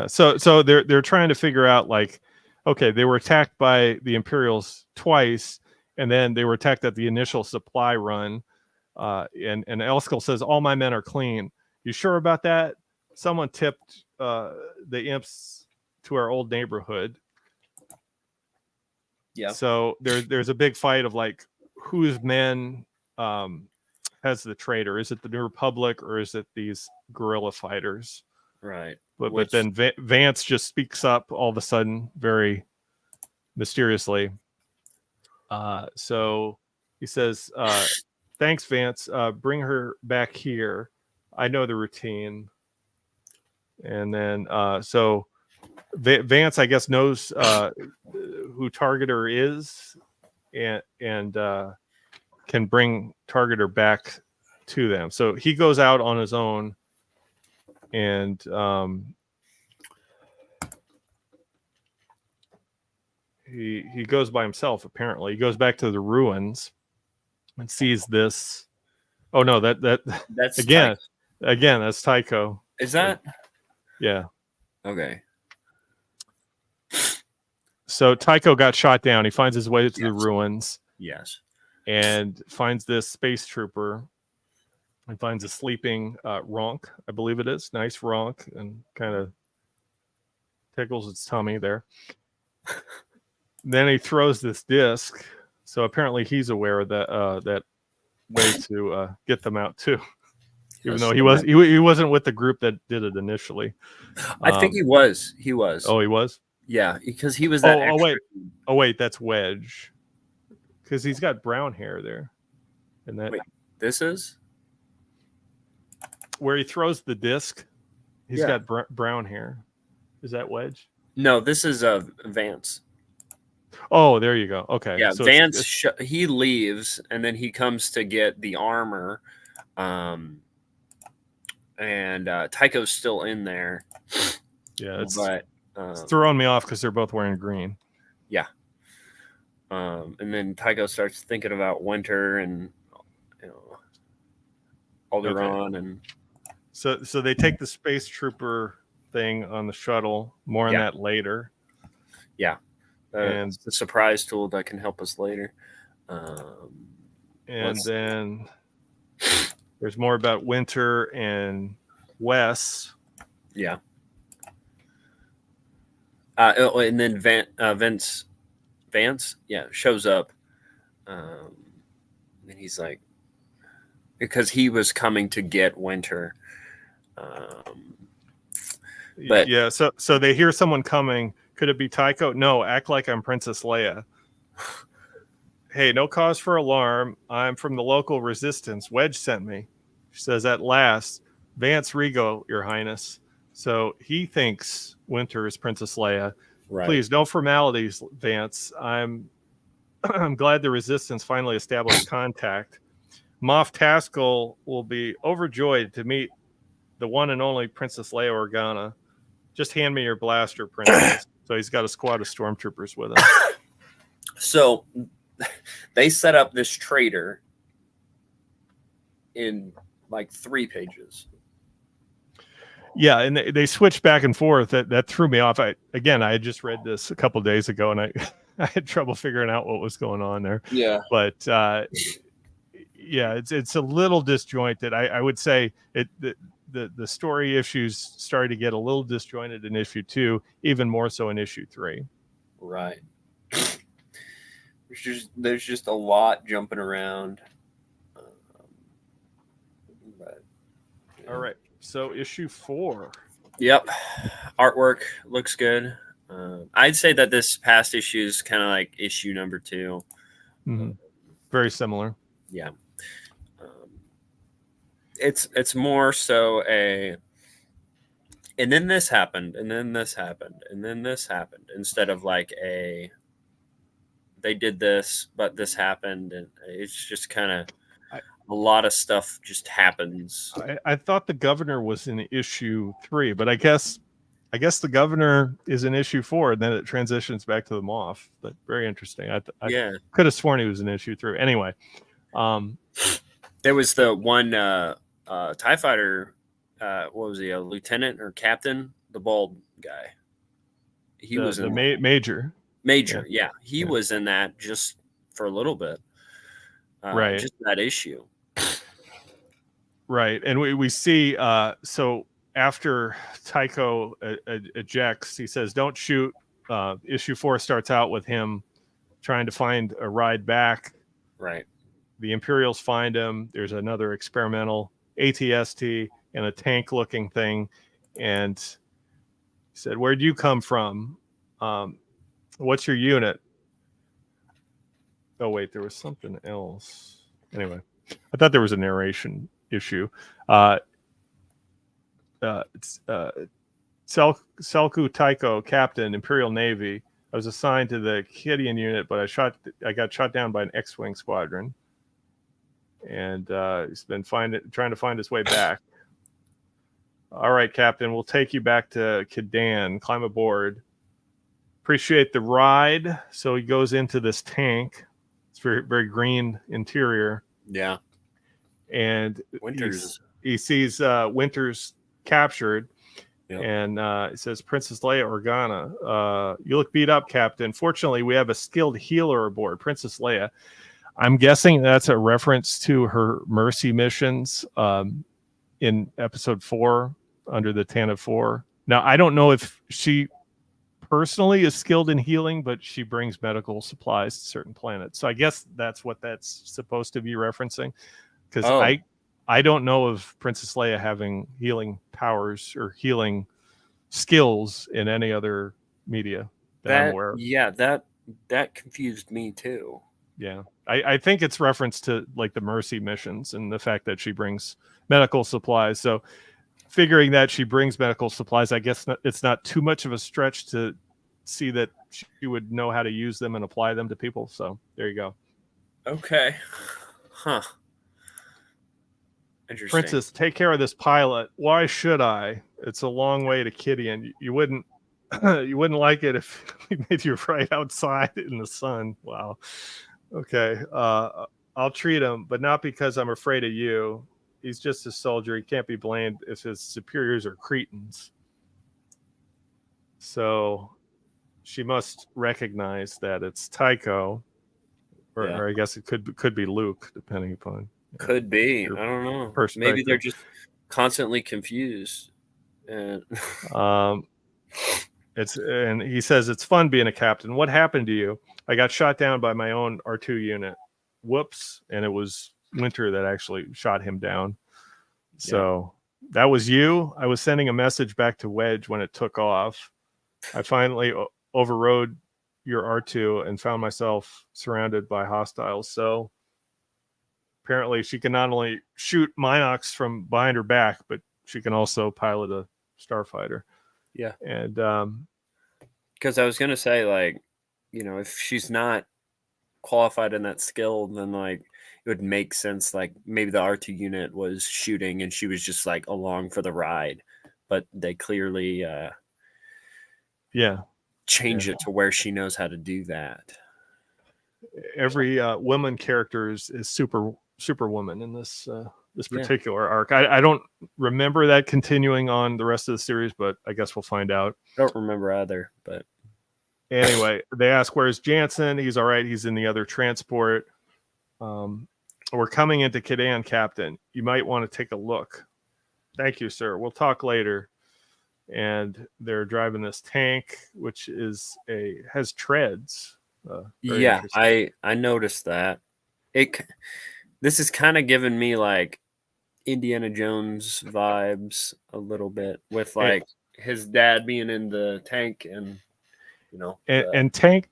So they're trying to figure out, like, okay, they were attacked by the Imperials twice, and then they were attacked at the initial supply run. And Elskell says, all my men are clean. You sure about that? Someone tipped the imps to our old neighborhood. Yeah. So there's a big fight of like whose men has the traitor. Is it the New Republic or is it these guerrilla fighters? Right. But then Vance just speaks up all of a sudden, very mysteriously. So he says, thanks, Vance. Bring her back here. I know the routine. And then so Vance, I guess, knows who Targeter is and can bring Targeter back to them. So he goes out on his own and he goes by himself, apparently. He goes back to the ruins and sees this. Oh no, that's again that's Tycho. Is that? Yeah. Okay. So Tycho got shot down. He finds his way to the ruins. Yes. And finds this space trooper and finds a sleeping Ronk, I believe it is. Nice Ronk, and kind of tickles its tummy there. Then he throws this disc. So apparently he's aware of that way to get them out too. Even though he wasn't with the group that did it initially. I think he was. He was. Oh, he was? Yeah, because he was that Oh wait, that's Wedge. Because he's got brown hair there. And that Wait, this is where he throws the disc. He's got brown hair. Is that Wedge? No, this is Vance. Oh, there you go. Okay. Yeah, so Vance he leaves and then he comes to get the armor. And Tycho's still in there. Yeah, it's throwing me off because they're both wearing green. Yeah. And then Tycho starts thinking about Winter and Alderaan and so they take the space trooper thing on the shuttle. More on that later. Yeah. And the surprise tool that can help us later. And then there's more about Winter and Wes. Yeah. And then Vance, shows up. And he's like, because he was coming to get Winter. But yeah, so they hear someone coming. Could it be Tycho? No, act like I'm Princess Leia. Hey, no cause for alarm. I'm from the local resistance. Wedge sent me. She says, at last, Vance Rego, Your Highness. So he thinks Winter is Princess Leia. Right. Please, no formalities, Vance. I'm glad the resistance finally established contact. Moff Taskell will be overjoyed to meet the one and only Princess Leia Organa. Just hand me your blaster, Princess. So he's got a squad of stormtroopers with him. So they set up this traitor in like 3 pages. Yeah, and they switch back and forth. That threw me off. I had just read this a couple of days ago, and I had trouble figuring out what was going on there. Yeah, but it's a little disjointed. I would say the story issues started to get a little disjointed in issue 2, even more so in issue 3. Right. There's just a lot jumping around. All right. So issue 4. Yep. Artwork looks good. I'd say that this past issue is kind of like issue number 2. Mm-hmm. Very similar. Yeah. It's more so and then this happened, and then this happened, and then this happened, instead of like they did this, but this happened, and it's just kind of a lot of stuff just happens. I thought the governor was in issue 3, but I guess the governor is in issue 4, and then it transitions back to the Moff. But very interesting. I could have sworn he was in issue 3. Anyway, there was the one TIE fighter. What was he? A lieutenant or captain? The bald guy. He was in Major. Major, yeah. He was in that just for a little bit. Right. Just that issue. Right. And we see, so after Tycho ejects, he says, don't shoot. Issue 4 starts out with him trying to find a ride back. Right. The Imperials find him. There's another experimental ATST and a tank looking thing. And he said, where'd you come from? What's your unit? Oh, wait, there was something else. Anyway, I thought there was a narration issue. Selku Tycho, Captain, Imperial Navy. I was assigned to the Kidian unit, but I got shot down by an X-wing squadron, and he's been trying to find his way back. All right, Captain, we'll take you back to Kidan. Climb aboard. Appreciate the ride. So he goes into this tank. It's very, very green interior. Yeah. And Winters. He sees Winters captured. Yep. And it says, Princess Leia Organa, you look beat up, Captain. Fortunately, we have a skilled healer aboard, Princess Leia. I'm guessing that's a reference to her mercy missions in episode 4 under the Tantive 4. Now, I don't know if she personally is skilled in healing, but she brings medical supplies to certain planets. So I guess that's what that's supposed to be referencing. Because I don't know of Princess Leia having healing powers or healing skills in any other media that I'm aware of. Yeah, that confused me too. Yeah. I think it's reference to like the mercy missions and the fact that she brings medical supplies. So figuring that she brings medical supplies, I guess it's not too much of a stretch to see that she would know how to use them and apply them to people. So there you go. Okay. Huh. Interesting. Princess, take care of this pilot. Why should I? It's a long way to Kidian. You wouldn't you wouldn't like it if we made you right outside in the sun. Wow. Okay. I'll treat him, but not because I'm afraid of you. He's just a soldier. He can't be blamed if his superiors are cretins. So she must recognize that it's Tycho, or I guess it could be Luke, depending upon. Could be. I don't know. Maybe they're just constantly confused. And and he says it's fun being a captain. What happened to you? I got shot down by my own R2 unit. Whoops. And it was Winter that actually shot him down. So that was you. I was sending a message back to Wedge when it took off. I finally overrode your R2 and found myself surrounded by hostiles. So apparently she can not only shoot Minox from behind her back, but she can also pilot a starfighter. Yeah. And because I was going to say, like, you know, if she's not qualified in that skill, then like it would make sense. Like maybe the R2 unit was shooting and she was just like along for the ride, but they clearly change it to where she knows how to do that. Every woman character is superwoman in this particular arc. I don't remember that continuing on the rest of the series, but I guess we'll find out. I don't remember either, but anyway, they ask, where's Jansen? He's all right. He's in the other transport. We're coming into Kidan, Captain. You might want to take a look. Thank you, sir. We'll talk later. And they're driving this tank, which has treads. Yeah, I noticed that. This is kind of giving me like Indiana Jones vibes a little bit, with like his dad being in the tank, and you know, and tank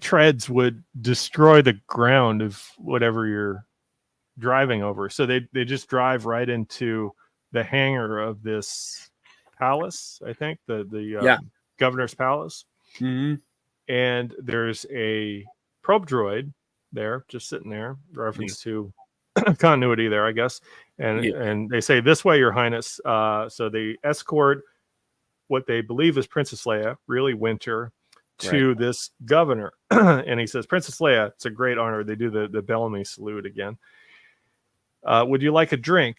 treads would destroy the ground of whatever you're driving over. So they just drive right into the hangar of this palace, I think the governor's palace. Mm-hmm. And there's a probe droid there, just sitting there, reference to continuity there, I guess. And they say, this way, Your Highness. So they escort what they believe is Princess Leia, really Winter, to this governor. And he says, Princess Leia, it's a great honor. They do the Bellamy salute again. Would you like a drink?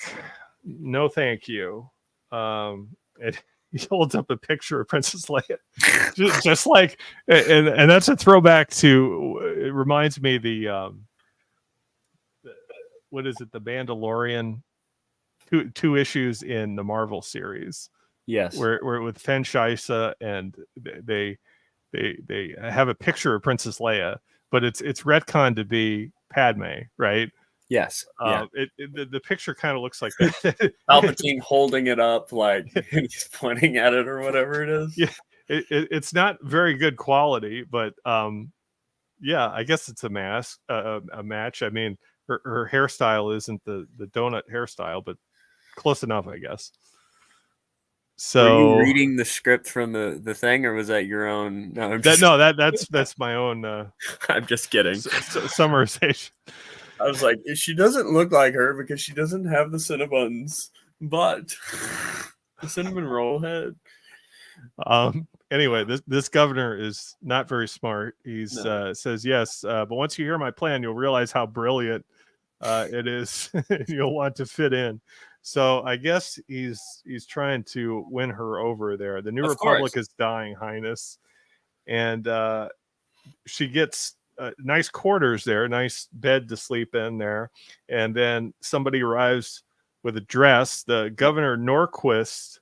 No, thank you. And he holds up a picture of Princess Leia, just like, and that's a throwback to. It reminds me what is it? The Mandalorian, two issues in the Marvel series. Yes. Where with Fen Shaisa, and they have a picture of Princess Leia, but it's retconned to be Padme, right? Yes. Yeah. The picture kind of looks like that. Palpatine holding it up like he's pointing at it or whatever it is. Yeah, it's not very good quality, but yeah, I guess it's a match. I mean, her hairstyle isn't the donut hairstyle, but close enough, I guess. So were you reading the script from the thing, or was that your own? No, that's my own. I'm just kidding. Summarization. I was like, she doesn't look like her because she doesn't have the Cinnabons, but the cinnamon roll head. Anyway, this governor is not very smart. He's says yes, but once you hear my plan, you'll realize how brilliant it is. You'll want to fit in. So I guess he's trying to win her over there. The New Republic is dying, Highness, and she gets nice quarters there, nice bed to sleep in there, and then somebody arrives with a dress. The Governor Norquist.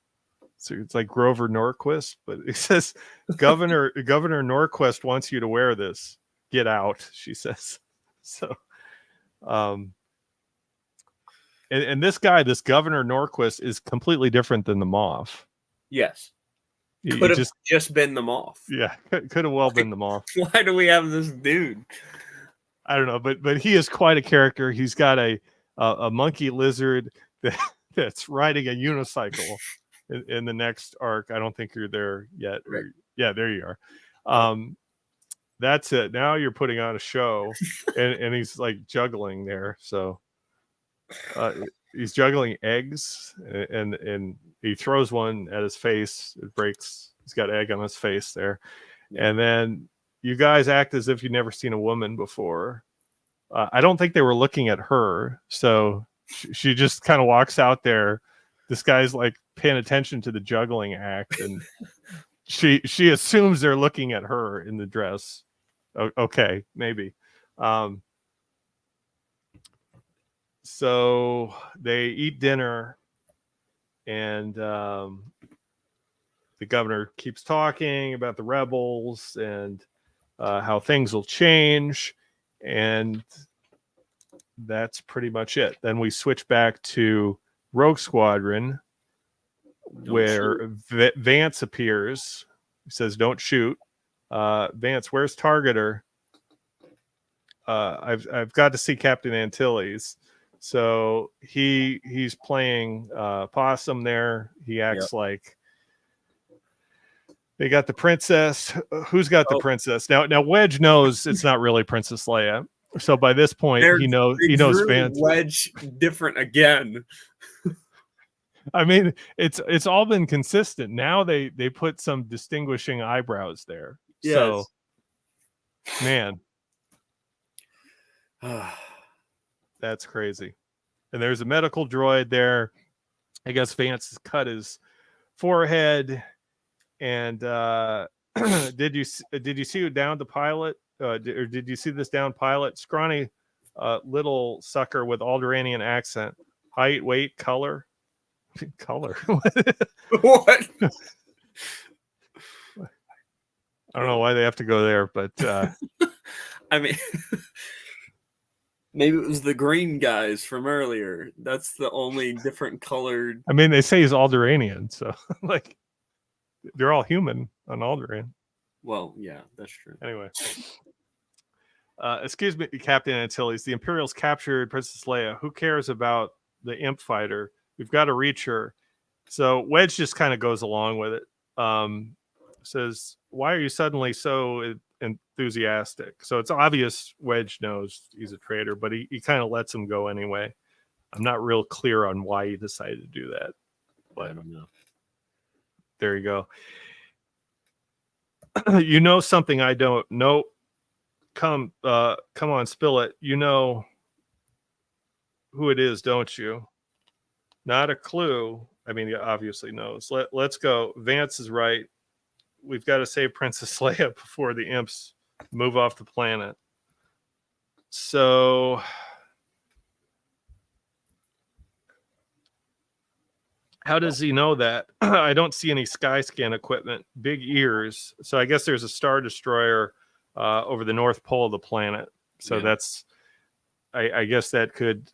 So it's like Grover Norquist, but it says Governor Norquist wants you to wear this. Get out, she says. So, and this guy, this Governor Norquist, is completely different than the Moff. Yes, could have just been the Moff. Yeah, could have well been the Moff. Why do we have this dude? I don't know, but he is quite a character. He's got a monkey lizard that's riding a unicycle. In the next arc. I don't think you're there yet. Right. Yeah, there you are. That's it. Now you're putting on a show, and he's like juggling there. So he's juggling eggs, and he throws one at his face. It breaks. He's got egg on his face there. Yeah. And then you guys act as if you've never seen a woman before. I don't think they were looking at her. So she just kind of walks out there. This guy's like paying attention to the juggling act, and she assumes they're looking at her in the dress. Okay, maybe. So they eat dinner, and the governor keeps talking about the rebels and how things will change, and that's pretty much it. Then we switch back to Rogue Squadron, where Vance appears. He says, "Don't shoot." Vance, where's Targeter? I've got to see Captain Antilles. So he's playing possum there. He acts like they got the princess. Who's got the princess? Now Wedge knows it's not really Princess Leia. So by this point, he knows Vance. Wedge different again. I mean, it's all been consistent. Now they put some distinguishing eyebrows there. Yes. So, man, that's crazy. And there's a medical droid there. I guess Vance cut his forehead. And did you see who downed the pilot? Or did you see this downed pilot? Scrawny little sucker with Alderaanian accent. Height, weight, color. Color. What? I don't know why they have to go there, but I mean, maybe it was the green guys from earlier. That's the only different colored. I mean, they say he's Alderaanian, so like they're all human on Alderaan. Well, yeah, that's true. Anyway, excuse me, Captain Antilles. The Imperials captured Princess Leia. Who cares about the imp fighter? We've got to reach her. So Wedge just kind of goes along with it. Says, why are you suddenly so enthusiastic? So it's obvious Wedge knows he's a traitor, but he kind of lets him go anyway. I'm not real clear on why he decided to do that. But I don't know. There you go. You know something I don't know. Come on, spill it. You know who it is, don't you? Not a clue. I mean, he obviously knows. Let's go. Vance is right. We've got to save Princess Leia before the imps move off the planet. So how does he know that? I don't see any sky scan equipment. Big ears. So I guess there's a Star Destroyer over the North Pole of the planet. So that's, I guess that could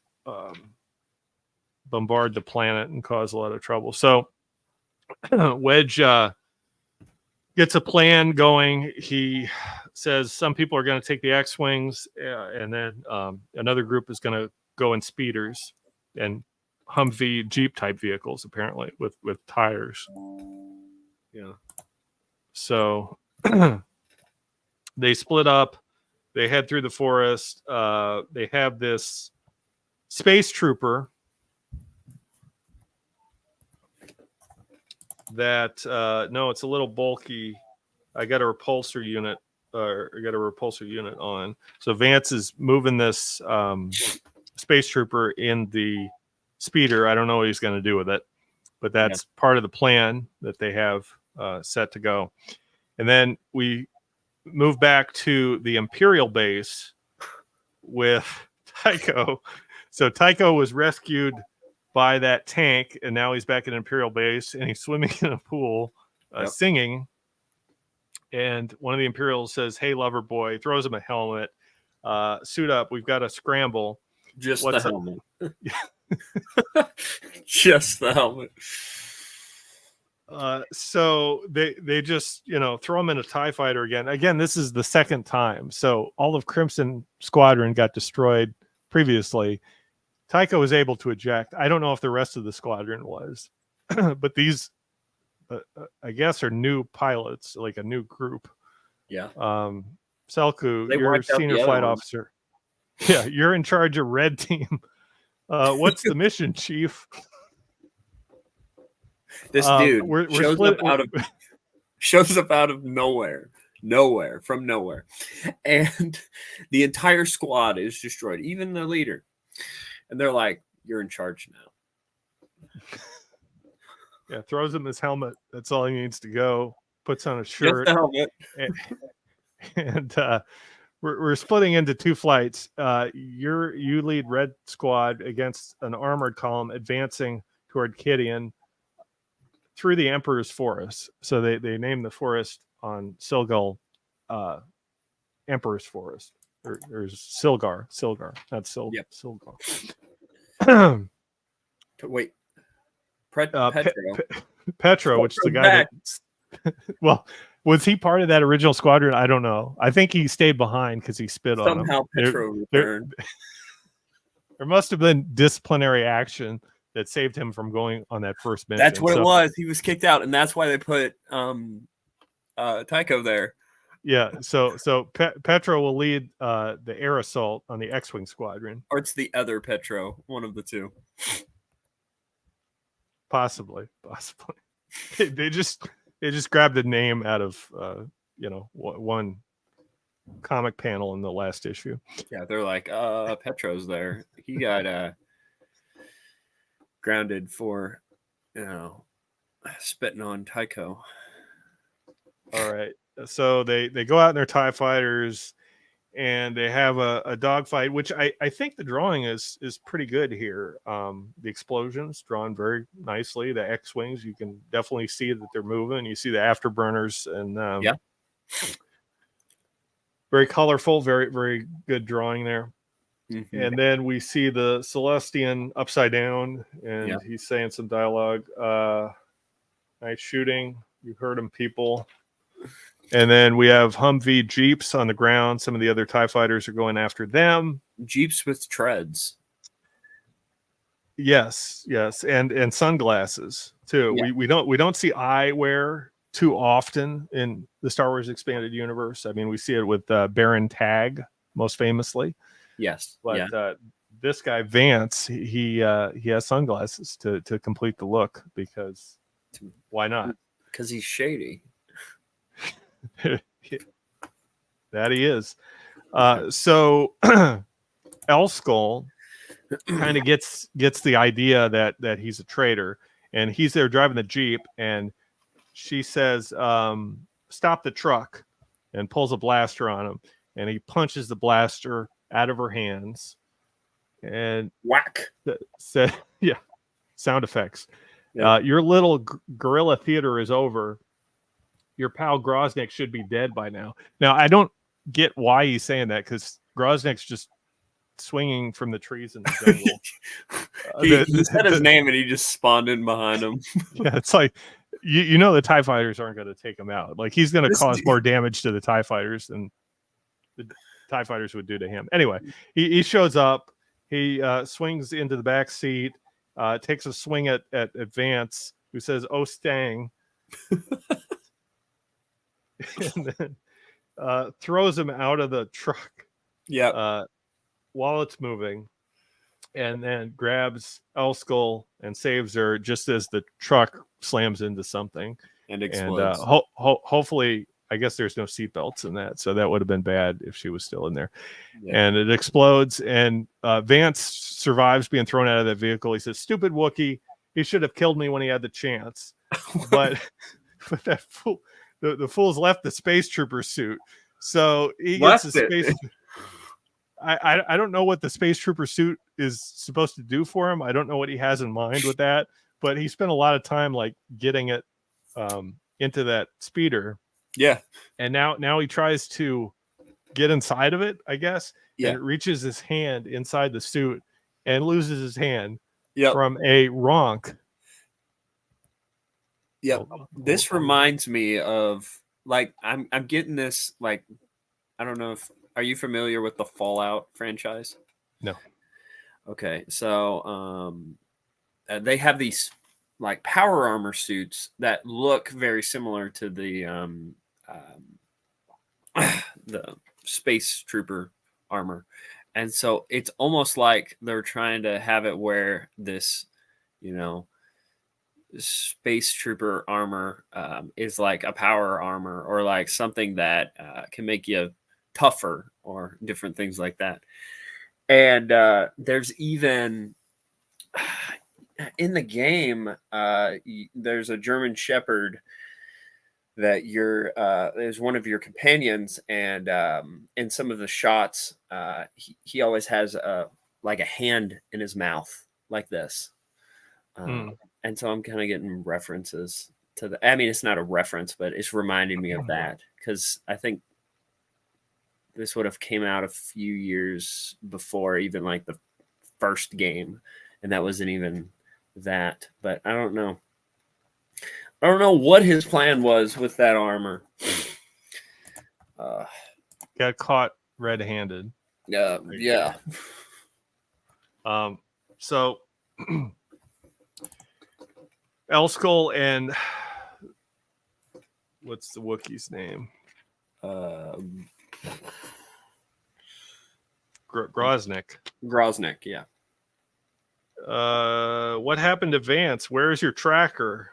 bombard the planet and cause a lot of trouble. So Wedge gets a plan going. He says some people are going to take the X-Wings, and then another group is going to go in speeders and Humvee Jeep type vehicles, apparently with tires. Yeah. So they split up. They head through the forest. They have this space trooper that no, it's a little bulky. I got a repulsor unit on. So Vance is moving this space trooper in the speeder. I don't know what he's going to do with it, but that's part of the plan that they have set to go. And then we move back to the Imperial base with Tycho. So Tycho was rescued by that tank, and now he's back at Imperial base, and he's swimming in a pool, singing. And one of the Imperials says, "Hey, lover boy," throws him a helmet. Suit up. We've got to scramble. Just the helmet. Just the helmet. So they just, throw him in a TIE fighter again. Again, this is the second time. So all of Crimson Squadron got destroyed previously. Tycho was able to eject. I don't know if the rest of the squadron was, but these, I guess, are new pilots, like a new group. Yeah. Selku, you're a senior flight officer. Yeah, you're in charge of Red Team. What's the mission, Chief? This dude shows up out of nowhere, from nowhere, and the entire squad is destroyed, even the leader. And they're like, "You're in charge now." Yeah, throws him his helmet. That's all he needs to go. Puts on a shirt. Just the helmet. And we're splitting into two flights. You lead Red Squad against an armored column advancing toward Kidian through the Emperor's Forest. So they named the forest on Silgal Emperor's Forest. Or Silgar, not Silgar. Wait, Petro, which is the guy that, well, was he part of that original squadron? I don't know. I think he stayed behind because he spit on him. Somehow Petro returned. There must have been disciplinary action that saved him from going on that first mission. That's what it was. He was kicked out, and that's why they put Tycho there. Yeah, so Petro will lead the air assault on the X-Wing squadron. Or it's the other Petro, one of the two. Possibly. They just grabbed a name out of one comic panel in the last issue. Yeah, they're like, Petro's there. He got grounded for spitting on Tycho. All right. So they go out in their TIE fighters and they have a dogfight, which I think the drawing is pretty good here. The explosions drawn very nicely. The X-Wings, you can definitely see that they're moving. You see the afterburners and very colorful, very, very good drawing there. Mm-hmm. And then we see the Celestian upside down and he's saying some dialogue. Nice shooting. You heard him, people. And then we have Humvee Jeeps on the ground. Some of the other TIE fighters are going after them. Jeeps with treads. Yes, and sunglasses too. Yeah. We don't see eyewear too often in the Star Wars expanded universe. I mean, we see it with Baron Tagg most famously. Yes, but this guy Vance, he has sunglasses to complete the look because why not? Because he's shady. That he is. So Elskull kind of gets the idea that he's a traitor, and he's there driving the Jeep, and she says, "Stop the truck," and pulls a blaster on him, and he punches the blaster out of her hands, and Whack. said, "Yeah, sound effects. Yep. Your little guerrilla theater is over. Your pal Groznik should be dead by now." Now, I don't get why he's saying that, because Groznik's just swinging from the trees in the jungle. He said his name and he just spawned in behind him. Yeah, it's like, you know, the TIE fighters aren't going to take him out. Like, he's going to cause more damage to the TIE fighters than the TIE fighters would do to him. Anyway, he shows up. He swings into the back seat, takes a swing at Vance, who says, "Oh, Stang." And then throws him out of the truck. Yeah. While it's moving, and then grabs Elskull and saves her just as the truck slams into something and explodes. And hopefully, I guess there's no seatbelts in that, so that would have been bad if she was still in there. Yeah. And it explodes, and Vance survives being thrown out of that vehicle. He says, "Stupid Wookiee, he should have killed me when he had the chance." but that fool, the fool's left the space trooper suit, so he gets a space. I don't know what the space trooper suit is supposed to do for him. I don't know what he has in mind with that, but he spent a lot of time like getting it into that speeder. Yeah. And now he tries to get inside of it, I guess. Yeah. And it reaches his hand inside the suit and loses his hand from a ronk. Yeah. This reminds me of, like, I'm getting this, like, I don't know if, are you familiar with the Fallout franchise? No. Okay, so they have these like power armor suits that look very similar to the space trooper armor, and so it's almost like they're trying to have it where this, you know, space trooper armor is like a power armor, or like something that can make you tougher or different things like that. And there's even in the game there's a German Shepherd that is one of your companions, and in some of the shots he always has like a hand in his mouth like this. And so I'm kind of getting references to the, I mean, it's not a reference, but it's reminding me of that, because I think this would have came out a few years before even like the first game, and that wasn't even that. But I don't know what his plan was with that armor. Got caught red-handed. Yeah. So Elskull and what's the Wookiee's name? Groznik, yeah. What happened to Vance? Where's your tracker?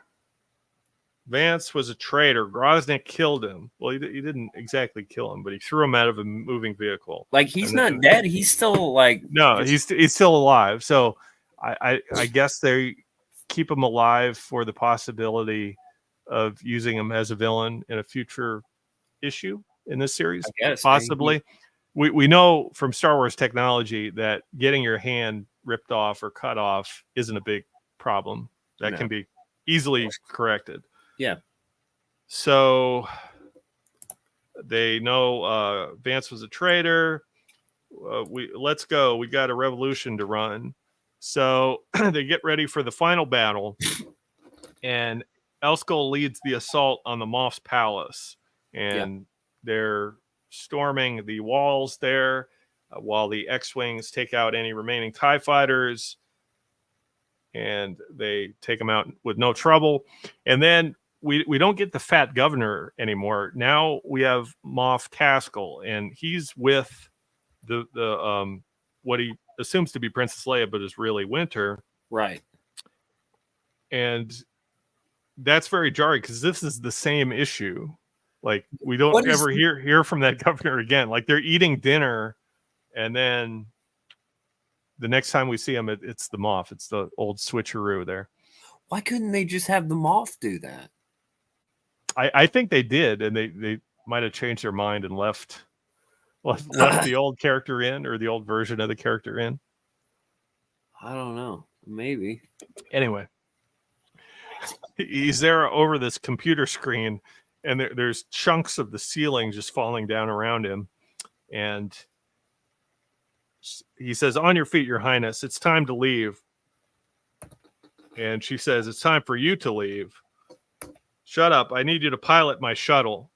Vance was a traitor. Groznik killed him. Well, he didn't exactly kill him, but he threw him out of a moving vehicle. Like, he's not dead. He's still like, no, he's still alive. So I guess they keep him alive for the possibility of using him as a villain in a future issue in this series. I guess, possibly. We know from Star Wars technology that getting your hand ripped off or cut off isn't a big problem. That can be easily corrected. Yeah. So they know Vance was a traitor. Let's go. We got a revolution to run. So they get ready for the final battle, and Elskull leads the assault on the Moff's palace, and they're storming the walls there while the X-Wings take out any remaining TIE fighters, and they take them out with no trouble. And then we don't get the fat governor anymore. Now we have Moff Taskell, and he's with the what he assumes to be Princess Leia, but is really Winter. Right. And that's very jarring, because this is the same issue. Like, we don't ever hear from that governor again. Like, they're eating dinner, and then the next time we see him, it's the Moff. It's the old switcheroo there. Why couldn't they just have the Moff do that? I think they did, and they might have changed their mind and left the old character in, or the old version of the character in. I don't know. Maybe. Anyway, he's there over this computer screen, and there's chunks of the ceiling just falling down around him. And he says, "On your feet, Your Highness. It's time to leave." And she says, "It's time for you to leave. Shut up. I need you to pilot my shuttle.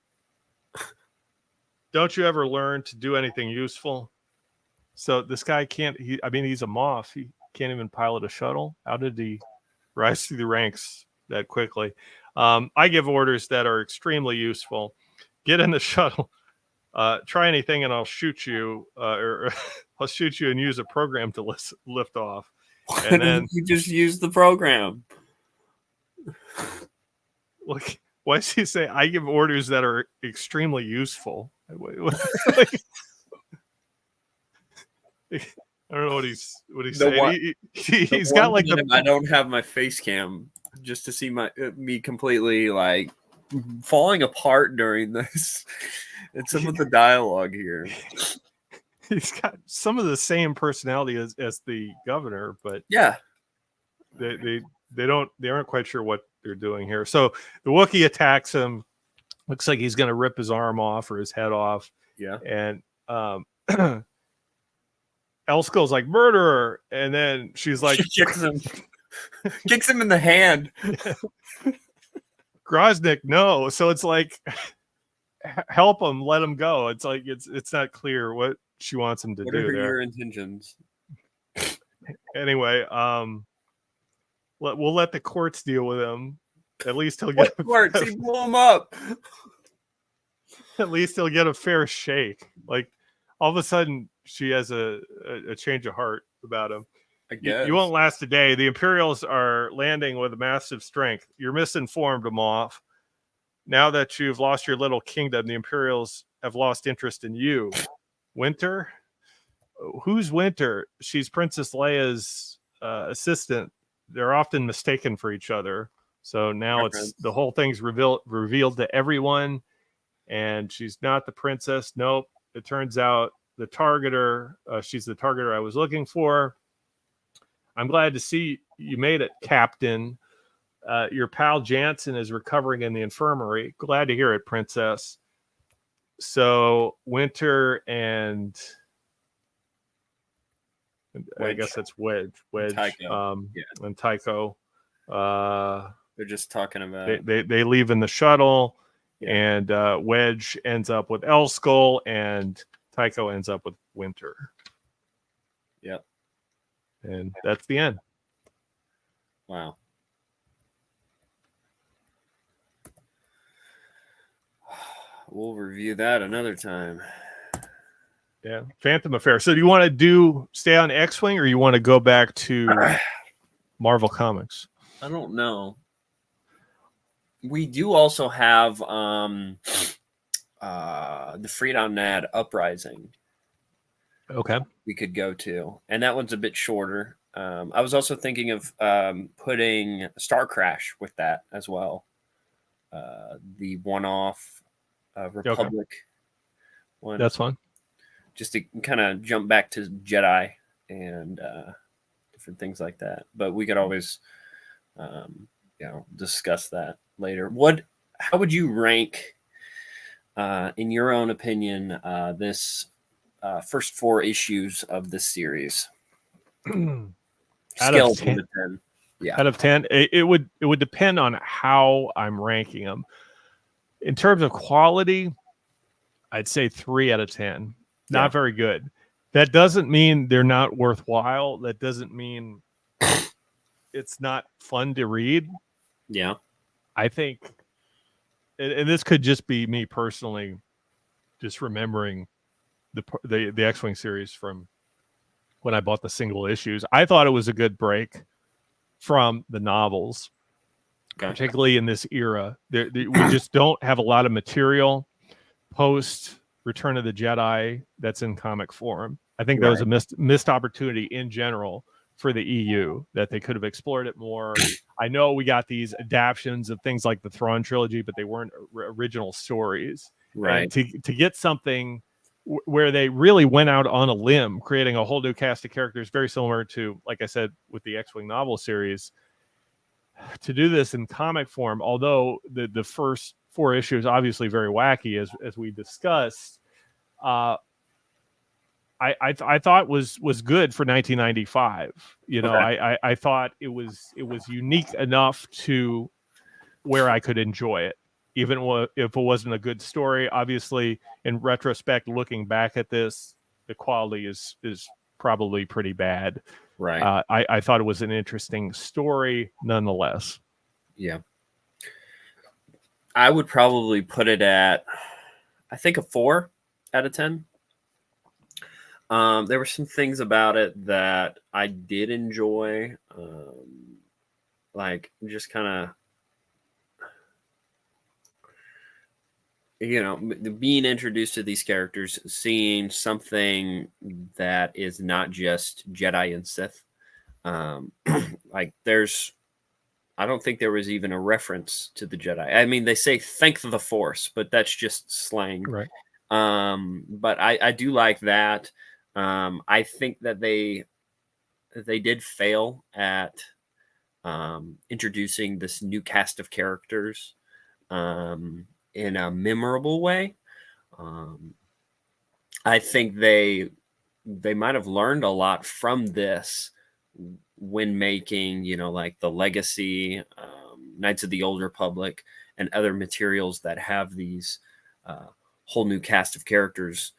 Don't you ever learn to do anything useful?" So this guy can't, I mean, he's a Moff. He can't even pilot a shuttle. How did he rise through the ranks that quickly? I give orders that are extremely useful. Get in the shuttle. Try anything and I'll shoot you, or I'll shoot you and use a program to lift off. And then you just use the program. Look, why does he say, "I give orders that are extremely useful"? I don't know what he's saying. He's got like I don't have my face cam just to see me completely like falling apart during this. And some of the dialogue here. He's got some of the same personality as the governor, but yeah, they aren't quite sure what they're doing here. So the Wookiee attacks him. Looks like he's going to rip his arm off or his head off. Yeah, and Elskull's like, "Murderer," and then she's like, she kicks him in the hand. Groznik, no. So it's like, help him, let him go. It's like it's not clear what she wants him to do. What are there. your intentions? Anyway, we'll let the courts deal with him. At least he'll get courts. He blew him up. At least he'll get a fair shake. Like all of a sudden, she has a change of heart about him. I guess. You won't last a day. The Imperials are landing with massive strength. You're misinformed, Moff. Now that you've lost your little kingdom, the Imperials have lost interest in you. Winter? Who's Winter? She's Princess Leia's assistant. They're often mistaken for each other. So now the whole thing's revealed to everyone, and she's not the princess. Nope. It turns out the targeter, she's the targeter I was looking for. I'm glad to see you made it, Captain. Your pal Jansen is recovering in the infirmary. Glad to hear it, Princess. So Winter and Wedge. I guess that's Wedge, Tycho. And Tycho. They're just talking about they leave in the shuttle, and Wedge ends up with Elskull, and Tycho ends up with Winter. Yep. And that's the end. Wow. We'll review that another time. Yeah. Phantom Affair. So do you want to stay on X-Wing, or you want to go back to Marvel Comics? I don't know. We do also have the Freedom Nad Uprising. Okay. We could go to, and that one's a bit shorter. I was also thinking of putting Star Crash with that as well. The one-off Republic one. That's fun. Just to kind of jump back to Jedi and different things like that. But we could always, discuss that later. How would you rank, in your own opinion, this first 4 issues of this series? Out of 10. Yeah. Out of 10, it would depend on how I'm ranking them. In terms of quality, I'd say 3 out of 10. Not very good. That doesn't mean they're not worthwhile. That doesn't mean it's not fun to read. Yeah. I think, and this could just be me personally, just remembering the X-Wing series from when I bought the single issues. I thought it was a good break from the novels, particularly in this era. We just don't have a lot of material post Return of the Jedi that's in comic form. I think that was a missed opportunity in general for the EU, that they could have explored it more. I know we got these adaptions of things like the Thrawn trilogy, but they weren't original stories. Right. And to get something where they really went out on a limb, creating a whole new cast of characters, very similar to, like I said, with the X-Wing novel series, to do this in comic form, although the first 4 issues obviously very wacky, as we discussed, I thought was good for 1995. You know, Okay. I thought it was unique enough to where I could enjoy it, even if it wasn't a good story. Obviously, in retrospect, looking back at this, the quality is probably pretty bad. Right. I thought it was an interesting story nonetheless. Yeah. I would probably put it at, I think, a 4 out of 10. There were some things about it that I did enjoy, like just kind of, being introduced to these characters, seeing something that is not just Jedi and Sith. Like I don't think there was even a reference to the Jedi. I mean, they say "thank the Force," but that's just slang. Right. But I do like that. I think that they did fail at introducing this new cast of characters in a memorable way. I think they might have learned a lot from this when making, like the Legacy, Knights of the Old Republic, and other materials that have these whole new cast of characters.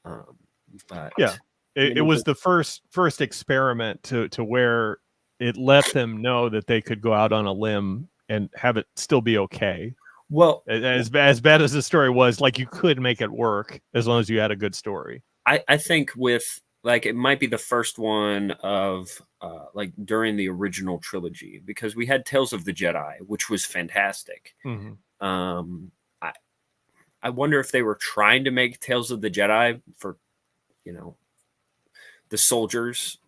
But yeah, it was the first experiment to where it let them know that they could go out on a limb and have it still be okay. Well, as bad as the story was, like, you could make it work as long as you had a good story. I think with, like, it might be the first one of like during the original trilogy, because we had Tales of the Jedi, which was fantastic. Mm-hmm. I wonder if they were trying to make Tales of the Jedi for, the soldiers,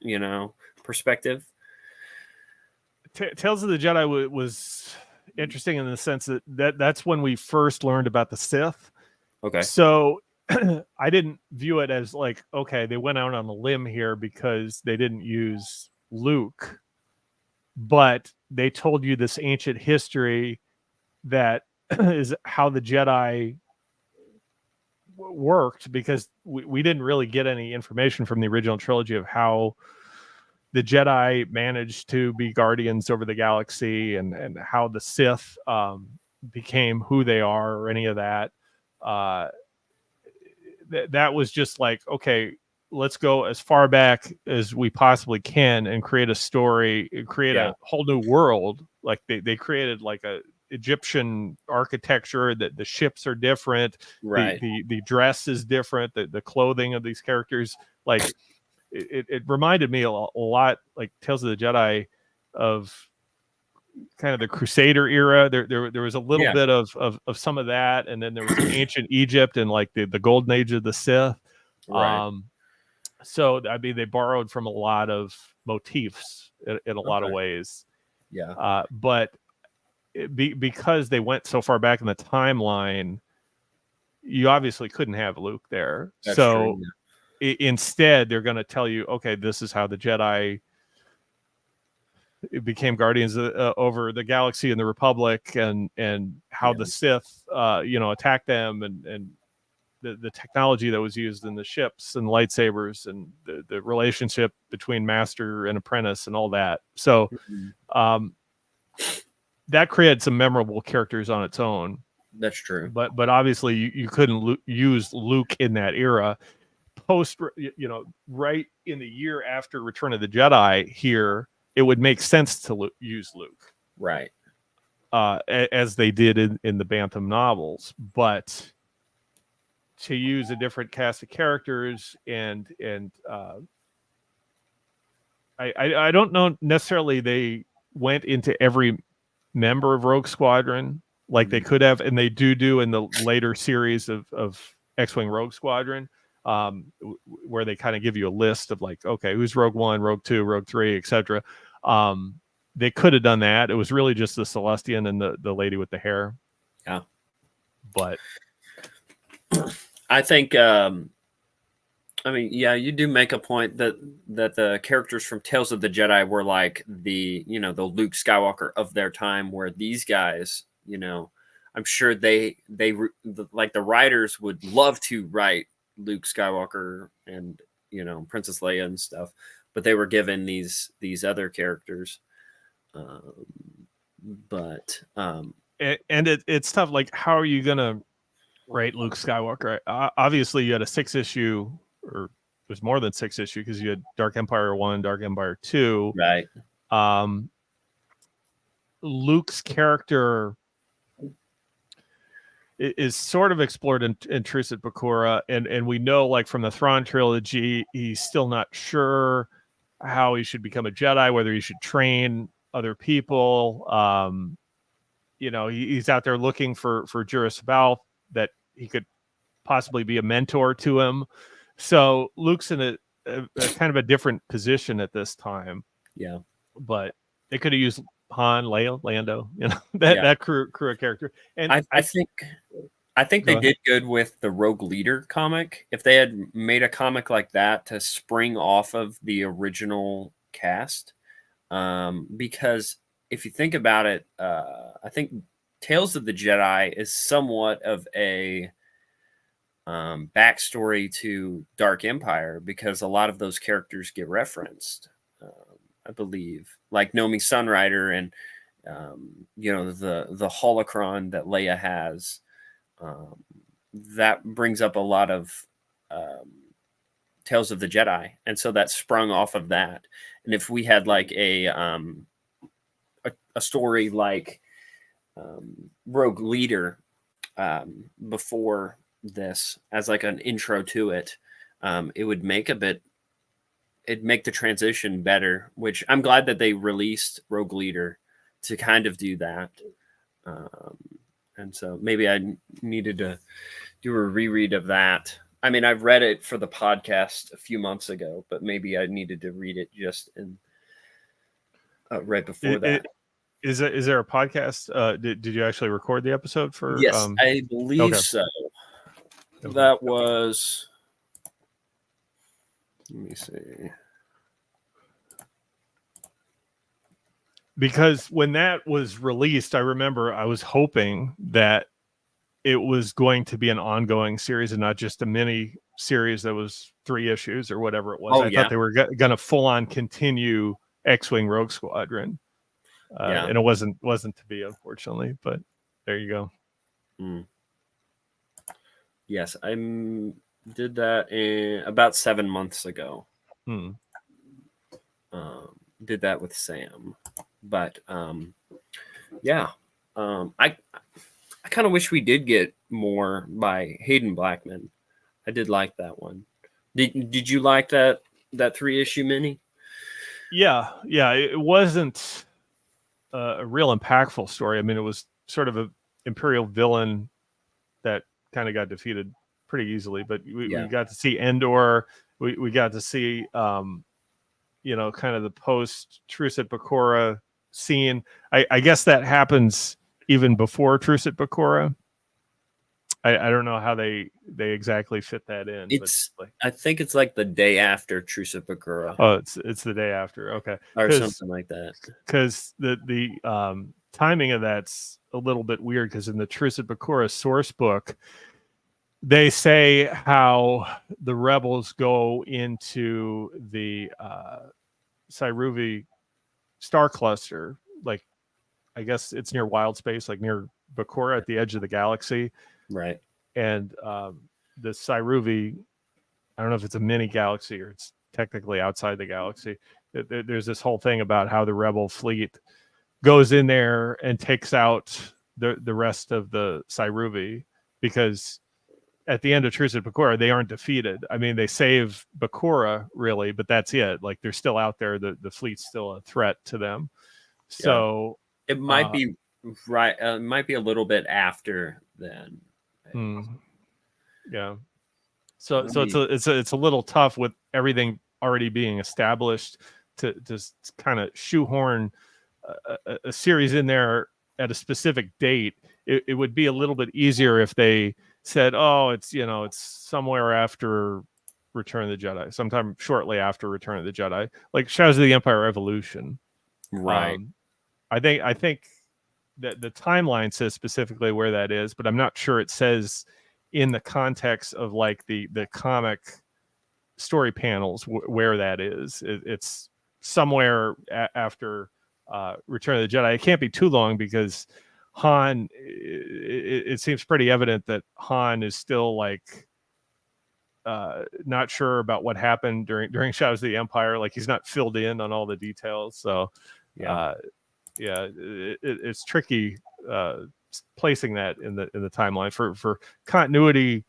perspective. Tales of the Jedi was interesting in the sense that that's when we first learned about the Sith. Okay. So I didn't view it as like, okay, they went out on a limb here because they didn't use Luke, but they told you this ancient history that is how the Jedi worked, because we didn't really get any information from the original trilogy of how the Jedi managed to be guardians over the galaxy, and how the Sith became who they are, or any of that. That was just like, okay, let's go as far back as we possibly can and create a story, create a whole new world. Like they created like a Egyptian architecture, that the ships are different, right? The dress is different, the clothing of these characters, like it reminded me a lot, like Tales of the Jedi, of kind of the Crusader era. There was a little bit of some of that, and then there was ancient Egypt and like the golden age of the Sith. Right. So I mean, they borrowed from a lot of motifs in a lot of ways. Yeah. But because they went so far back in the timeline, you obviously couldn't have Luke there. That's so true, instead, they're going to tell you, okay, this is how the Jedi became guardians over the galaxy and the Republic, and how the Sith, attacked them, and the technology that was used in the ships and lightsabers, and the relationship between master and apprentice and all that. So that created some memorable characters on its own. That's true. But obviously you couldn't use Luke in that era. Right in the year after Return of the Jedi here, it would make sense to use Luke. Right. As they did in the Bantam novels. But to use a different cast of characters, and I don't know necessarily they went into every member of Rogue Squadron like they could have, and they do in the later series of X-Wing Rogue Squadron. where they kind of give you a list of like, okay, who's Rogue One, Rogue Two, Rogue Three, etc. They could have done that. It was really just the Celestian and the lady with the hair. Yeah. But I think I mean, yeah, you do make a point that the characters from Tales of the Jedi were like the the Luke Skywalker of their time, where these guys, I'm sure like the writers would love to write Luke Skywalker and Princess Leia and stuff, but they were given these other characters. But and it's tough. Like, how are you gonna write Luke Skywalker? Obviously, you had a 6-issue, or there's more than 6 issue because you had Dark Empire 1, Dark Empire 2. right. Luke's character is sort of explored in Truce at Bakura, and we know, like, from the Thrawn trilogy, he's still not sure how he should become a Jedi, whether he should train other people. He's out there looking for Juris Balth, that he could possibly be a mentor to him. So Luke's in a kind of a different position at this time. Yeah. But they could have used Han, Leia, Lando, that crew of character. And I think they did good with the Rogue Leader comic. If they had made a comic like that to spring off of the original cast, because if you think about it, I think Tales of the Jedi is somewhat of a backstory to Dark Empire, because a lot of those characters get referenced. I believe, like Nomi Sunrider and the holocron that Leia has. That brings up a lot of Tales of the Jedi, and so that sprung off of that. And if we had like a story like Rogue Leader before this as like an intro to it, it would make it'd make the transition better, which I'm glad that they released Rogue Leader to kind of do that. And so maybe I needed to do a reread of that. I mean, I've read it for the podcast a few months ago, but maybe I needed to read it just right before that. Is there a podcast? Did you actually record the episode for? Yes, I believe so. Okay. That was. Let me see. Because when that was released, I remember I was hoping that it was going to be an ongoing series and not just a mini series that was 3 issues or whatever it was. I thought they were going to full on continue X-Wing Rogue Squadron. And it wasn't to be, unfortunately, but there you go. Yes, I did that about 7 months ago. Did that with Sam, but I kind of wish we did get more by Hayden Blackman. I did like that one. Did you like that 3-issue mini? Yeah. It wasn't a real impactful story. I mean, it was sort of an Imperial villain that kind of got defeated pretty easily, but we got to see Endor. We got to see, kind of the post Truce at Bakura scene. I guess that happens even before Truce at Bakura. I don't know how they exactly fit that in. I think it's like the day after Truce at Bakura. Oh, it's the day after. Okay, or something like that. Because the timing of that's a little bit weird. Because in the Truce at Bakura source book, they say how the rebels go into the Cyruvi star cluster, like I guess it's near Wild Space, like near Bakura at the edge of the galaxy. Right. And the Cyruvi, I don't know if it's a mini galaxy or it's technically outside the galaxy. There's this whole thing about how the rebel fleet goes in there and takes out the rest of the Cyruvi, because at the end of Truce at Bakura, they aren't defeated. I mean, they save Bakura, really, but that's it. Like, they're still out there. The fleet's still a threat to them. So it might be right. It might be a little bit after then. Yeah. So it's a little tough with everything already being established to kind of shoehorn a series in there at a specific date. It would be a little bit easier if they said, "Oh, it's it's somewhere after Return of the Jedi, sometime shortly after Return of the Jedi," like Shadows of the Empire Evolution. Right. I think that the timeline says specifically where that is, but I'm not sure it says in the context of like the comic story panels where that is. It's somewhere after Return of the Jedi. It can't be too long because Han. It seems pretty evident that Han is still like not sure about what happened during Shadows of the Empire. Like he's not filled in on all the details. So Yeah. It's tricky placing that in the timeline for continuity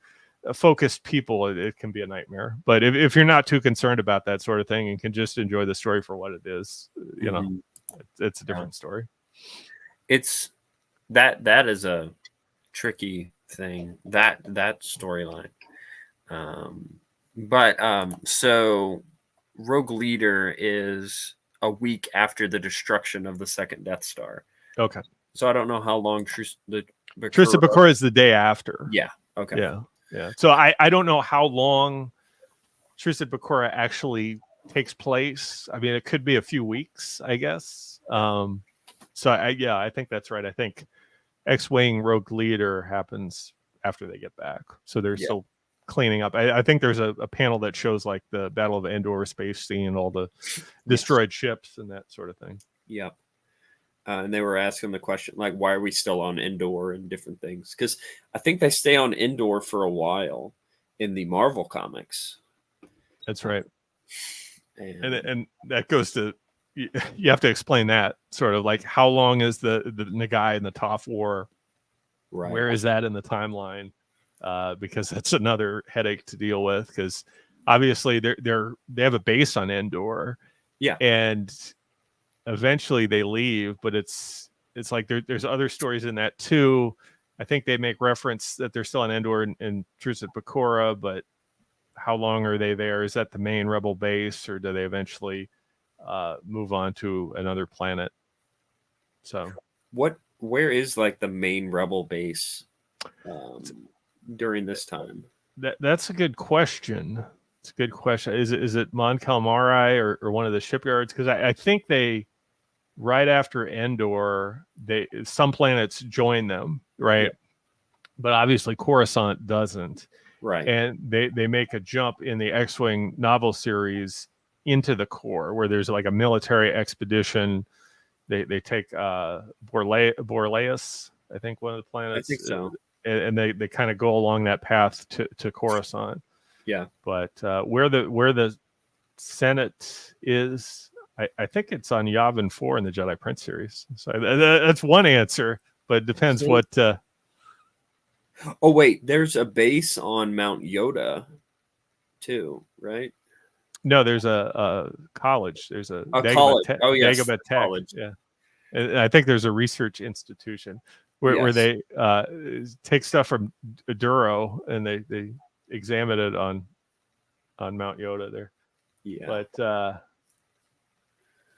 focused people. It can be a nightmare, but if you're not too concerned about that sort of thing and can just enjoy the story for what it is, it's a different story. It's that is a tricky thing, that storyline. So Rogue Leader is a week after the destruction of the second Death Star. Okay. So I don't know how long Truce at Bakura is the day after. Yeah. Okay. Yeah. So I don't know how long Truce at Bakura actually takes place. I mean, it could be a few weeks, I guess. So I think that's right. I think X-Wing Rogue Leader happens after they get back. So they're still cleaning up. I think there's a panel that shows like the Battle of Endor space scene, all the destroyed ships and that sort of thing. Yeah. And they were asking the question, like, why are we still on Endor and different things? Because I think they stay on Endor for a while in the Marvel comics. That's right. And that goes to, you have to explain that sort of like how long is the Nagai and the Toph War? Right. Where is that in the timeline? Because that's another headache to deal with. Because obviously they have a base on Endor, and eventually they leave. But it's like there's other stories in that too. I think they make reference that they're still on Endor and Truce at Bakura, but how long are they there? Is that the main Rebel base, or do they eventually move on to another planet? So where is like the main Rebel base during this time? That's a good question. It's a good question. Is it Mon Calamari or one of the shipyards? Because I think they, right after Endor, some planets join them, right? Yeah. But obviously Coruscant doesn't. Right. And they make a jump in the X-Wing novel series into the core, where there's like a military expedition. They take Borlaeus, I think, one of the planets. I think so. And they kind of go along that path to Coruscant. Yeah. But where the Senate is, I think it's on Yavin 4 in the Jedi Prince series. So that's one answer, but it depends what. Oh wait, there's a base on Mount Yoda, too, right? No, there's a college. There's a college. Dagobah Tech. College. Yeah, and I think there's a research institution where they take stuff from Duro and they examine it on Mount Yoda there. Yeah, but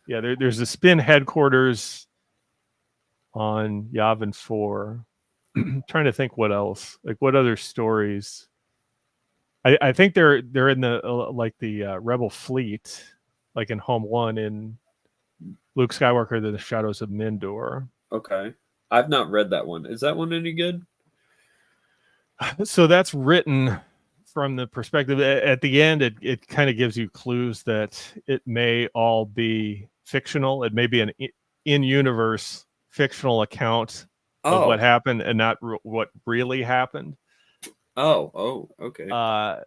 there's a spin headquarters on Yavin 4. Trying to think what else, like what other stories. I think they're in the Rebel fleet, like in Home 1 in Luke Skywalker, the Shadows of Mindor. Okay, I've not read that one. Is that one any good? So that's written from the perspective. At the end, it kind of gives you clues that it may all be fictional. It may be an in-universe fictional account of what happened and not what really happened. Oh, okay. I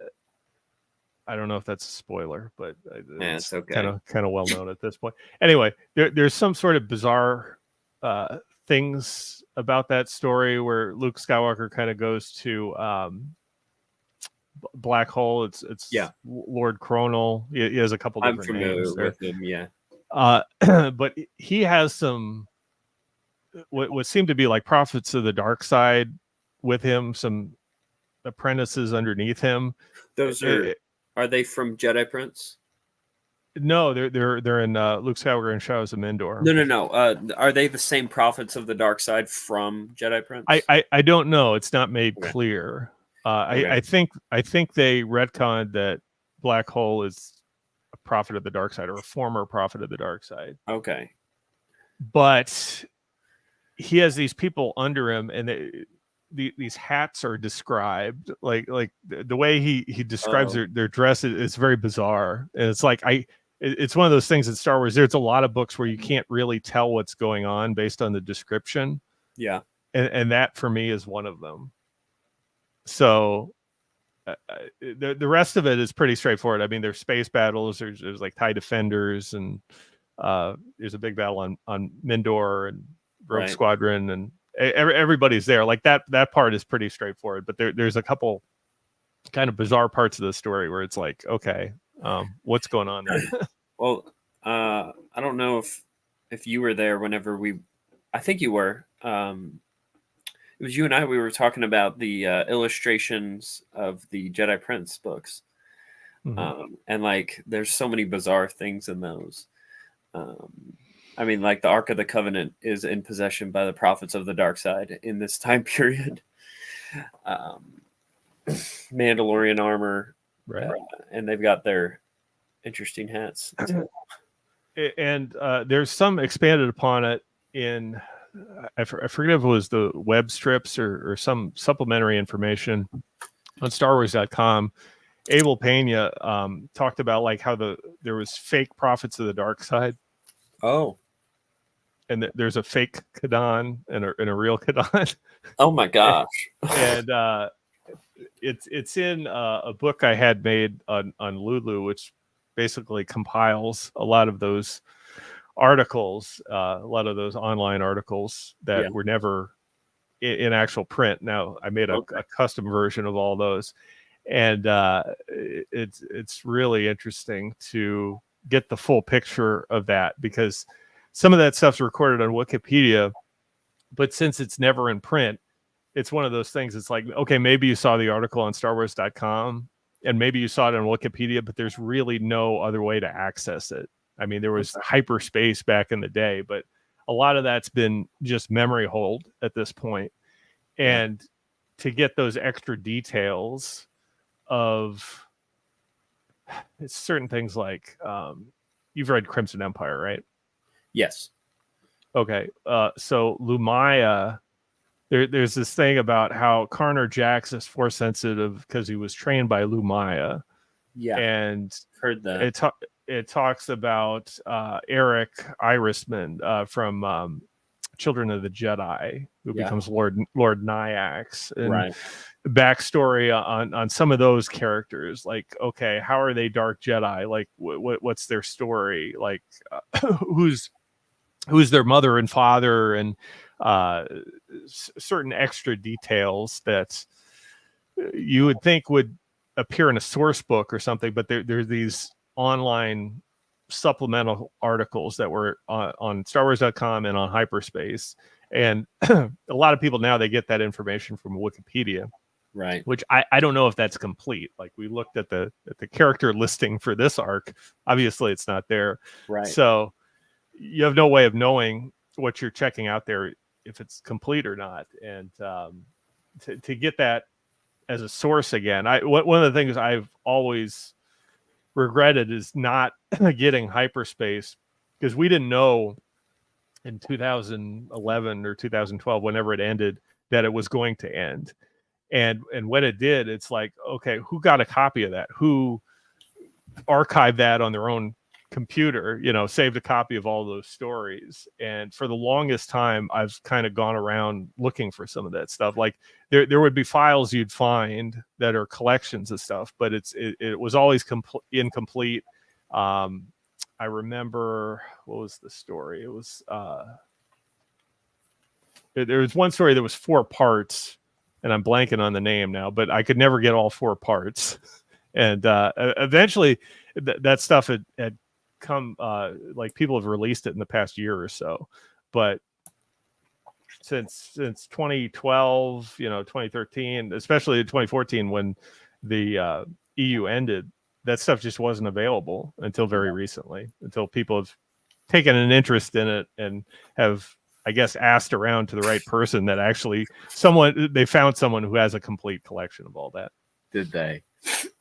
don't know if that's a spoiler, but it's okay. Kind of well known at this point. Anyway, there's some sort of bizarre things about that story where Luke Skywalker kind of goes to Black Hole. It's Lord Chronal. He has a couple different names. I'm familiar with him. Yeah. But he has some what seem to be like prophets of the dark side with him, some apprentices underneath him. Those are they from Jedi Prince? No, they're in Luke Skywalker and Shadows of Endor. No. Are they the same prophets of the dark side from Jedi Prince? I don't know. It's not made Okay. clear. Okay. I think they retconned that Black Hole is a prophet of the dark side or a former prophet of the dark side. Okay. But he has these people under him, and these hats are described like the way he describes their dress is very bizarre, and it's like it's one of those things in Star Wars. There's a lot of books where you can't really tell what's going on based on the description. Yeah. And that for me is one of them. So the rest of it is pretty straightforward. I mean, there's space battles. There's like TIE defenders, and there's a big battle on Mindor and Rogue Squadron, and everybody's there. Like that part is pretty straightforward. But there's a couple kind of bizarre parts of the story where it's like, okay, what's going on there? Well, I don't know if you were there whenever I think you were. It was you and I. We were talking about the illustrations of the Jedi Prince books, and like, there's so many bizarre things in those. I mean, like the Ark of the Covenant is in possession by the prophets of the dark side in this time period. Mandalorian armor, right? And they've got their interesting hats. And there's some expanded upon it in. I forget if it was the web strips or some supplementary information on StarWars.com. Abel Pena talked about like how there was fake prophets of the dark side. Oh, and there's a fake Kadan and a real Kadan. Oh my gosh! And it's in a book I had made on Lulu, which basically compiles a lot of those articles, a lot of those online articles that were never in actual print. Now I made a custom version of all those, and it's really interesting to get the full picture of that, because some of that stuff's recorded on Wikipedia, but since it's never in print, it's one of those things. It's like, okay, maybe you saw the article on StarWars.com and maybe you saw it on Wikipedia, but there's really no other way to access it. I mean, there was hyperspace back in the day, but a lot of that's been just memory hold at this point. And to get those extra details of certain things like, you've read Crimson Empire, right? Yes. Okay. So Lumaya, there's this thing about how Karner Jax is force sensitive because he was trained by Lumaya. Yeah. And heard that. It talks about Eric Irisman from Children of the Jedi, who becomes Lord Nyax, and backstory on some of those characters. Like, okay, how are they Dark Jedi? Like, what's their story? Like, who's their mother and father, and certain extra details that you would think would appear in a source book or something, but there's these online supplemental articles that were on StarWars.com and on Hyperspace, and a lot of people now, they get that information from Wikipedia, right? Which I don't know if that's complete. Like, we looked at the character listing for this arc, obviously it's not there, right? So you have no way of knowing what you're checking out there, if it's complete or not. And to get that as a source again, one of the things I've always regretted is not getting Hyperspace, because we didn't know in 2011 or 2012, whenever it ended, that it was going to end. And when it did, it's like, okay, who got a copy of that? Who archived that on their own computer, saved a copy of all those stories? And for the longest time, I've kind of gone around looking for some of that stuff. Like, there would be files you'd find that are collections of stuff, but it was always incomplete. I remember, what was the story? It was there was one story that was 4 parts, and I'm blanking on the name now, but I could never get all 4 parts. And eventually that stuff had come, like, people have released it in the past year or so, but since 2012, 2013, especially 2014 when the EU ended. That stuff just wasn't available until very recently, until people have taken an interest in it and have, I guess, asked around to the right person that actually they found someone who has a complete collection of all that. Did they?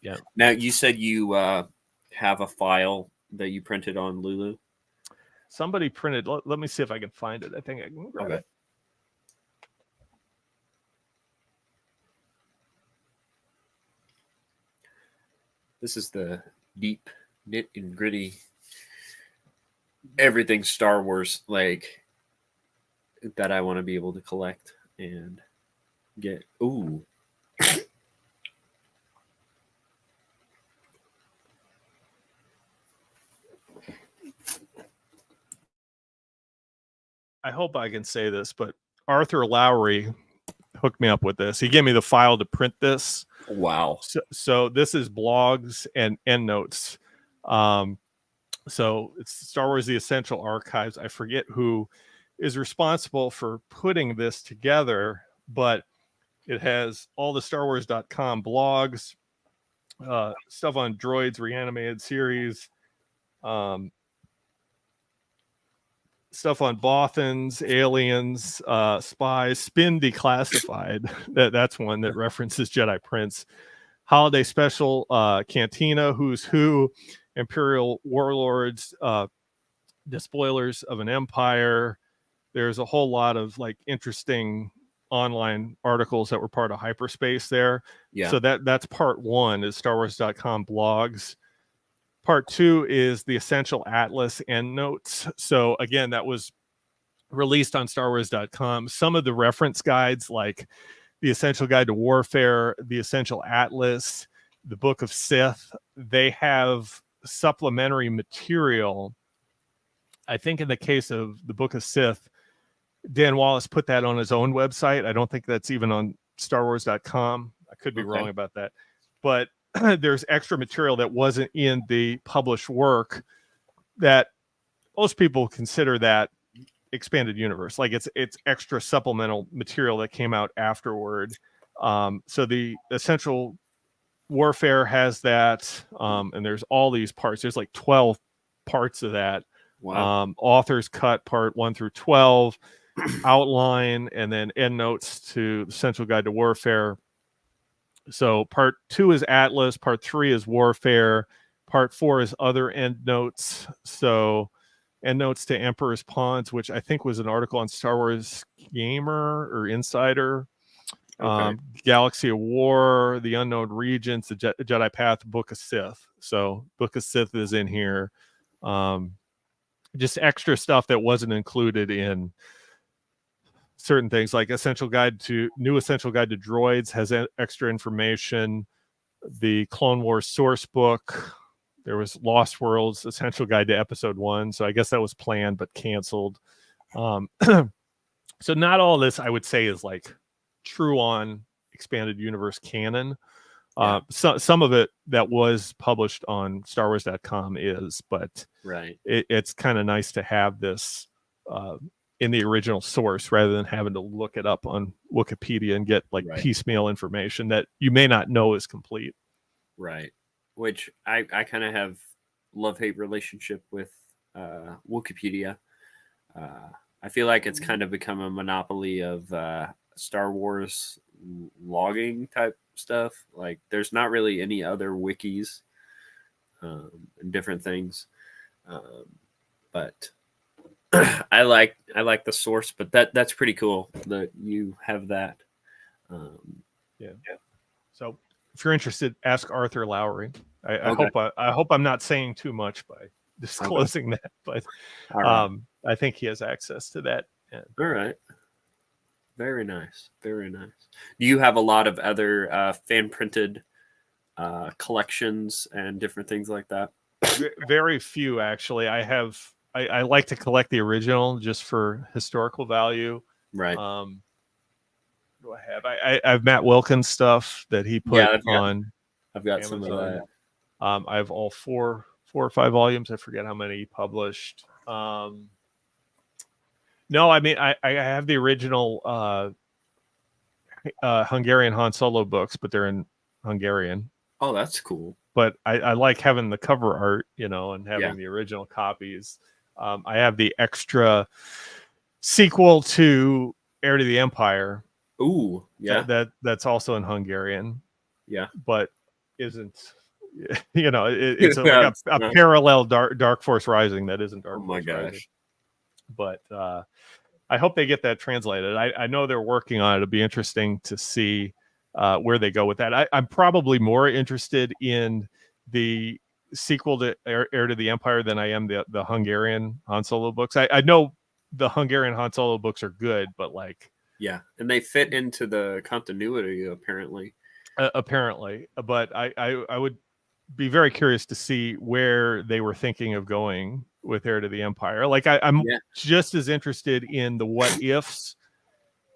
Yeah. Now, you said you have a file that you printed on Lulu. Somebody printed. Let me see if I can find it. I think I can grab it. This is the deep, knit and gritty, everything Star Wars like that I want to be able to collect and get. Ooh. I hope I can say this, but Arthur Lowry hooked me up with this. He gave me the file to print this. Wow. So this is blogs and endnotes. So it's Star Wars The Essential Archives. I forget who is responsible for putting this together, but it has all the StarWars.com blogs, stuff on droids, reanimated series, stuff on Bothans, aliens, spies, Spin Declassified. That's one that references Jedi Prince. Holiday Special, Cantina, Who's Who, Imperial Warlords, Despoilers of an Empire. There's a whole lot of like interesting online articles that were part of hyperspace there. Yeah. So that's part one is StarWars.com blogs. Part two is the Essential Atlas endnotes. So again, that was released on StarWars.com. Some of the reference guides, like the Essential Guide to Warfare, the Essential Atlas, the Book of Sith, they have supplementary material. I think in the case of the Book of Sith, Dan Wallace put that on his own website. I don't think that's even on StarWars.com. I could be wrong about that. But there's extra material that wasn't in the published work that most people consider that expanded universe. Like it's extra supplemental material that came out afterward. So the Essential Warfare has that, and there's all these parts. There's like 12 parts of that. Wow. Author's cut part 1 through 12, outline, and then endnotes to the Essential Guide to Warfare. So part 2 is Atlas, part 3 is Warfare, part 4 is other endnotes. So endnotes to Emperor's Pawns, which I think was an article on Star Wars Gamer or Insider. Galaxy of War, the Unknown Regions, the Jedi Path, Book of Sith. So Book of Sith is in here. Just extra stuff that wasn't included in certain things, like New Essential Guide to Droids has extra information. The Clone Wars source book. There was Lost Worlds Essential Guide to Episode 1. So I guess that was planned but canceled. So not all this, I would say, is like true on expanded universe canon. Some of it that was published on StarWars.com is, but it's kind of nice to have this in the original source rather than having to look it up on Wikipedia and get like piecemeal information that you may not know is complete. Right. Which I kind of have love-hate relationship with Wikipedia. I feel like it's kind of become a monopoly of Star Wars logging type stuff. Like there's not really any other wikis and different things. But I like the source, but that's pretty cool that you have that. Yeah. So if you're interested, ask Arthur Lowry. I hope I'm not saying too much by disclosing that, but I think he has access to that. All right. Very nice. Very nice. Do you have a lot of other fan printed collections and different things like that? Very few, actually. I like to collect the original just for historical value. Right. What do I have? I have Matt Wilkins stuff that he put on. I've got Amazon. some of that. I have all four or five volumes. I forget how many he published. No, I mean I have the original Hungarian Han Solo books, but they're in Hungarian. Oh, that's cool. But I like having the cover art, and Yeah. having the original copies. I have the extra sequel to Heir to the Empire Ooh, yeah, that's also in Hungarian, yeah. but isn't it's like Yeah, a parallel Dark Force Rising that isn't oh Dark my Force Rising. gosh. But I hope they get that translated. I know they're working on it. It'll be interesting to see where they go with that. I'm probably more interested in the sequel to Heir to the Empire than I am the Hungarian Han Solo books. I know the Hungarian Han Solo books are good, but like Yeah, and they fit into the continuity apparently. apparently, but I would be very curious to see where they were thinking of going with Heir to the Empire. Like I'm Yeah, just as interested in the what ifs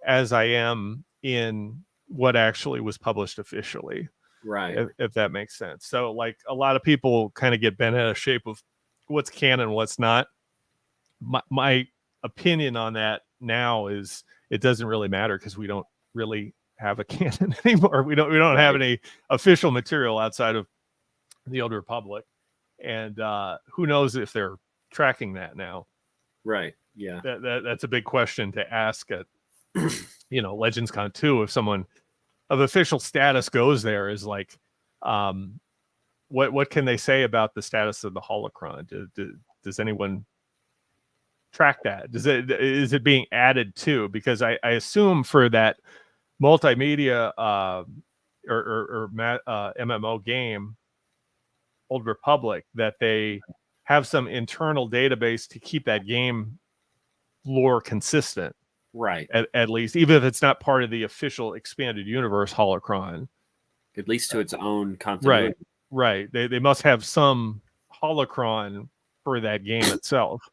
as I am in what actually was published officially, right. if that makes sense. So like a lot of people kind of get bent out of shape of what's canon, what's not. My opinion on that now is it doesn't really matter because we don't really have a canon anymore. We don't have Right. any official material outside of the Old Republic, and who knows if they're tracking that now. Right. Yeah. That's a big question to ask at Legends Con 2 if someone of official status goes there is like what can they say about the status of the holocron? Does anyone track that? Is it being added to? Because I assume for that multimedia or MMO game Old Republic that they have some internal database to keep that game lore consistent, Right. at least, even if it's not part of the official expanded universe holocron. At least to its own Right, continuity. right. They must have some holocron for that game itself.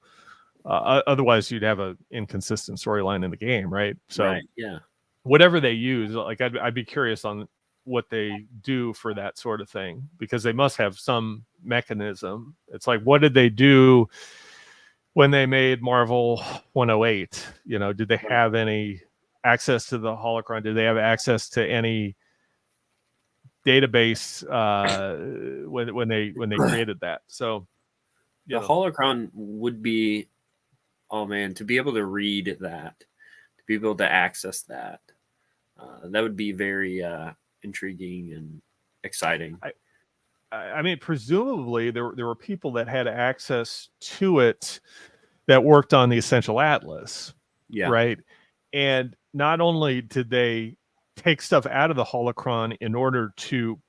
Otherwise, you'd have an inconsistent storyline in the game, right? So Right. Yeah. whatever they use, like I'd be curious on what they do for that sort of thing because they must have some mechanism. It's like, what did they do when they made Marvel 108? Did they have any access to the holocron? Did they have access to any database when they created that? So The holocron would be, oh man, to be able to read that, to be able to access that, that would be very intriguing and exciting. I mean, presumably there were people that had access to it that worked on the Essential Atlas, Yeah. right? And not only did they take stuff out of the holocron in order to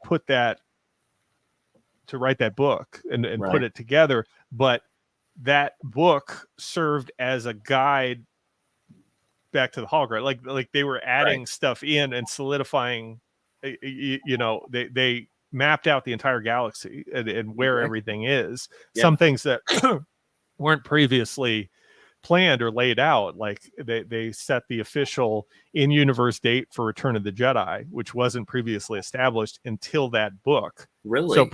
write that book and Right. put it together, but that book served as a guide back to the hologram. Like they were adding stuff in and solidifying. They mapped out the entire galaxy and where everything is. Yeah. Some things that weren't previously planned or laid out, like they set the official in-universe date for Return of the Jedi, which wasn't previously established until that book. Really? So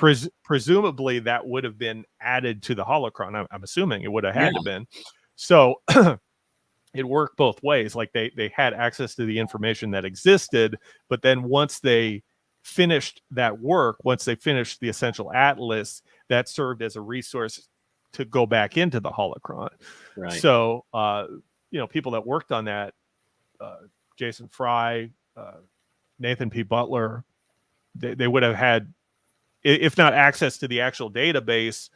presumably that would have been added to the holocron. I'm assuming it would have had to been. So it worked both ways. Like they had access to the information that existed, but then once they finished that work, once they finished the Essential Atlas, that served as a resource to go back into the holocron. Right. So people that worked on that, Jason Fry, Nathan P. Butler, they would have had, if not access to the actual database,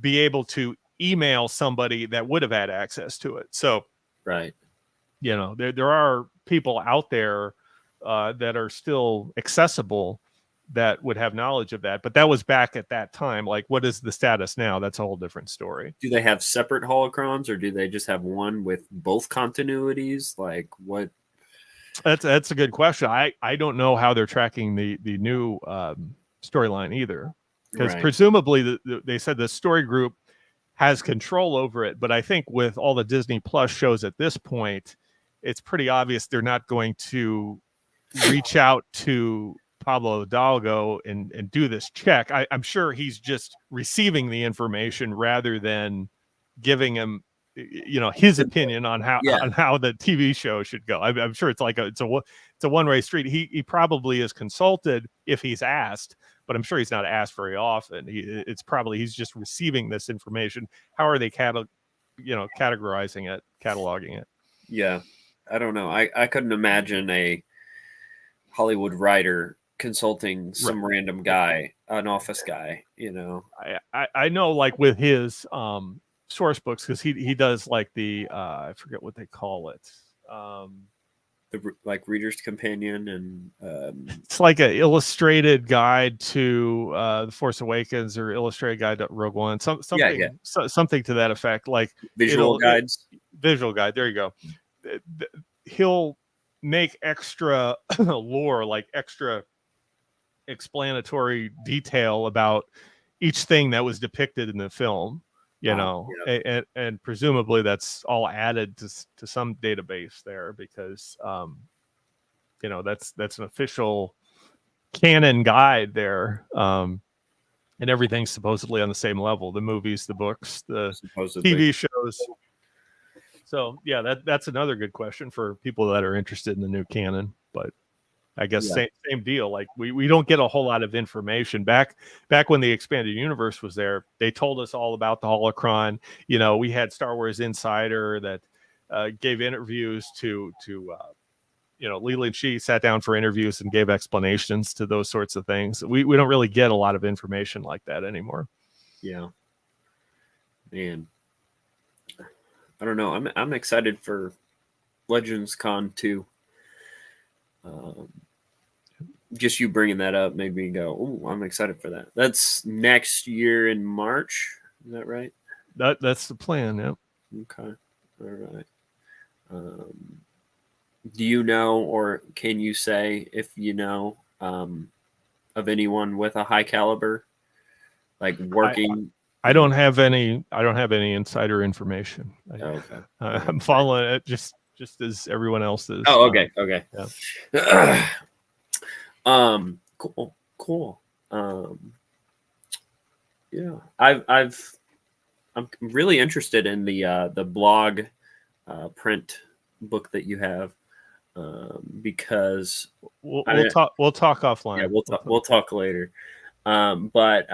be able to email somebody that would have had access to it. So right. There are people out there that are still accessible that would have knowledge of that, but that was back at that time. Like, what is the status now? That's a whole different story. Do they have separate holocrons, or do they just have one with both continuities? Like, what? That's a good question. I don't know how they're tracking the new storyline either, because presumably they said the story group has control over it, but I think with all the Disney Plus shows at this point, it's pretty obvious they're not going to reach out to Pablo Hidalgo and do this check. I'm sure he's just receiving the information rather than giving him his opinion on Yeah. how the TV show should go. I'm sure it's a one-way street. He probably is consulted if he's asked, but I'm sure he's not asked very often. He's just receiving this information. How are they categorizing it, cataloging it? Yeah. I don't know. I couldn't imagine a Hollywood writer consulting some random guy, an office guy, I know, like with his source books, because he does like the I forget what they call it. The Reader's Companion, and it's like an illustrated guide to The Force Awakens, or illustrated guide to Rogue One, something to that effect, like visual guides. Visual guide. There you go. He'll make extra lore, like extra explanatory detail about each thing that was depicted in the film, and presumably that's all added to some database there, because that's an official canon guide there, and everything's supposedly on the same level: the movies, the books, the TV shows. So yeah, that's another good question for people that are interested in the new canon. But I guess same deal. Like we don't get a whole lot of information. Back when the expanded universe was there, they told us all about the holocron. We had Star Wars Insider that gave interviews to Leland Shee sat down for interviews and gave explanations to those sorts of things. We don't really get a lot of information like that anymore. Yeah, man. I don't know. I'm excited for Legends Con 2. Just you bringing that up made me go, "Oh, I'm excited for that." That's next year in March. Is that right? That's the plan. Yeah. Okay. All right. Do you know, or can you say if you know of anyone with a high caliber, like working? I don't have any insider information. Okay. I'm following it just as everyone else is. Oh, okay. Okay. Yeah. Cool. Yeah. I'm really interested in the blog print book that you have, because we'll talk offline. Yeah, we'll talk later. But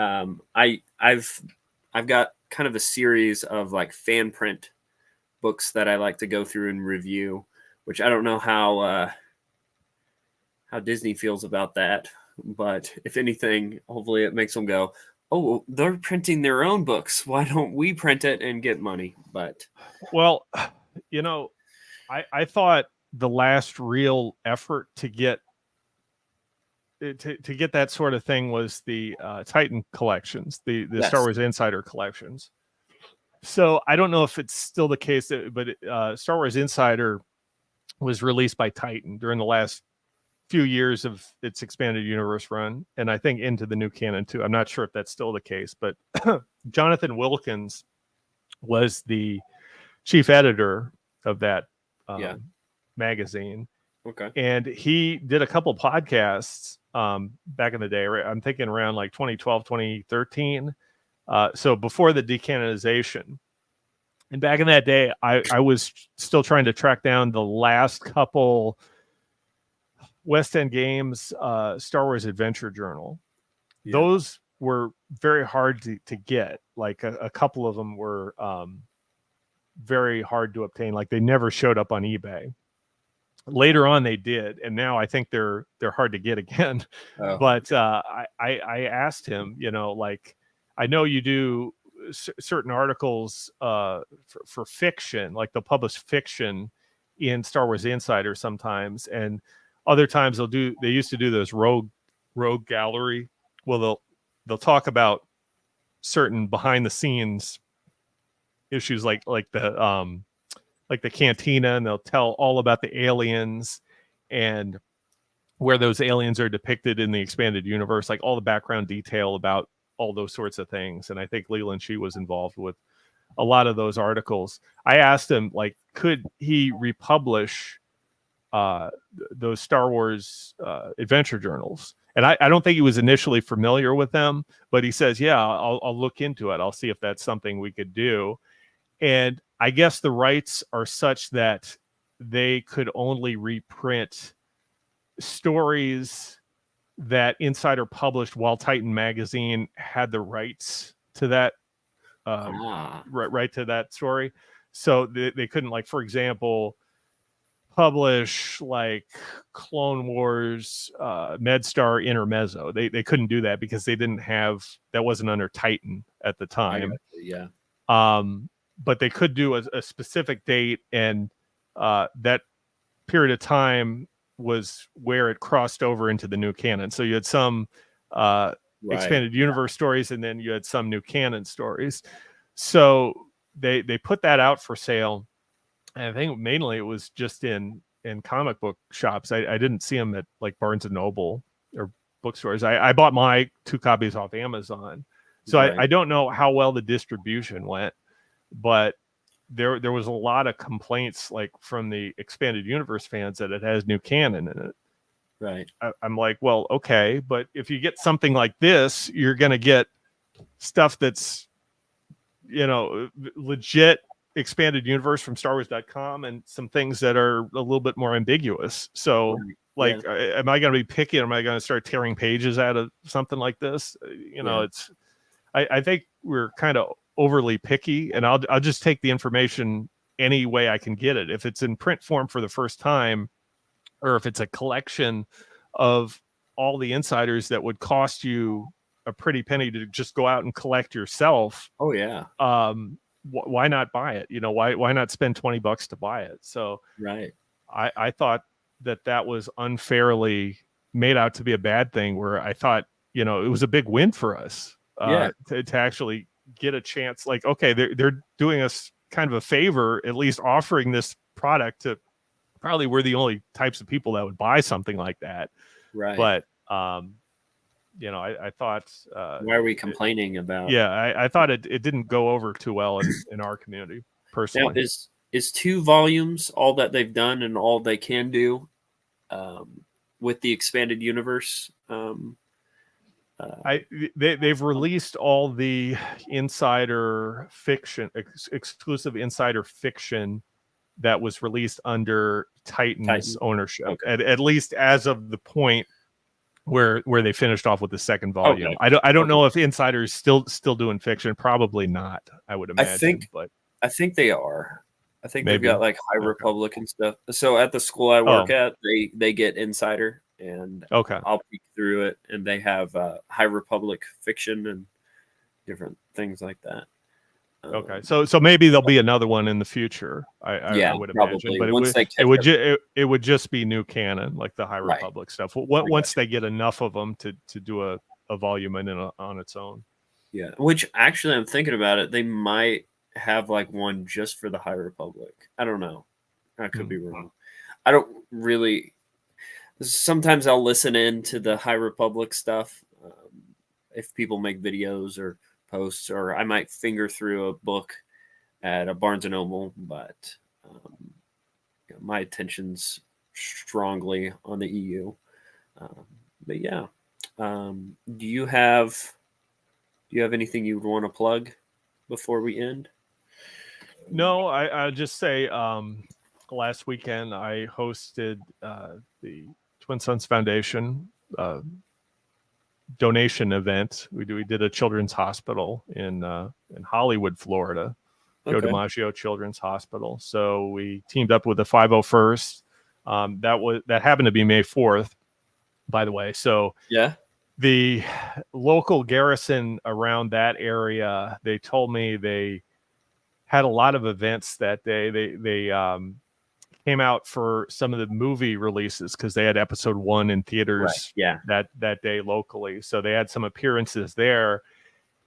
I've got kind of a series of like fan print books that I like to go through and review, which I don't know how Disney feels about that, but if anything, hopefully it makes them go, "Oh, they're printing their own books. Why don't we print it and get money?" But well, I thought the last real effort to get that sort of thing was the Titan collections, the Star Wars Insider collections. So I don't know if it's still the case, but Star Wars Insider was released by Titan during the last few years of its expanded universe run, and I think into the new canon too. I'm not sure if that's still the case, but Jonathan Wilkins was the chief editor of that magazine. Okay. And he did a couple podcasts back in the day, right? I'm thinking around like 2012, 2013. So before the decanonization. And back in that day, I was still trying to track down the last couple West End Games Star Wars Adventure Journal. Yeah. Those were very hard to get. Like a couple of them were very hard to obtain. Like they never showed up on eBay. Later on they did, and now I think they're hard to get again. Oh. But I asked him, like, I know you do certain articles for fiction, like they'll publish fiction in Star Wars Insider sometimes, and other times they used to do those rogue gallery. Well, they'll talk about certain behind the scenes issues, like the cantina, and they'll tell all about the aliens and where those aliens are depicted in the expanded universe, like all the background detail about all those sorts of things. And I think Leland Shee was involved with a lot of those articles. I asked him, like, could he republish those Star Wars adventure journals? And I don't think he was initially familiar with them, but he says, yeah, I'll look into it. I'll see if that's something we could do. And I guess the rights are such that they could only reprint stories that Insider published while Titan Magazine had the rights to that, right to that story. So they couldn't, like, for example, publish like Clone Wars MedStar Intermezzo. They couldn't do that because they didn't have, that wasn't under Titan at the time. Yeah. But they could do a specific date, and that period of time was where it crossed over into the new canon. So you had some expanded universe stories, and then you had some new canon stories. So they put that out for sale. And I think mainly it was just in comic book shops. I didn't see them at like Barnes and Noble or bookstores. I bought my 2 copies off Amazon. So I don't know how well the distribution went, but there was a lot of complaints, like from the expanded universe fans, that it has new canon in it. Right. I'm like, well, okay, but if you get something like this, you're going to get stuff that's, legit expanded universe from StarWars.com, and some things that are a little bit more ambiguous. So am I going to be picky? Am I going to start tearing pages out of something like this? It's, I think we're kind of overly picky, and I'll just take the information any way I can get it. If it's in print form for the first time, or if it's a collection of all the insiders that would cost you a pretty penny to just go out and collect yourself. Oh yeah. Why not buy it? Why not spend $20 to buy it? So I thought that was unfairly made out to be a bad thing, where I thought, it was a big win for us to actually get a chance. Like, okay, they're doing us kind of a favor, at least offering this product to, probably we're the only types of people that would buy something like that. Right. But I thought, why are we complaining about? Yeah, I thought it didn't go over too well in our community, personally. Now, is 2 volumes all that they've done and all they can do with the expanded universe? They've released all the insider fiction, exclusive insider fiction that was released under Titan's ownership, at least as of the point where they finished off with the second volume. I don't know if Insider is still doing fiction. Probably not, I would imagine. I think they are. I think they've got like High Republic and stuff. So at the school I work at, they get Insider, and I'll peek through it, and they have High Republic fiction and different things like that. So maybe there'll be another one in the future. I would imagine, but it would just be new canon, like the High Republic stuff. Once they get enough of them to do a volume on its own. Yeah, which actually, I'm thinking about it, they might have like one just for the High Republic. I don't know. I could be wrong. I don't really. Sometimes I'll listen in to the High Republic stuff if people make videos or posts, or I might finger through a book at a Barnes and Noble, but my attention's strongly on the EU. But yeah, do you have anything you would want to plug before we end? No, I'll just say last weekend I hosted the Twin Sons Foundation donation event. We did a children's hospital in Hollywood, Florida, Joe DiMaggio Children's Hospital. So we teamed up with the 501st. That happened to be May 4th, by the way. So the local garrison around that area, they told me they had a lot of events that day. They came out for some of the movie releases because they had episode 1 in theaters that day locally. So they had some appearances there,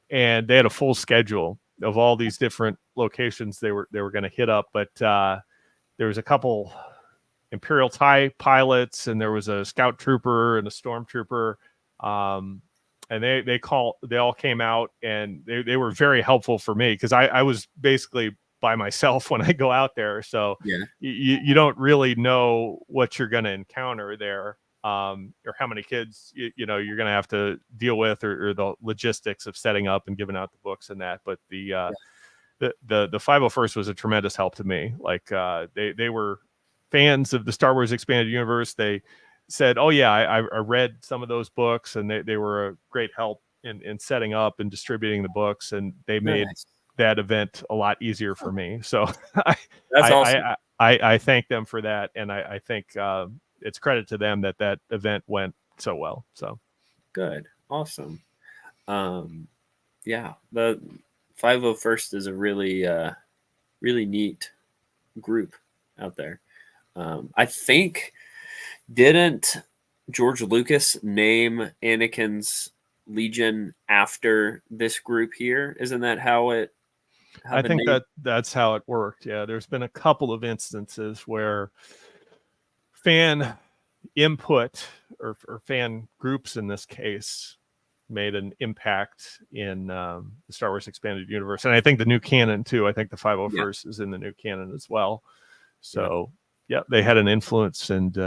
and they had a full schedule of all these different locations they were going to hit up. But there was a couple Imperial TIE pilots, and there was a scout trooper and a stormtrooper. And they all came out, and they were very helpful for me because I was basically by myself when I go out there. So you don't really know what you're going to encounter there, or how many kids you're going to have to deal with, or the logistics of setting up and giving out the books and that. But the the 501st was a tremendous help to me. Like they were fans of the Star Wars Expanded Universe. They said, "Oh yeah, I read some of those books," and they were a great help in setting up and distributing the books, and they made Nice. that event a lot easier for me. So I That's awesome. I thank them for that, and I think it's credit to them that event went so well. So Good. Awesome. Yeah, the 501st is a really really neat group out there. I think, didn't George Lucas name Anakin's Legion after this group here? Isn't that how I the think name? that's how it worked. Yeah, there's been a couple of instances where fan input or fan groups in this case made an impact in the Star Wars Expanded Universe, and I think the new canon too. I think the Yeah, 501st is in the new canon as well. yeah, So yeah, they had an influence and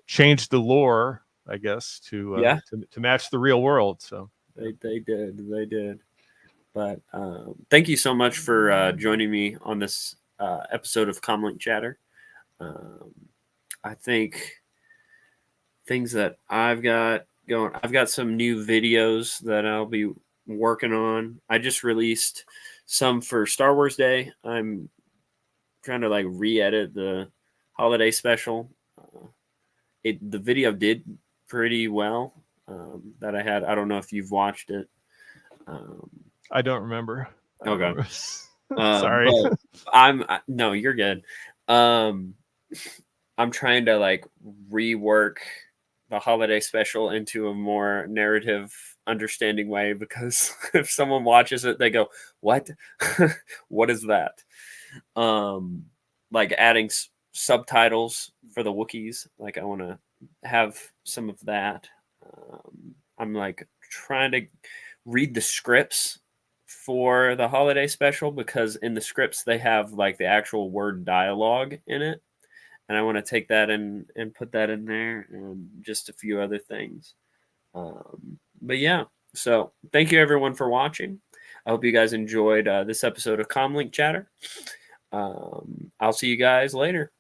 changed the lore, I guess, yeah. to match the real world. So yeah. They did. But thank you so much for joining me on this episode of Comlink Chatter. Um, I think things that I've got going, I've got some new videos that I'll be working on. I just released some for Star Wars Day. I'm trying to like re-edit the holiday special. The video did pretty well that I had. I don't know if you've watched it. Um, I don't remember. I don't okay. remember. Sorry. But no, you're good. I'm trying to like rework the holiday special into a more narrative understanding way, because if someone watches it, they go, "What? What is that?" Um, like adding subtitles for the Wookiees. Like I want to have some of that. I'm like trying to read the scripts for the holiday special, because in the scripts they have like the actual word dialogue in it, and I want to take that and put that in there, and just a few other things. But yeah, so thank you everyone for watching. I hope you guys enjoyed this episode of Comlink Chatter. I'll see you guys later.